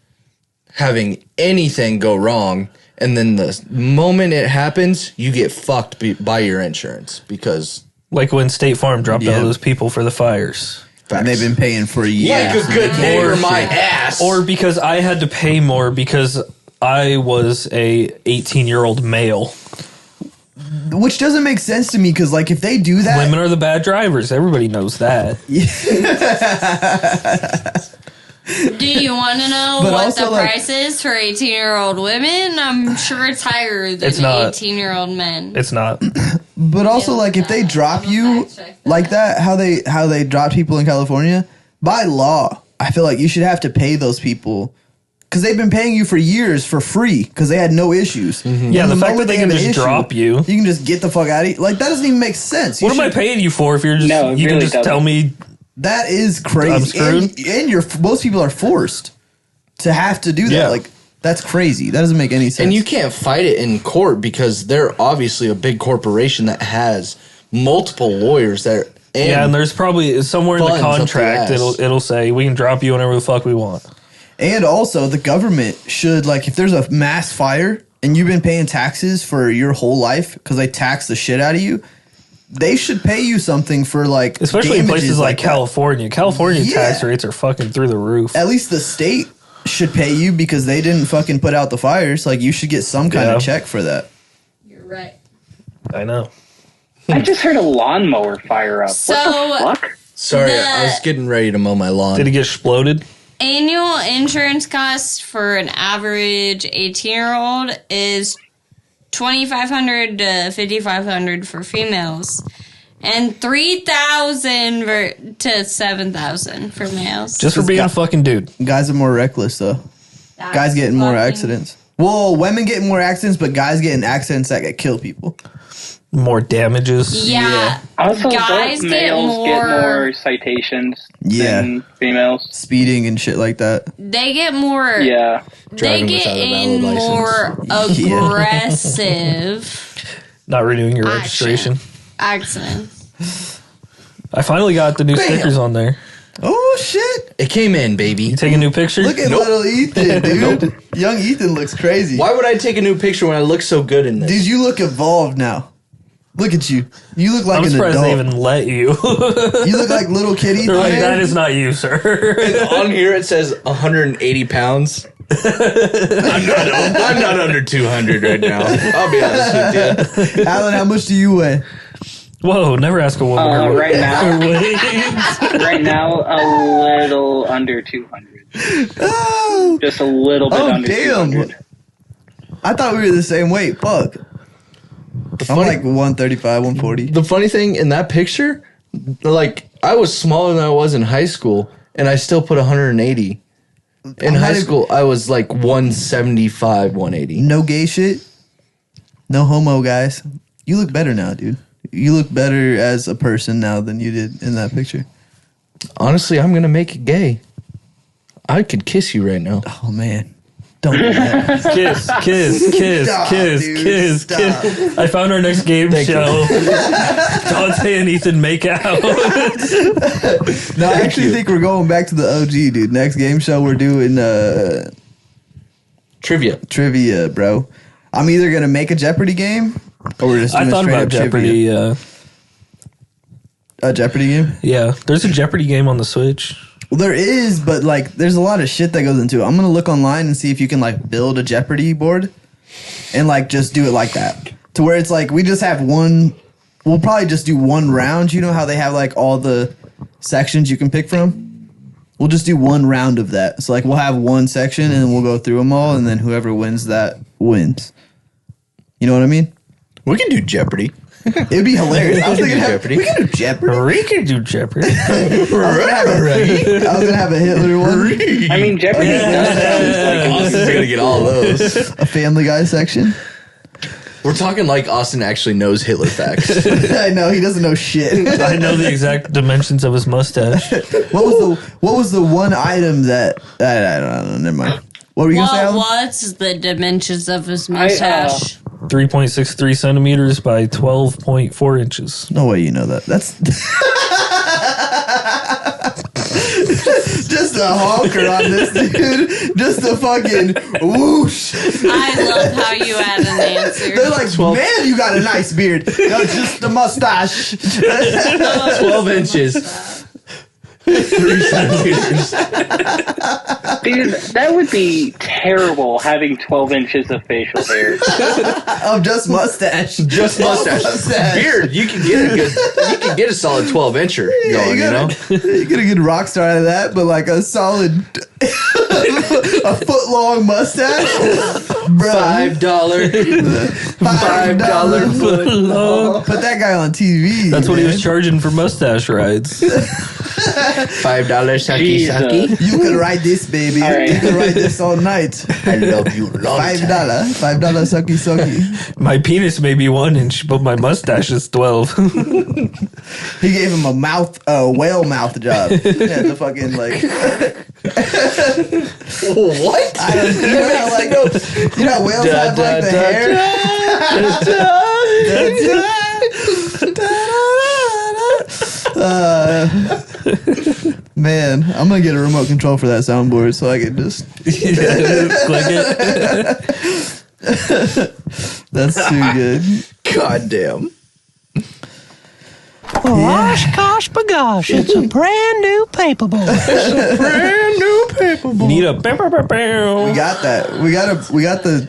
having anything go wrong. And then the moment it happens, you get fucked by your insurance because Like when State Farm dropped Yeah. all those people for the fires. And they've been paying for years. like a good neighbor, my ass. Or because I had to pay more because I was a 18-year-old male. Which doesn't make sense to me because, like, if they do that, Women are the bad drivers. Everybody knows that. Do you want to know But what also, the like- price is for 18-year-old women? I'm sure it's higher than It's not. 18-year-old men. It's not. but also, Yeah, like, if they drop I'm you fact check that. like that, how they drop people in California, by law, I feel like you should have to pay those people because they've been paying you for years for free because they had no issues. Yeah, the fact that they can just drop you. you can just get the fuck out of here. Like, that doesn't even make sense. What am I paying you for if you're just No, it you can really just doesn't. tell me That is I'm crazy. screwed? And you're most people are forced to have to do that. Yeah. Like, that's crazy. That doesn't make any sense. And you can't fight it in court because they're obviously a big corporation that has multiple lawyers that. and there's probably somewhere in the funds up the contract ass. it'll say we can drop you whenever the fuck we want. And also, the government should, like, if there's a mass fire and you've been paying taxes for your whole life because they tax the shit out of you, they should pay you something for, like, Especially in damages places like that. California. California Yeah. tax rates are fucking through the roof. At least the state should pay you because they didn't fucking put out the fires. Like, you should get some kind Yeah. of check for that. You're right. I know. I just heard a lawnmower fire up. So- what the fuck? Sorry, The- I was getting ready to mow my lawn. Did it get exploded? Annual insurance cost for an average 18-year-old is $2,500 to $5,500 for females, and $3,000 to $7,000 for males. Just for This being guy- a fucking dude. Guys are more reckless, though. That's Guys getting more fucking- accidents. Well, women get more accidents, but guys get in accidents that kill people. More damages. Yeah. Also, Guys don't get males get more- more citations Yeah. than females? Speeding and shit like that. They get more. Yeah. They Driving get without a in valid more Yeah. aggressive Not renewing your Action. registration. accidents. I finally got the new Bam. stickers on there. Oh, shit. It came in, baby. You take a new picture? Look at Nope. little Ethan, dude. Young Ethan looks crazy. Why would I take a new picture when I look so good in this? Dude, you look evolved now. Look at you. You look like I'm an surprised adult. they even let you. You look like little kid Ethan. They're like, man. that is not you, sir. On here it says 180 pounds. I'm not under 200 right now. I'll be honest with you. Alan, how much do you weigh? Whoa, never ask a woman her Right weight. now? Her weight. Right now, a little under 200. Oh, Just a little bit Oh, under damn. 200. I thought we were the same weight. Fuck. I'm funny- like 135, 140. The funny thing in that picture, like I was smaller than I was in high school, and I still put 180. In I'm high not even- school, I was like 175, 180. No gay shit. No homo, guys. You look better now, dude. You look better as a person now than you did in that picture. Honestly, I'm gonna make it gay. I could kiss you right now. Oh, man. Don't do that. Kiss, kiss, kiss, Stop, kiss, dude, kiss, stop. kiss. I found our next game Thank show. Dante and Ethan make out. No, I actually think we're going back to the OG, dude. Next game show, we're doing Trivia. trivia, bro. I'm either going to make a Jeopardy game or we're just I doing thought straight about up Jeopardy. trivia. A Jeopardy game? Yeah, there's a Jeopardy game on the Switch. Well, there is, but like, there's a lot of shit that goes into it. I'm gonna look online and see if you can like build a Jeopardy board, and like just do it like that, to where it's like we just have one. We'll probably just do one round. You know how they have like all the sections you can pick from? We'll just do one round of that. So like we'll have one section and then we'll go through them all, and then whoever wins that wins. You know what I mean? We can do Jeopardy. It'd be hilarious. I was thinking Jeopardy. we can do Jeopardy. We can do Jeopardy. I was gonna have a Hitler one, I mean, Jeopardy does sound like Austin's gonna get all those. a Family Guy section. We're talking like Austin actually knows Hitler facts. I know he doesn't know shit. I know the exact dimensions of his mustache. What was the one item that I don't know? Never mind. What were you gonna say, What Alan? was the dimensions of his mustache? 3.63 centimeters by 12.4 inches. No way you know that. That's just a honker on this dude. Just a fucking whoosh. I love how you add an answer. They're like, man, you got a nice beard. No, just the mustache. 12 inches. 3 centimeters. Dude, that would be terrible having 12 inches of facial hair. Of just mustache. Just mustache. Beard, you can get a solid 12 incher going, you know? You get a good rock star out of that, but like a solid a foot long mustache. Bruh. $5 foot long. Put that guy on TV. That's what he man. was charging for mustache rides. $5 saki Jesus. saki. You can ride this, baby. All right. You can ride this all night. I love you long $5, time. $5 sucky sucky. My penis may be 1 inch, but my mustache is 12. He gave him a whale mouth job. Yeah, the fucking like. What? I don't, you know how like you know how whales have like the hair. Man, I'm gonna get a remote control for that soundboard so I can just. Click it. That's too good. God damn. Osh, gosh, bagosh, it's a brand new paperboard. Need a bam, bam, bam, bam. We got that. We got the.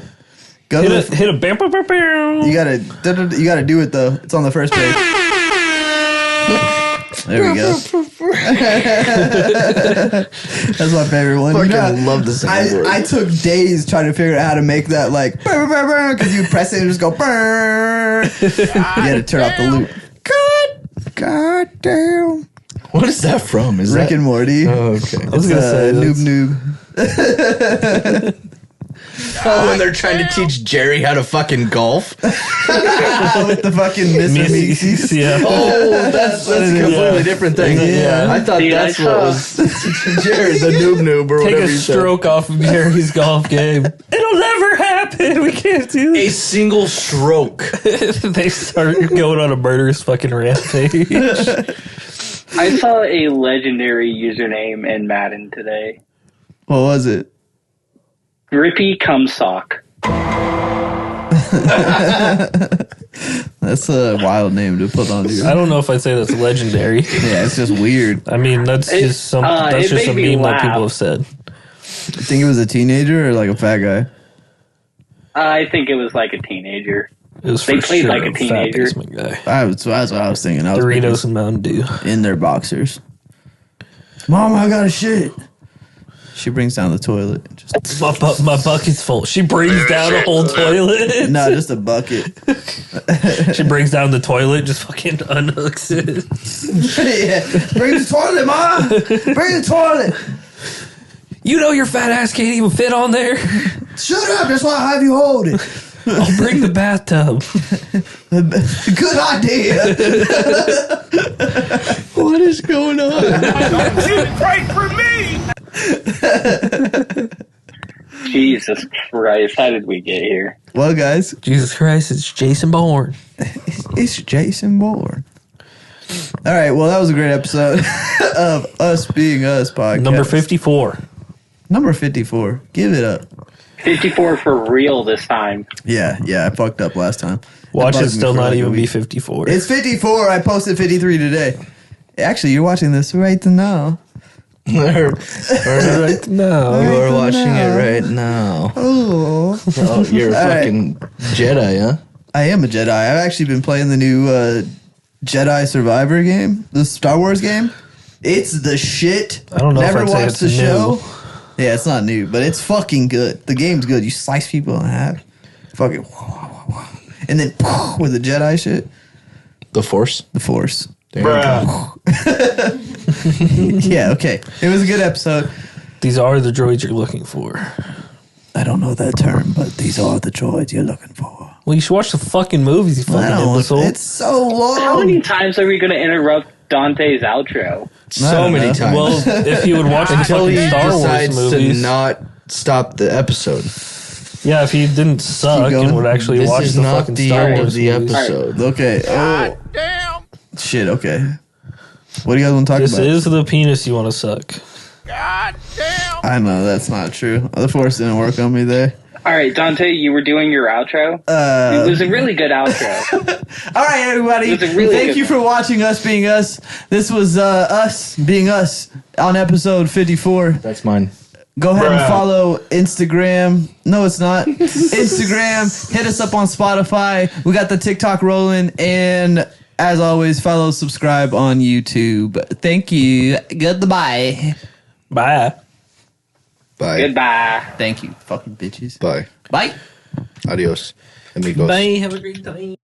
Go to the, Hit a bam, bam, bam, bam. you gotta do it though. It's on the first page. There we go. That's my favorite one. Fucking love the soundboard. I took days trying to figure out how to make that like because you press it and just go burr. You had to turn off the loop. God damn. What is that from? Is Rick that and Morty. Oh, okay. I was gonna say noob. Oh, when they're trying to teach Jerry how to fucking golf. With the fucking Mr. Meeksies. Yeah. Oh, that's a completely different thing. Yeah. I thought Dude, that's I what saw- was Jerry, the noob or Take whatever a he said. stroke off of Jerry's golf game. It'll never happen. We can't do A this. single stroke. They start going on a murderous fucking rampage. I saw a legendary username in Madden today. What was it? Grippy Cumsock. That's a wild name to put on you. I don't know if I'd say that's legendary. Yeah, it's just weird. I mean, that's just some. That's it just a made me meme that laugh. people have said. You think it was a teenager or like a fat guy? I think it was like a teenager. It was They for played sure like a fat teenager. basement guy. That's what I was thinking. I was Doritos and Mountain Dew. in their boxers. Mom, I got a shit. She brings down the toilet. Just, My bucket's full. She brings down a whole toilet. no, just a bucket. She brings down the toilet, just fucking unhooks it. Yeah. Bring the toilet, Mom. Bring the toilet. You know your fat ass can't even fit on there. Shut up. That's why I have you hold it. I'll bring the bathtub. Good idea. What is going on? Jesus Christ, how did we get here? Well, guys, Jesus Christ, it's Jason Bourne. it's Jason Bourne. All right. Well, that was a great episode of Us Being Us podcast. Number 54. Number 54. Give it up. 54 for real this time. Yeah, I fucked up last time. Watch bugged it me still for not like a even be week. 54. It's 54. I posted 53 today. Actually, you're watching this right now. Right now. We're watching it right now. Oh, Oh, you're a fucking Jedi, huh? I am a Jedi. I've actually been playing the new Jedi Survivor game, the Star Wars game. It's the shit. I don't know Never if I'd say watched it's the new. show. Yeah, it's not new, but it's fucking good. The game's good. You slice people in half, fucking, and then with the Jedi shit, The Force. the Force. There you go. Yeah, okay. It was a good episode. These are the droids you're looking for. I don't know that term, but these are the droids you're looking for. Well, you should watch the fucking movies, you I fucking don't. imbecile. It's so long. How many times are we going to interrupt Dante's outro? So don't many know. times. Well, if you would watch the Until he fucking Star Wars decides movies. to not stop the episode. Yeah, if he didn't suck going. and would actually This watch is the not fucking the Star end Wars of the movies. episode. Okay. Oh. Damn. Shit, okay. What do you guys want to talk This about? is the penis you want to suck. God damn. I know that's not true. The Force didn't work on me there. All right, Dante, you were doing your outro. It was a really good outro. All right, everybody. It was a really Thank good you for watching Us Being Us. This was us being us on episode 54. That's mine. Go ahead and follow Instagram. No, it's not. Instagram. Hit us up on Spotify. We got the TikTok rolling. And as always, follow, subscribe on YouTube. Thank you. Goodbye. Bye. Bye. Goodbye. Thank you, fucking bitches. Bye. Bye. Adios, amigos. Bye. Have a great time.